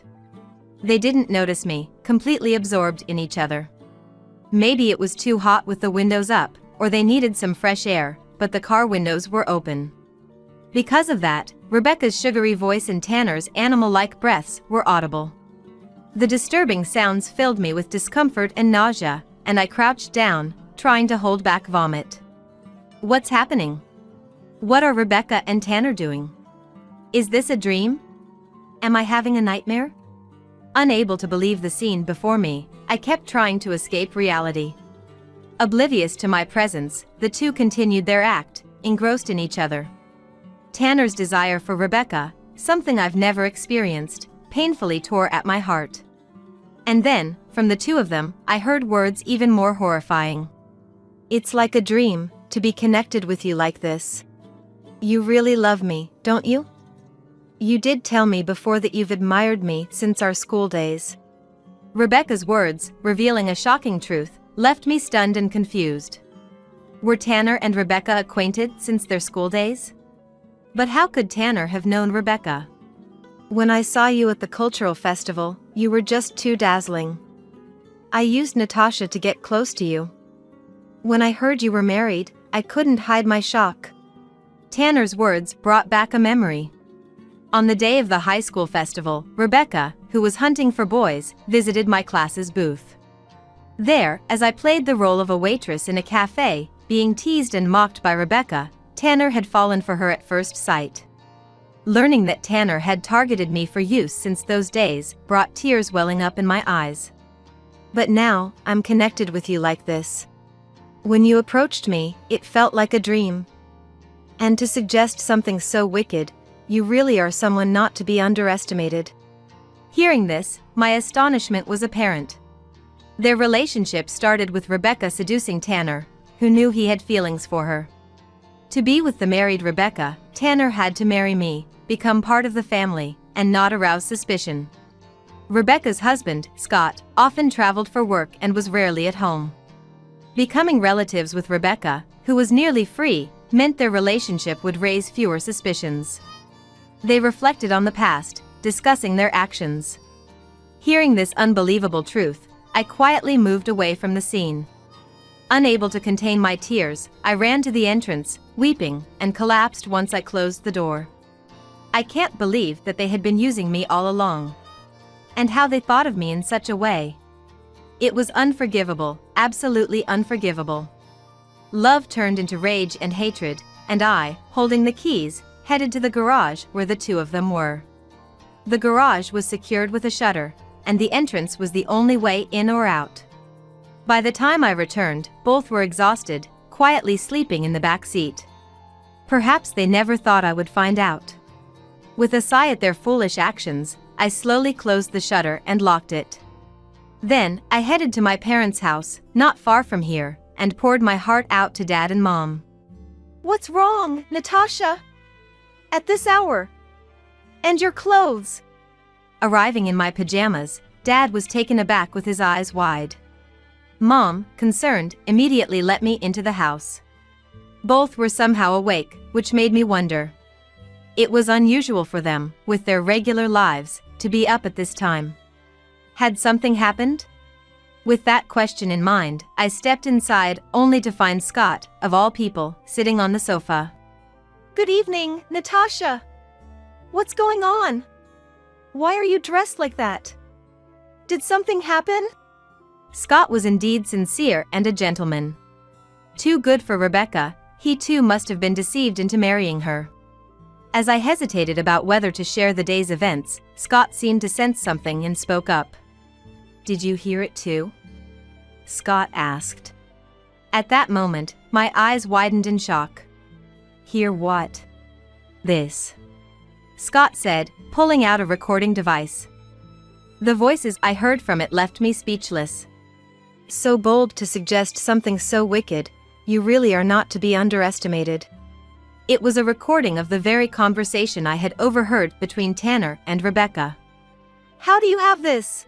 They didn't notice me, completely absorbed in each other. Maybe it was too hot with the windows up, or they needed some fresh air, but the car windows were open. Because of that, Rebecca's sugary voice and Tanner's animal-like breaths were audible. The disturbing sounds filled me with discomfort and nausea, and I crouched down, trying to hold back vomit. What's happening? What are Rebecca and Tanner doing? Is this a dream? Am I having a nightmare? Unable to believe the scene before me, I kept trying to escape reality. Oblivious to my presence, the two continued their act, engrossed in each other. Tanner's desire for Rebecca, something I've never experienced, painfully tore at my heart. And then, from the two of them, I heard words even more horrifying. It's like a dream, to be connected with you like this. You really love me, don't you? You did tell me before that you've admired me since our school days. Rebecca's words, revealing a shocking truth, left me stunned and confused. Were Tanner and Rebecca acquainted since their school days? But how could Tanner have known Rebecca? When I saw you at the cultural festival, you were just too dazzling. I used Natasha to get close to you. When I heard you were married, I couldn't hide my shock. Tanner's words brought back a memory. On the day of the high school festival, Rebecca, who was hunting for boys, visited my class's booth. There, as I played the role of a waitress in a cafe, being teased and mocked by Rebecca, Tanner had fallen for her at first sight. Learning that Tanner had targeted me for use since those days brought tears welling up in my eyes. But now, I'm connected with you like this. When you approached me, it felt like a dream. And to suggest something so wicked, you really are someone not to be underestimated. Hearing this, my astonishment was apparent. Their relationship started with Rebecca seducing Tanner, who knew he had feelings for her. To be with the married Rebecca, Tanner had to marry me, become part of the family, and not arouse suspicion. Rebecca's husband, Scott, often traveled for work and was rarely at home. Becoming relatives with Rebecca, who was nearly free, meant their relationship would raise fewer suspicions. They reflected on the past, discussing their actions. Hearing this unbelievable truth, I quietly moved away from the scene. Unable to contain my tears, I ran to the entrance, weeping, and collapsed once I closed the door. I can't believe that they had been using me all along. And how they thought of me in such a way. It was unforgivable, absolutely unforgivable. Love turned into rage and hatred, and I, holding the keys, headed to the garage where the two of them were. The garage was secured with a shutter, and the entrance was the only way in or out. By the time I returned, both were exhausted, quietly sleeping in the back seat. Perhaps they never thought I would find out. With a sigh at their foolish actions, I slowly closed the shutter and locked it. Then, I headed to my parents' house, not far from here, and poured my heart out to Dad and Mom. What's wrong, Natasha? At this hour? And your clothes? Arriving in my pajamas, Dad was taken aback with his eyes wide. Mom, concerned, immediately let me into the house. Both were somehow awake, which made me wonder. It was unusual for them, with their regular lives, to be up at this time. Had something happened? With that question in mind, I stepped inside only to find Scott, of all people, sitting on the sofa. Good evening, Natasha. What's going on? Why are you dressed like that? Did something happen? Scott was indeed sincere and a gentleman. Too good for Rebecca, he too must have been deceived into marrying her. As I hesitated about whether to share the day's events, Scott seemed to sense something and spoke up. Did you hear it too? Scott asked. At that moment, my eyes widened in shock. Hear what? This. Scott said, pulling out a recording device. The voices I heard from it left me speechless. So bold to suggest something so wicked, you really are not to be underestimated. It was a recording of the very conversation I had overheard between Tanner and Rebecca. How do you have this?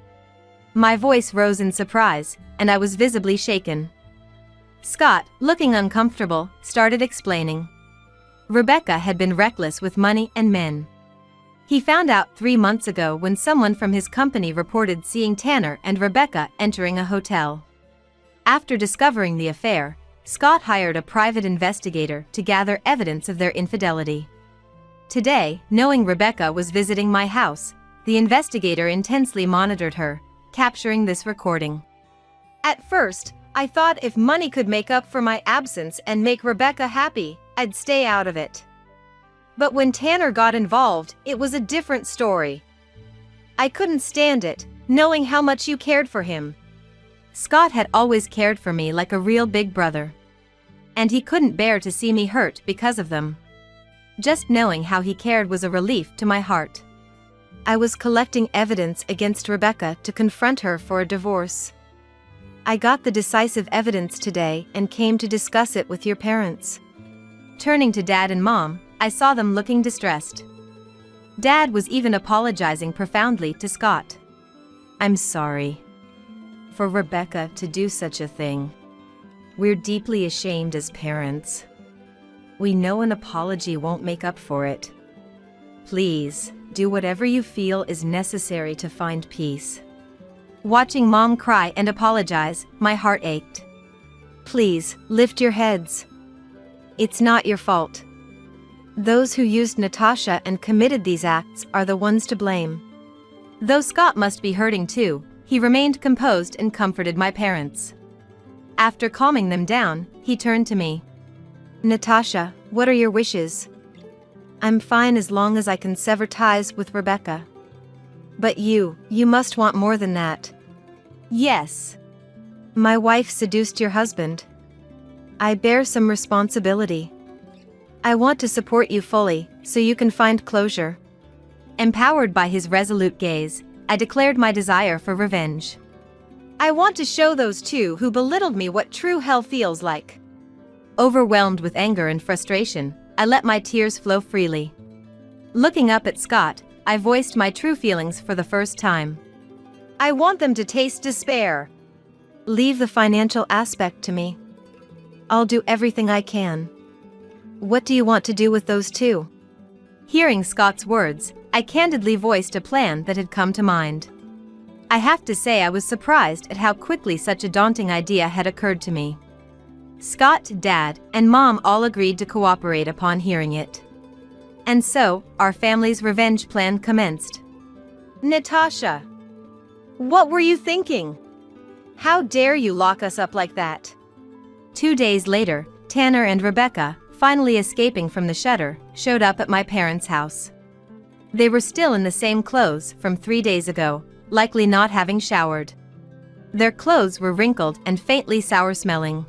My voice rose in surprise, and I was visibly shaken. Scott, looking uncomfortable, started explaining. Rebecca had been reckless with money and men. He found out 3 months ago when someone from his company reported seeing Tanner and Rebecca entering a hotel. After discovering the affair, Scott hired a private investigator to gather evidence of their infidelity. Today, knowing Rebecca was visiting my house, the investigator intensely monitored her, capturing this recording. At first, I thought if money could make up for my absence and make Rebecca happy, I'd stay out of it. But when Tanner got involved, it was a different story. I couldn't stand it, knowing how much you cared for him. Scott had always cared for me like a real big brother. And he couldn't bear to see me hurt because of them. Just knowing how he cared was a relief to my heart. I was collecting evidence against Rebecca to confront her for a divorce. I got the decisive evidence today and came to discuss it with your parents. Turning to Dad and Mom, I saw them looking distressed. Dad was even apologizing profoundly to Scott. I'm sorry for Rebecca to do such a thing. We're deeply ashamed as parents. We know an apology won't make up for it. Please, do whatever you feel is necessary to find peace. Watching Mom cry and apologize, my heart ached. Please, lift your heads. It's not your fault. Those who used Natasha and committed these acts are the ones to blame. Though Scott must be hurting too, he remained composed and comforted my parents. After calming them down, he turned to me. Natasha, what are your wishes? I'm fine as long as I can sever ties with Rebecca. But you must want more than that. Yes. My wife seduced your husband. I bear some responsibility. I want to support you fully, so you can find closure. Empowered by his resolute gaze, I declared my desire for revenge. I want to show those two who belittled me what true hell feels like. Overwhelmed with anger and frustration, I let my tears flow freely. Looking up at Scott, I voiced my true feelings for the first time. I want them to taste despair. Leave the financial aspect to me. I'll do everything I can. What do you want to do with those two? Hearing Scott's words, I candidly voiced a plan that had come to mind. I have to say I was surprised at how quickly such a daunting idea had occurred to me. Scott, Dad, and Mom all agreed to cooperate upon hearing it. And so, our family's revenge plan commenced. Natasha, what were you thinking? How dare you lock us up like that? 2 days later, Tanner and Rebecca, finally escaping from the shutter, showed up at my parents' house. They were still in the same clothes from 3 days ago, likely not having showered. Their clothes were wrinkled and faintly sour-smelling.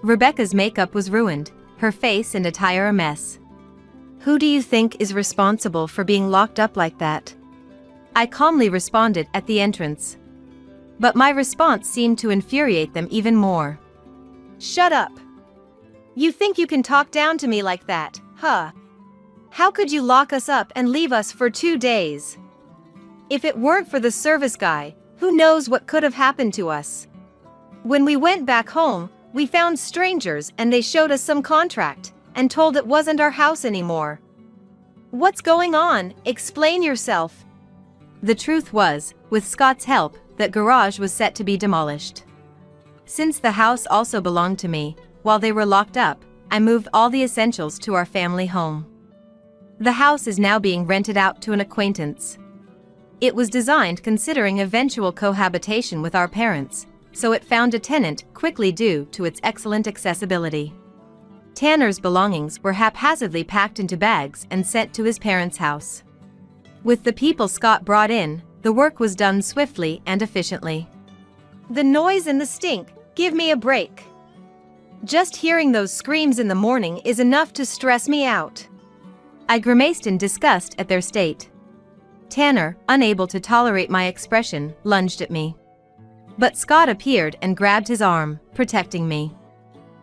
Rebecca's makeup was ruined, her face and attire a mess. Who do you think is responsible for being locked up like that? I calmly responded at the entrance. But my response seemed to infuriate them even more. Shut up! You think you can talk down to me like that, huh? How could you lock us up and leave us for 2 days? If it weren't for the service guy, who knows what could have happened to us? When we went back home, we found strangers and they showed us some contract and told it wasn't our house anymore. What's going on? Explain yourself. The truth was, with Scott's help, that garage was set to be demolished. Since the house also belonged to me, while they were locked up, I moved all the essentials to our family home. The house is now being rented out to an acquaintance. It was designed considering eventual cohabitation with our parents, so it found a tenant quickly due to its excellent accessibility. Tanner's belongings were haphazardly packed into bags and sent to his parents' house. With the people Scott brought in, the work was done swiftly and efficiently. The noise and the stink, give me a break. Just hearing those screams in the morning is enough to stress me out. I grimaced in disgust at their state. Tanner, unable to tolerate my expression, lunged at me. But Scott appeared and grabbed his arm, protecting me.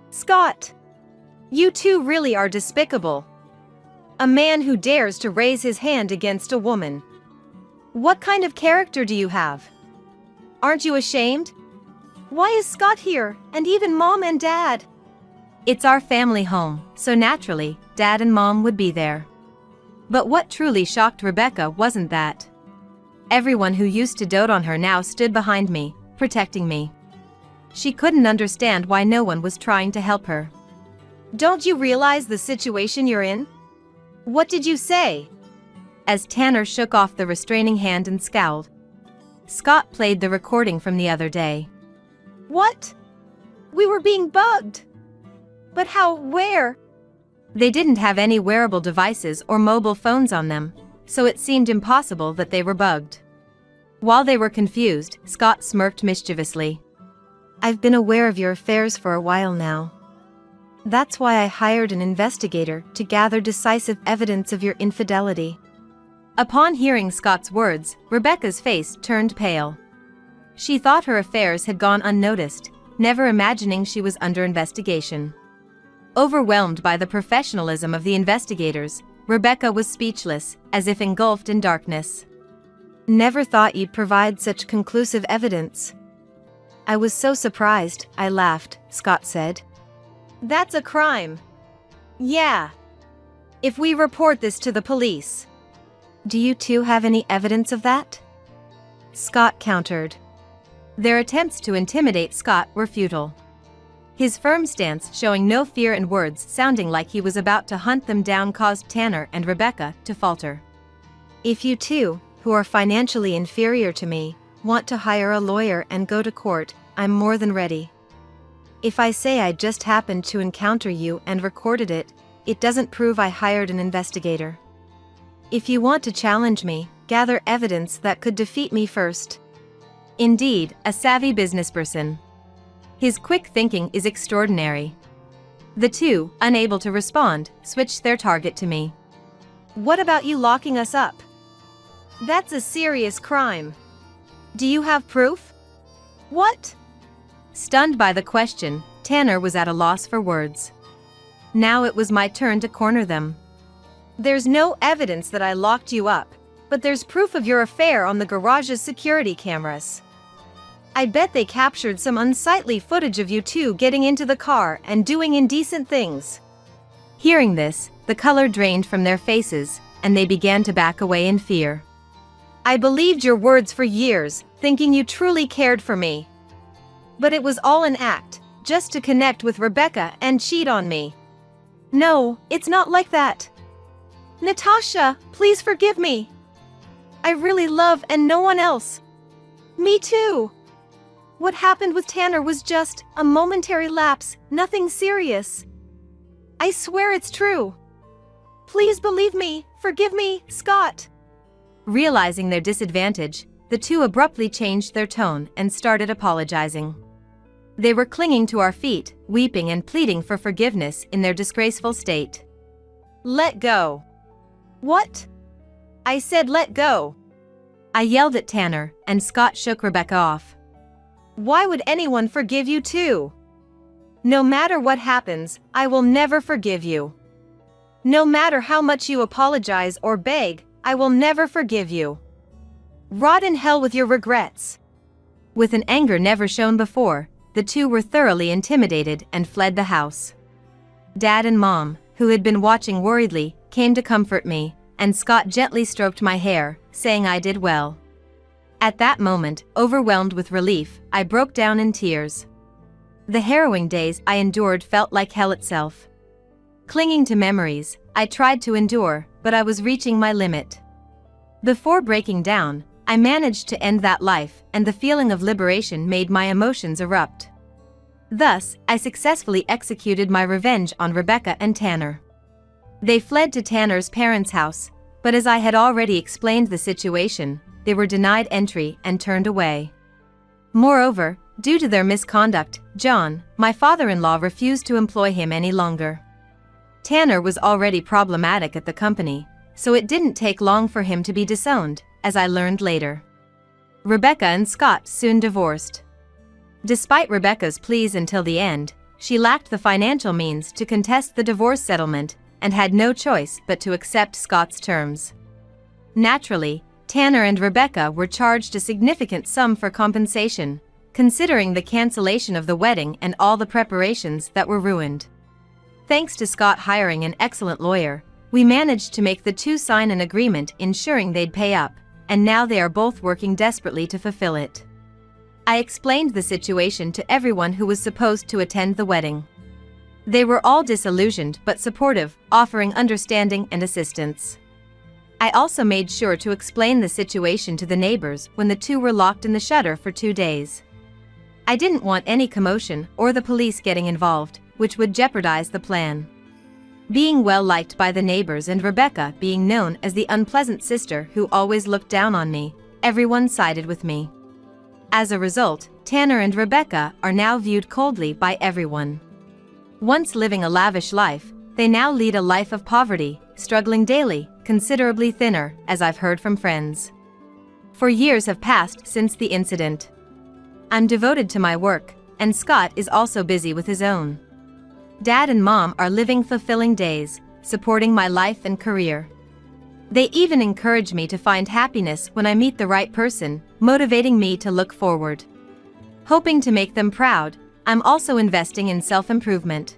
Scott! You two really are despicable. A man who dares to raise his hand against a woman. What kind of character do you have? Aren't you ashamed? Why is Scott here, and even Mom and Dad? It's our family home, so naturally, Dad and Mom would be there. But what truly shocked Rebecca wasn't that. Everyone who used to dote on her now stood behind me, protecting me. She couldn't understand why no one was trying to help her. Don't you realize the situation you're in? What did you say? As Tanner shook off the restraining hand and scowled. Scott played the recording from the other day. What? We were being bugged. But how, where? They didn't have any wearable devices or mobile phones on them, so it seemed impossible that they were bugged. While they were confused, Scott smirked mischievously. I've been aware of your affairs for a while now. That's why I hired an investigator to gather decisive evidence of your infidelity. Upon hearing Scott's words, Rebecca's face turned pale. She thought her affairs had gone unnoticed, never imagining she was under investigation. Overwhelmed by the professionalism of the investigators, Rebecca was speechless, as if engulfed in darkness. Never thought you'd provide such conclusive evidence. I was so surprised, I laughed, Scott said. That's a crime. Yeah. If we report this to the police. Do you two have any evidence of that? Scott countered. Their attempts to intimidate Scott were futile. His firm stance, showing no fear and words sounding like he was about to hunt them down, caused Tanner and Rebecca to falter. If you two, who are financially inferior to me, want to hire a lawyer and go to court, I'm more than ready. If I say I just happened to encounter you and recorded it, it doesn't prove I hired an investigator. If you want to challenge me, gather evidence that could defeat me first. Indeed, a savvy businessperson. His quick thinking is extraordinary. The two, unable to respond, switched their target to me. What about you locking us up? That's a serious crime. Do you have proof? What? Stunned by the question, Tanner was at a loss for words. Now it was my turn to corner them. There's no evidence that I locked you up, but there's proof of your affair on the garage's security cameras. I bet they captured some unsightly footage of you two getting into the car and doing indecent things. Hearing this, the color drained from their faces, and they began to back away in fear. I believed your words for years, thinking you truly cared for me. But it was all an act, just to connect with Rebecca and cheat on me. No, it's not like that. Natasha, please forgive me. I really love and no one else. Me too. What happened with Tanner was just a momentary lapse, nothing serious. I swear it's true. Please believe me, forgive me, Scott. Realizing their disadvantage, the two abruptly changed their tone and started apologizing. They were clinging to our feet, weeping and pleading for forgiveness in their disgraceful state. Let go. What? I said let go. I yelled at Tanner, and Scott shook Rebecca off. Why would anyone forgive you too? No matter what happens, I will never forgive you. No matter how much you apologize or beg, I will never forgive you. Rot in hell with your regrets. With an anger never shown before, the two were thoroughly intimidated and fled the house. Dad and Mom, who had been watching worriedly, came to comfort me, and Scott gently stroked my hair, saying I did well. At that moment, overwhelmed with relief, I broke down in tears. The harrowing days I endured felt like hell itself. Clinging to memories, I tried to endure, but I was reaching my limit. Before breaking down, I managed to end that life, and the feeling of liberation made my emotions erupt. Thus, I successfully executed my revenge on Rebecca and Tanner. They fled to Tanner's parents' house, but as I had already explained the situation, they were denied entry and turned away. Moreover, due to their misconduct, John, my father-in-law, refused to employ him any longer. Tanner was already problematic at the company, so it didn't take long for him to be disowned, as I learned later. Rebecca and Scott soon divorced. Despite Rebecca's pleas until the end, she lacked the financial means to contest the divorce settlement and had no choice but to accept Scott's terms. Naturally, Tanner and Rebecca were charged a significant sum for compensation, considering the cancellation of the wedding and all the preparations that were ruined. Thanks to Scott hiring an excellent lawyer, we managed to make the two sign an agreement ensuring they'd pay up, and now they are both working desperately to fulfill it. I explained the situation to everyone who was supposed to attend the wedding. They were all disillusioned but supportive, offering understanding and assistance. I also made sure to explain the situation to the neighbors when the two were locked in the shutter for 2 days. I didn't want any commotion or the police getting involved, which would jeopardize the plan. Being well liked by the neighbors and Rebecca being known as the unpleasant sister who always looked down on me, everyone sided with me. As a result, Tanner and Rebecca are now viewed coldly by everyone. Once living a lavish life, they now lead a life of poverty, struggling daily, considerably thinner, as I've heard from friends. 4 years have passed since the incident. I'm devoted to my work, and Scott is also busy with his own. Dad and Mom are living fulfilling days, supporting my life and career. They even encourage me to find happiness when I meet the right person, motivating me to look forward. Hoping to make them proud, I'm also investing in self-improvement.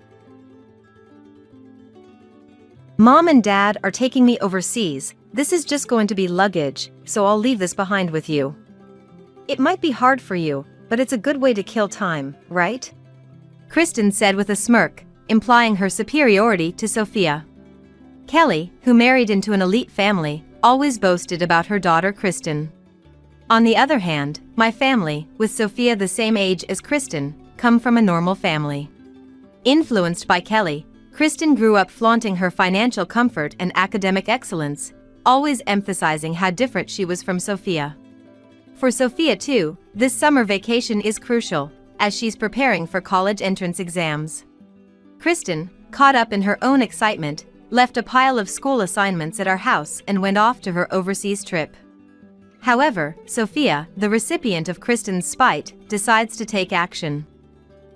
Mom and Dad are taking me overseas. This is just going to be luggage, so I'll leave this behind with you. It might be hard for you, but it's a good way to kill time, right? Kristen said with a smirk, implying her superiority to Sophia. Kelly, who married into an elite family, always boasted about her daughter Kristen. On the other hand, my family, with Sophia the same age as Kristen, come from a normal family. Influenced by Kelly, Kristen grew up flaunting her financial comfort and academic excellence, always emphasizing how different she was from Sophia. For Sophia too, this summer vacation is crucial, as she's preparing for college entrance exams. Kristen, caught up in her own excitement, left a pile of school assignments at our house and went off to her overseas trip. However, Sophia, the recipient of Kristen's spite, decides to take action.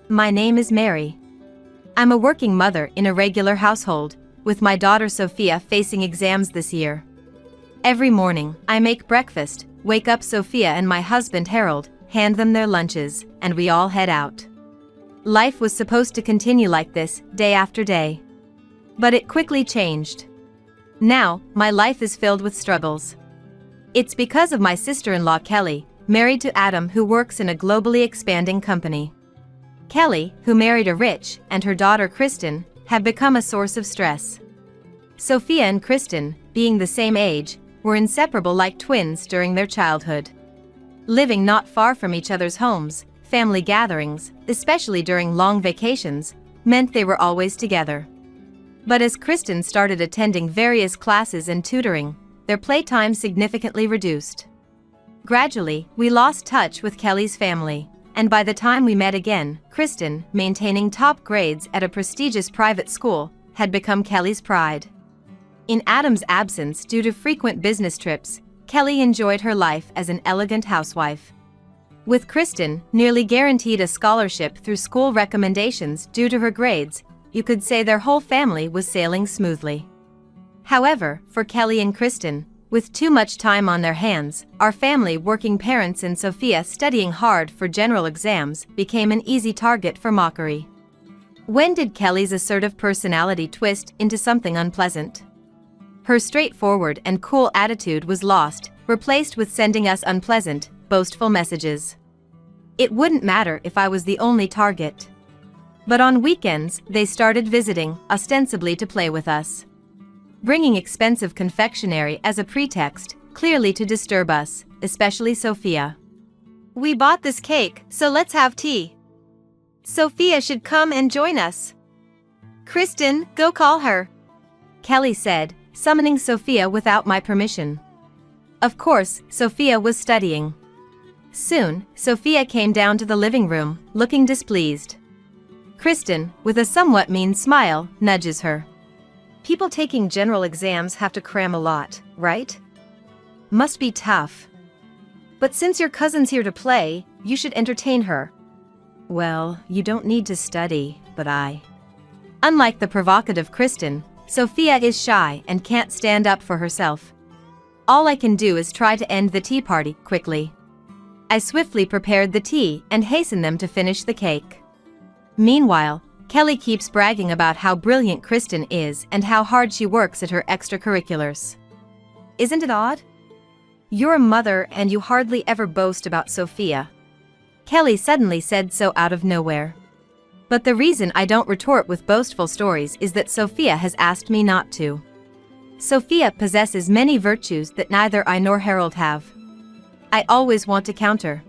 My name is Mary. I'm a working mother in a regular household, with my daughter Sophia facing exams this year. Every morning, I make breakfast, wake up Sophia and my husband Harold, hand them their lunches, and we all head out. Life was supposed to continue like this, day after day. But it quickly changed. Now, my life is filled with struggles. It's because of my sister-in-law Kelly, married to Adam, who works in a globally expanding company. Kelly, who married a rich, and her daughter Kristen, have become a source of stress. Sophia and Kristen, being the same age, were inseparable like twins during their childhood. Living not far from each other's homes, family gatherings, especially during long vacations, meant they were always together. But as Kristen started attending various classes and tutoring, their playtime significantly reduced. Gradually, we lost touch with Kelly's family, and by the time we met again, Kristen, maintaining top grades at a prestigious private school, had become Kelly's pride. In Adam's absence due to frequent business trips, Kelly enjoyed her life as an elegant housewife. With Kristen, nearly guaranteed a scholarship through school recommendations due to her grades, you could say their whole family was sailing smoothly. However, for Kelly and Kristen, With too much time on their hands, our family, working parents, and Sophia studying hard for general exams became an easy target for mockery. When did Kelly's assertive personality twist into something unpleasant? Her straightforward and cool attitude was lost, replaced with sending us unpleasant, boastful messages. It wouldn't matter if I was the only target. But on weekends, they started visiting, ostensibly to play with us. Bringing expensive confectionery as a pretext, clearly to disturb us, especially Sophia. We bought this cake, so let's have tea. Sophia should come and join us. Kristen, go call her, Kelly said, summoning Sophia without my permission. Of course, Sophia was studying. Soon, Sophia came down to the living room, looking displeased. Kristen, with a somewhat mean smile, nudges her. People taking general exams have to cram a lot, right? Must be tough. But since your cousin's here to play, you should entertain her. Well, you don't need to study, but Unlike the provocative Kristen, Sophia is shy and can't stand up for herself. All I can do is try to end the tea party quickly. I swiftly prepared the tea and hastened them to finish the cake. Meanwhile, Kelly keeps bragging about how brilliant Kristen is and how hard she works at her extracurriculars. Isn't it odd? You're a mother and you hardly ever boast about Sophia. Kelly suddenly said so out of nowhere. But the reason I don't retort with boastful stories is that Sophia has asked me not to. Sophia possesses many virtues that neither I nor Harold have. I always want to counter.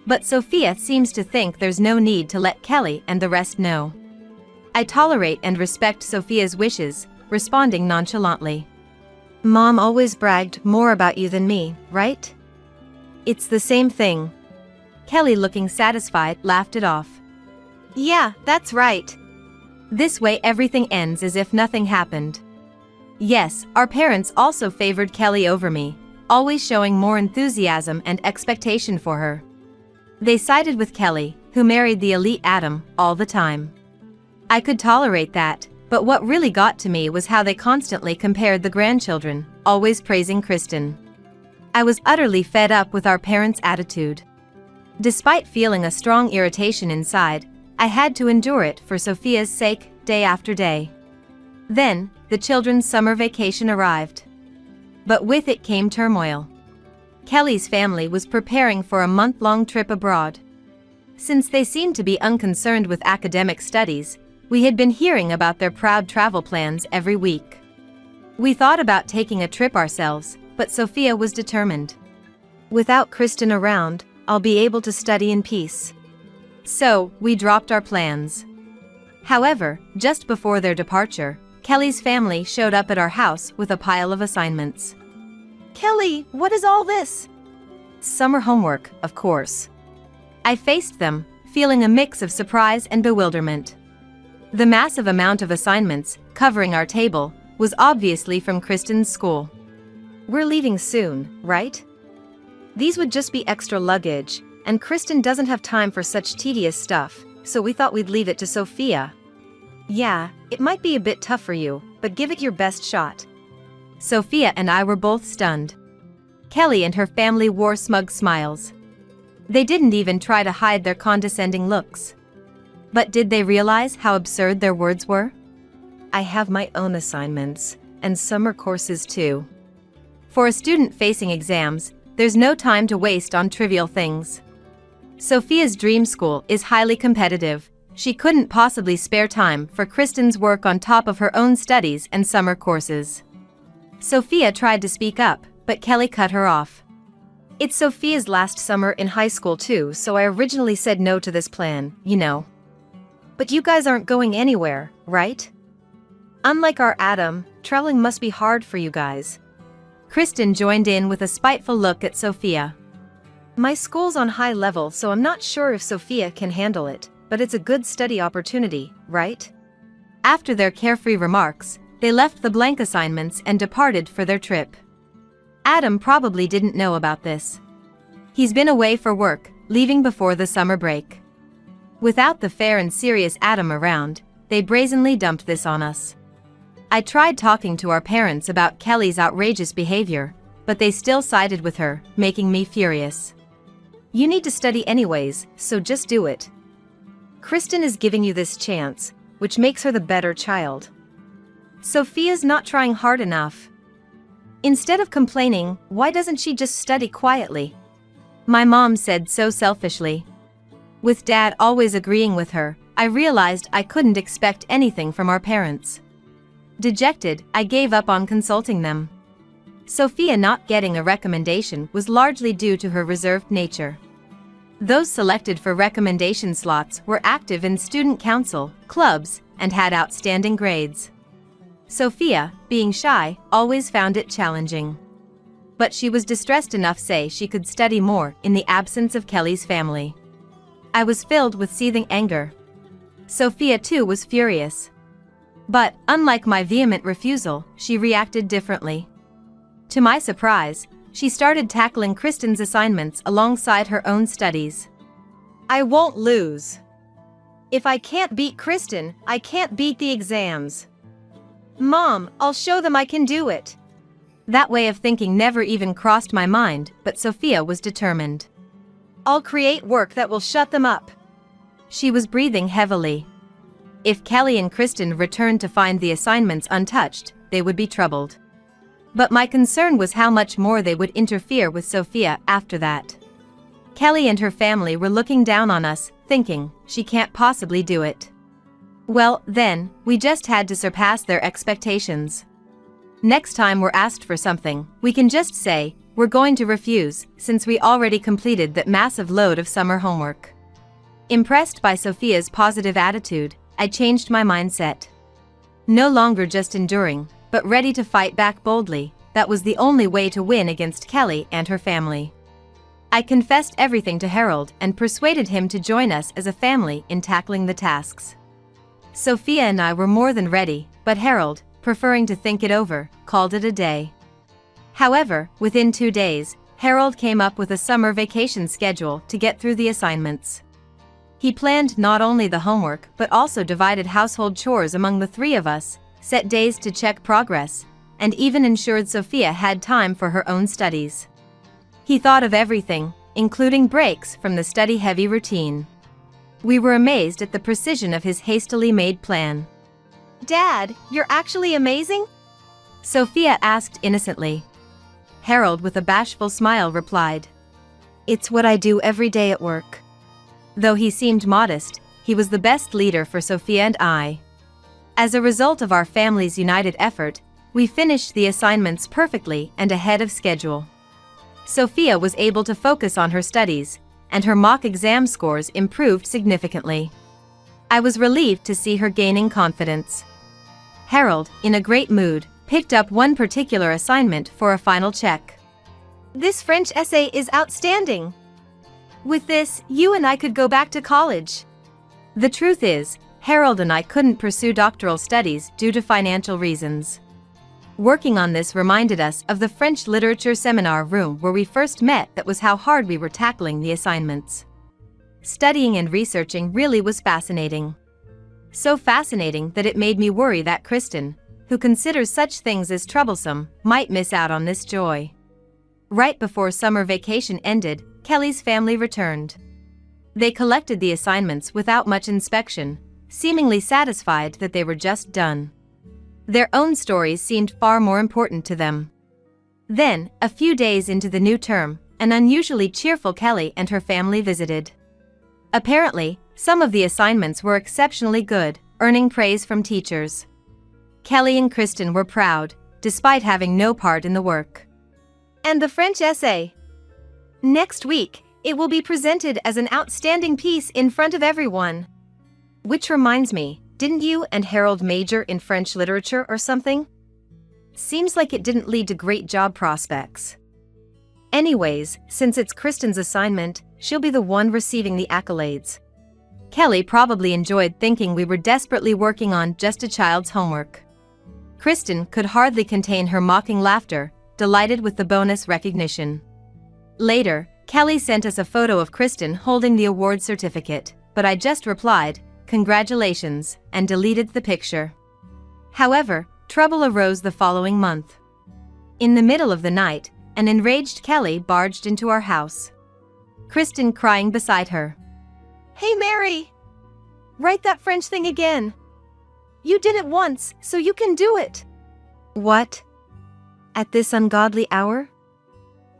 But Sophia seems to think there's no need to let Kelly and the rest know. I tolerate and respect Sophia's wishes, responding nonchalantly. Mom always bragged more about you than me, right? It's the same thing. Kelly, looking satisfied, laughed it off. Yeah, that's right. This way everything ends as if nothing happened. Yes, our parents also favored Kelly over me, always showing more enthusiasm and expectation for her. They sided with Kelly, who married the elite Adam, all the time. I could tolerate that, but what really got to me was how they constantly compared the grandchildren, always praising Kristen. I was utterly fed up with our parents' attitude. Despite feeling a strong irritation inside, I had to endure it for Sophia's sake, day after day. Then, the children's summer vacation arrived. But with it came turmoil. Kelly's family was preparing for a month-long trip abroad. Since they seemed to be unconcerned with academic studies, we had been hearing about their proud travel plans every week. We thought about taking a trip ourselves, but Sophia was determined. Without Kristen around, I'll be able to study in peace. So, we dropped our plans. However, just before their departure, Kelly's family showed up at our house with a pile of assignments. Kelly, what is all this? Summer homework, of course. I faced them, feeling a mix of surprise and bewilderment. The massive amount of assignments, covering our table, was obviously from Kristen's school. We're leaving soon, right? These would just be extra luggage, and Kristen doesn't have time for such tedious stuff, so we thought we'd leave it to Sophia. Yeah, it might be a bit tough for you, but give it your best shot. Sophia and I were both stunned. Kelly and her family wore smug smiles. They didn't even try to hide their condescending looks. But did they realize how absurd their words were? I have my own assignments, and summer courses too. For a student facing exams, there's no time to waste on trivial things. Sophia's dream school is highly competitive. She couldn't possibly spare time for Kristen's work on top of her own studies and summer courses. Sophia tried to speak up, but Kelly cut her off. It's Sophia's last summer in high school too, so I originally said no to this plan, you know. But you guys aren't going anywhere, right? Unlike our Adam, traveling must be hard for you guys. Kristen joined in with a spiteful look at Sophia. My school's on high level, so I'm not sure if Sophia can handle it, but it's a good study opportunity, right? After their carefree remarks, they left the blank assignments and departed for their trip. Adam probably didn't know about this. He's been away for work, leaving before the summer break. Without the fair and serious Adam around, they brazenly dumped this on us. I tried talking to our parents about Kelly's outrageous behavior, but they still sided with her, making me furious. You need to study anyways, so just do it. Kristen is giving you this chance, which makes her the better child. Sophia's not trying hard enough. Instead of complaining, why doesn't she just study quietly? My mom said so selfishly. With Dad always agreeing with her, I realized I couldn't expect anything from our parents. Dejected, I gave up on consulting them. Sophia not getting a recommendation was largely due to her reserved nature. Those selected for recommendation slots were active in student council, clubs, and had outstanding grades. Sophia, being shy, always found it challenging. But she was distressed enough to say she could study more in the absence of Kelly's family. I was filled with seething anger. Sophia too was furious. But, unlike my vehement refusal, she reacted differently. To my surprise, she started tackling Kristen's assignments alongside her own studies. I won't lose. If I can't beat Kristen, I can't beat the exams. Mom, I'll show them I can do it. That way of thinking never even crossed my mind, but Sophia was determined. I'll create work that will shut them up. She was breathing heavily. If Kelly and Kristen returned to find the assignments untouched, they would be troubled. But my concern was how much more they would interfere with Sophia after that. Kelly and her family were looking down on us, thinking, she can't possibly do it. Well, then, we just had to surpass their expectations. Next time we're asked for something, we can just say, we're going to refuse, since we already completed that massive load of summer homework. Impressed by Sophia's positive attitude, I changed my mindset. No longer just enduring, but ready to fight back boldly, that was the only way to win against Kelly and her family. I confessed everything to Harold and persuaded him to join us as a family in tackling the tasks. Sophia and I were more than ready, but Harold, preferring to think it over, called it a day. However, within 2 days, Harold came up with a summer vacation schedule to get through the assignments. He planned not only the homework but also divided household chores among the 3 of us, set days to check progress, and even ensured Sophia had time for her own studies. He thought of everything, including breaks from the study-heavy routine. We were amazed at the precision of his hastily made plan. Dad, you're actually amazing? Sophia asked innocently. Harold with a bashful smile replied. It's what I do every day at work. Though he seemed modest, he was the best leader for Sophia and I. As a result of our family's united effort, we finished the assignments perfectly and ahead of schedule. Sophia was able to focus on her studies, and her mock exam scores improved significantly. I was relieved to see her gaining confidence. Harold, in a great mood, picked up one particular assignment for a final check. This French essay is outstanding. With this, you and I could go back to college. The truth is, Harold and I couldn't pursue doctoral studies due to financial reasons. Working on this reminded us of the French literature seminar room where we first met. That was how hard we were tackling the assignments. Studying and researching really was fascinating. So fascinating that it made me worry that Kristen, who considers such things as troublesome, might miss out on this joy. Right before summer vacation ended, Kelly's family returned. They collected the assignments without much inspection, seemingly satisfied that they were just done. Their own stories seemed far more important to them. Then, a few days into the new term, an unusually cheerful Kelly and her family visited. Apparently, some of the assignments were exceptionally good, earning praise from teachers. Kelly and Kristen were proud, despite having no part in the work. And the French essay. Next week, it will be presented as an outstanding piece in front of everyone. Which reminds me, didn't you and Harold major in French literature or something? Seems like it didn't lead to great job prospects. Anyways, since it's Kristen's assignment, she'll be the one receiving the accolades. Kelly probably enjoyed thinking we were desperately working on just a child's homework. Kristen could hardly contain her mocking laughter, delighted with the bonus recognition. Later, Kelly sent us a photo of Kristen holding the award certificate, but I just replied, "Congratulations," and deleted the picture. However, trouble arose the following month. In the middle of the night, an enraged Kelly barged into our house. Kristen crying beside her. Hey Mary! Write that French thing again. You did it once, so you can do it. What? At this ungodly hour?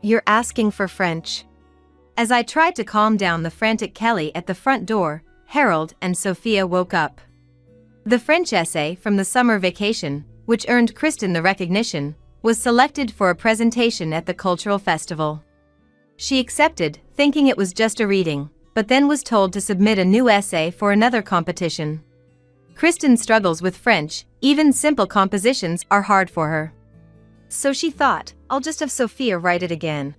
You're asking for French. As I tried to calm down the frantic Kelly at the front door, Harold and Sophia woke up. The French essay from the summer vacation, which earned Kristen the recognition, was selected for a presentation at the cultural festival. She accepted, thinking it was just a reading, but then was told to submit a new essay for another competition. Kristen struggles with French, even simple compositions are hard for her. So she thought, I'll just have Sophia write it again.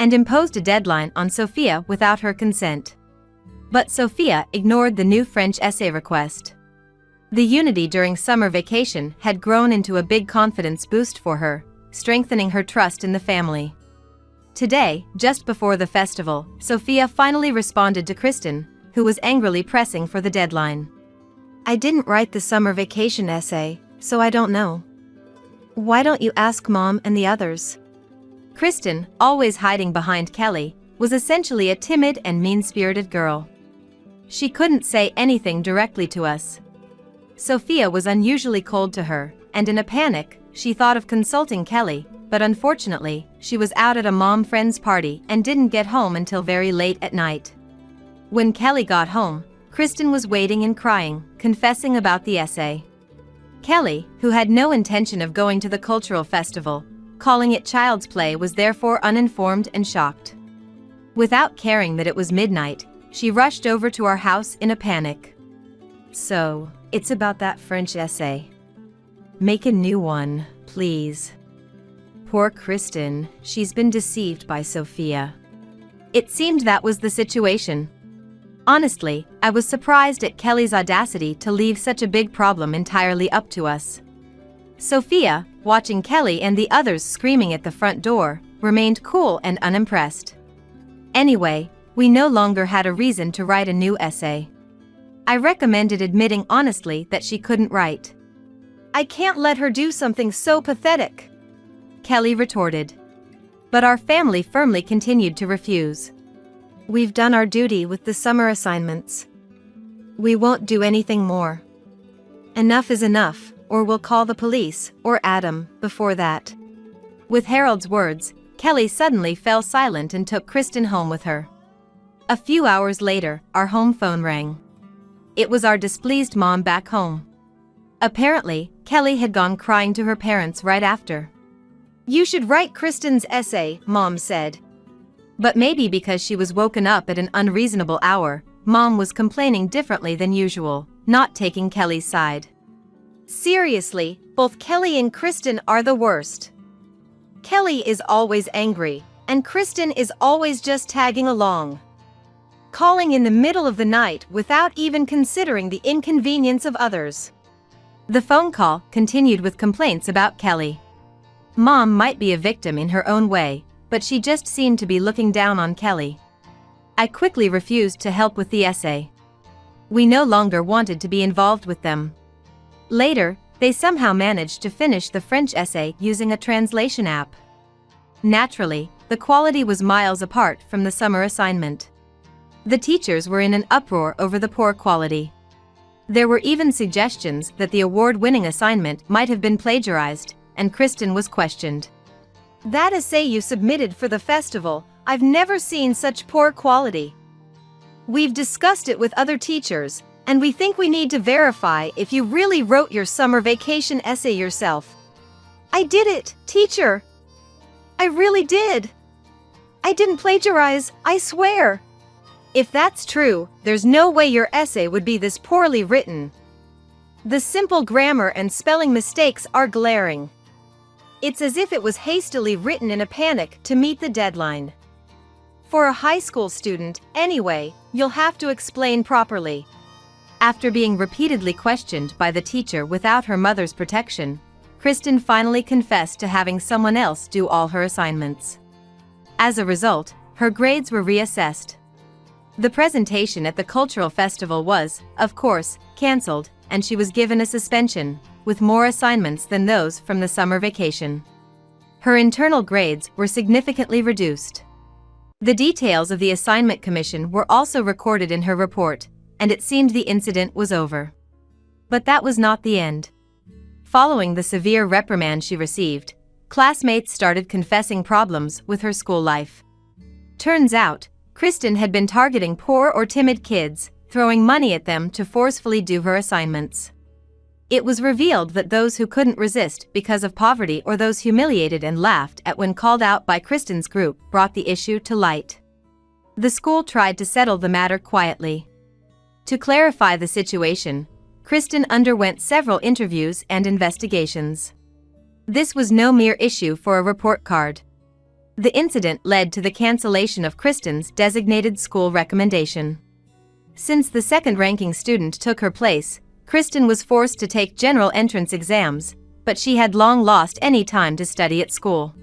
And imposed a deadline on Sophia without her consent. But Sophia ignored the new French essay request. The unity during summer vacation had grown into a big confidence boost for her, strengthening her trust in the family. Today, just before the festival, Sophia finally responded to Kristen, who was angrily pressing for the deadline. I didn't write the summer vacation essay, so I don't know. Why don't you ask Mom and the others? Kristen, always hiding behind Kelly, was essentially a timid and mean-spirited girl. She couldn't say anything directly to us. Sophia was unusually cold to her, and in a panic, she thought of consulting Kelly, but unfortunately, she was out at a mom friend's party and didn't get home until very late at night. When Kelly got home, Kristen was waiting and crying, confessing about the essay. Kelly, who had no intention of going to the cultural festival, calling it child's play, was therefore uninformed and shocked. Without caring that it was midnight, she rushed over to our house in a panic. So, it's about that French essay. Make a new one, please. Poor Kristen, she's been deceived by Sophia. It seemed that was the situation. Honestly, I was surprised at Kelly's audacity to leave such a big problem entirely up to us. Sophia, watching Kelly and the others screaming at the front door, remained cool and unimpressed. Anyway, we no longer had a reason to write a new essay. I recommended admitting honestly that she couldn't write. I can't let her do something so pathetic, Kelly retorted. But our family firmly continued to refuse. We've done our duty with the summer assignments. We won't do anything more. Enough is enough, or we'll call the police, or Adam, before that. With Harold's words, Kelly suddenly fell silent and took Kristen home with her. A few hours later, our home phone rang. It was our displeased mom back home. Apparently, Kelly had gone crying to her parents right after. You should write Kristen's essay, Mom said. But maybe because she was woken up at an unreasonable hour, Mom was complaining differently than usual, not taking Kelly's side. Seriously, both Kelly and Kristen are the worst. Kelly is always angry, and Kristen is always just tagging along. Calling in the middle of the night without even considering the inconvenience of others. The phone call continued with complaints about Kelly. Mom might be a victim in her own way, but she just seemed to be looking down on Kelly. I quickly refused to help with the essay. We no longer wanted to be involved with them. Later, they somehow managed to finish the French essay using a translation app. Naturally, the quality was miles apart from the summer assignment. The teachers were in an uproar over the poor quality. There were even suggestions that the award-winning assignment might have been plagiarized, and Kristen was questioned. That essay you submitted for the festival, I've never seen such poor quality. We've discussed it with other teachers, and we think we need to verify if you really wrote your summer vacation essay yourself. I did it, teacher. I really did. I didn't plagiarize, I swear. If that's true, there's no way your essay would be this poorly written. The simple grammar and spelling mistakes are glaring. It's as if it was hastily written in a panic to meet the deadline. For a high school student, anyway, you'll have to explain properly. After being repeatedly questioned by the teacher without her mother's protection, Kristen finally confessed to having someone else do all her assignments. As a result, her grades were reassessed. The presentation at the cultural festival was, of course, cancelled, and she was given a suspension, with more assignments than those from the summer vacation. Her internal grades were significantly reduced. The details of the assignment commission were also recorded in her report, and it seemed the incident was over. But that was not the end. Following the severe reprimand she received, classmates started confessing problems with her school life. Turns out, Kristen had been targeting poor or timid kids, throwing money at them to forcefully do her assignments. It was revealed that those who couldn't resist because of poverty or those humiliated and laughed at when called out by Kristen's group brought the issue to light. The school tried to settle the matter quietly. To clarify the situation, Kristen underwent several interviews and investigations. This was no mere issue for a report card. The incident led to the cancellation of Kristen's designated school recommendation. Since the second-ranking student took her place, Kristen was forced to take general entrance exams, but she had long lost any time to study at school.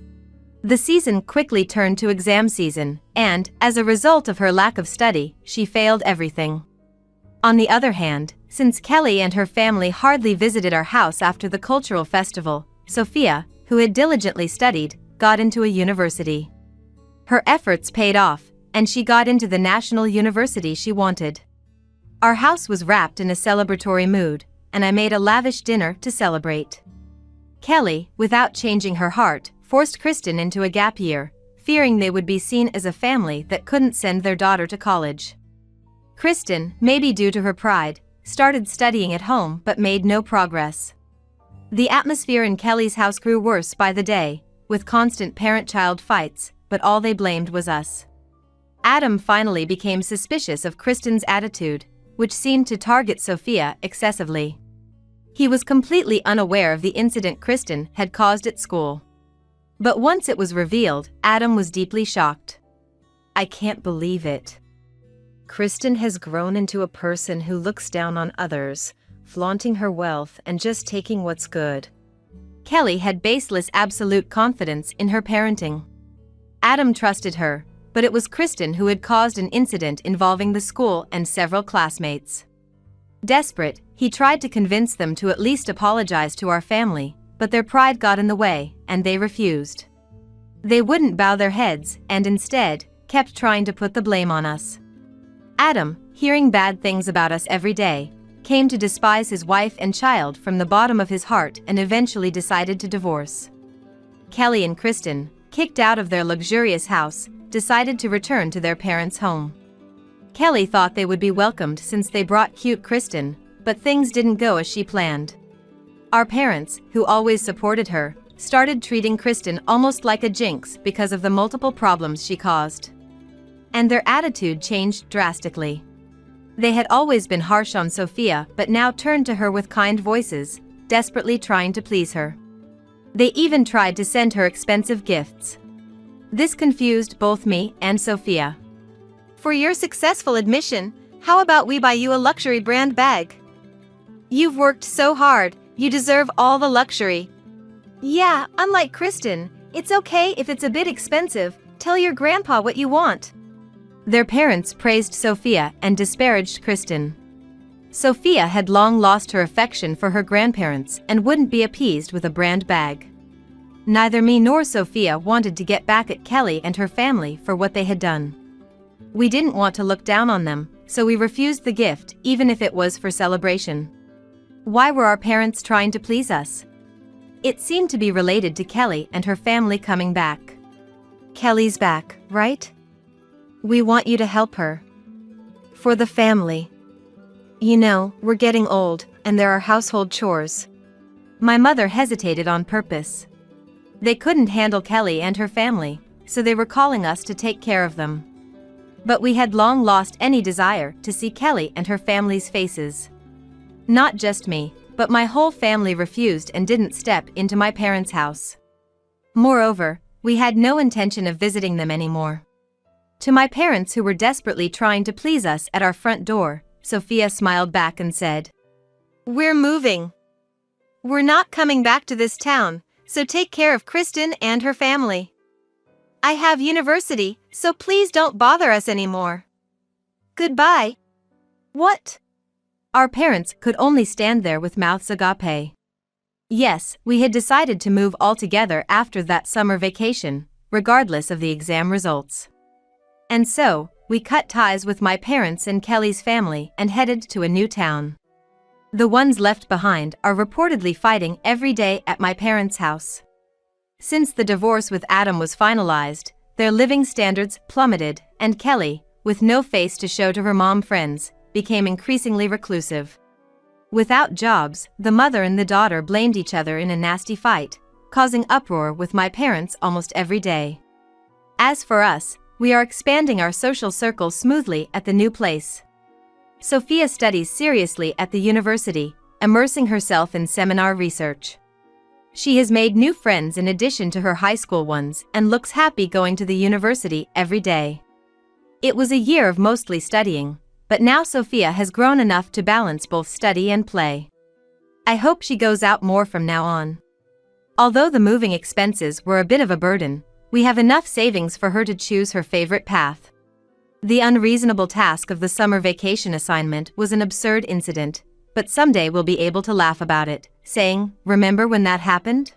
The season quickly turned to exam season, and, as a result of her lack of study, she failed everything. On the other hand, since Kelly and her family hardly visited our house after the cultural festival, Sophia, who had diligently studied, got into a university. Her efforts paid off, and she got into the national university she wanted. Our house was wrapped in a celebratory mood, and I made a lavish dinner to celebrate. Kelly, without changing her heart, forced Kristen into a gap year, fearing they would be seen as a family that couldn't send their daughter to college. Kristen, maybe due to her pride, started studying at home but made no progress. The atmosphere in Kelly's house grew worse by the day, with constant parent-child fights, but all they blamed was us. Adam finally became suspicious of Kristen's attitude, which seemed to target Sophia excessively. He was completely unaware of the incident Kristen had caused at school. But once it was revealed, Adam was deeply shocked. I can't believe it. Kristen has grown into a person who looks down on others, flaunting her wealth and just taking what's good. Kelly had baseless absolute confidence in her parenting. Adam trusted her, but it was Kristen who had caused an incident involving the school and several classmates. Desperate, he tried to convince them to at least apologize to our family, but their pride got in the way, and they refused. They wouldn't bow their heads, and instead, kept trying to put the blame on us. Adam, hearing bad things about us every day, came to despise his wife and child from the bottom of his heart and eventually decided to divorce. Kelly and Kristen, kicked out of their luxurious house, decided to return to their parents' home. Kelly thought they would be welcomed since they brought cute Kristen, but things didn't go as she planned. Our parents, who always supported her, started treating Kristen almost like a jinx because of the multiple problems she caused. And their attitude changed drastically. They had always been harsh on Sophia but now turned to her with kind voices, desperately trying to please her. They even tried to send her expensive gifts. This confused both me and Sophia. For your successful admission, how about we buy you a luxury brand bag? You've worked so hard, you deserve all the luxury. Yeah, unlike Kristen, it's okay if it's a bit expensive, tell your grandpa what you want. Their parents praised Sophia and disparaged Kristen. Sophia had long lost her affection for her grandparents and wouldn't be appeased with a brand bag. Neither me nor Sophia wanted to get back at Kelly and her family for what they had done. We didn't want to look down on them, so we refused the gift even if it was for celebration. Why were our parents trying to please us? It seemed to be related to Kelly and her family coming back. Kelly's back, right? We want you to help her. For the family. You know, we're getting old, and there are household chores. My mother hesitated on purpose. They couldn't handle Kelly and her family, so they were calling us to take care of them. But we had long lost any desire to see Kelly and her family's faces. Not just me, but my whole family refused and didn't step into my parents' house. Moreover, we had no intention of visiting them anymore. To my parents who were desperately trying to please us at our front door, Sophia smiled back and said, "We're moving. We're not coming back to this town, so take care of Kristen and her family. I have university, so please don't bother us anymore. Goodbye." What? Our parents could only stand there with mouths agape. Yes, we had decided to move all together after that summer vacation, regardless of the exam results. And so, we cut ties with my parents and Kelly's family and headed to a new town. The ones left behind are reportedly fighting every day at my parents' house. Since the divorce with Adam was finalized, their living standards plummeted, and Kelly, with no face to show to her mom friends, became increasingly reclusive. Without jobs, the mother and the daughter blamed each other in a nasty fight, causing uproar with my parents almost every day. As for us, we are expanding our social circle smoothly at the new place. Sophia studies seriously at the university, immersing herself in seminar research. She has made new friends in addition to her high school ones and looks happy going to the university every day. It was a year of mostly studying, but now Sophia has grown enough to balance both study and play. I hope she goes out more from now on. Although the moving expenses were a bit of a burden, we have enough savings for her to choose her favorite path. The unreasonable task of the summer vacation assignment was an absurd incident, but someday we'll be able to laugh about it, saying, "Remember when that happened?"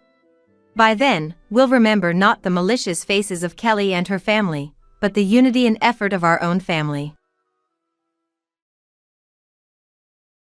By then, we'll remember not the malicious faces of Kelly and her family, but the unity and effort of our own family.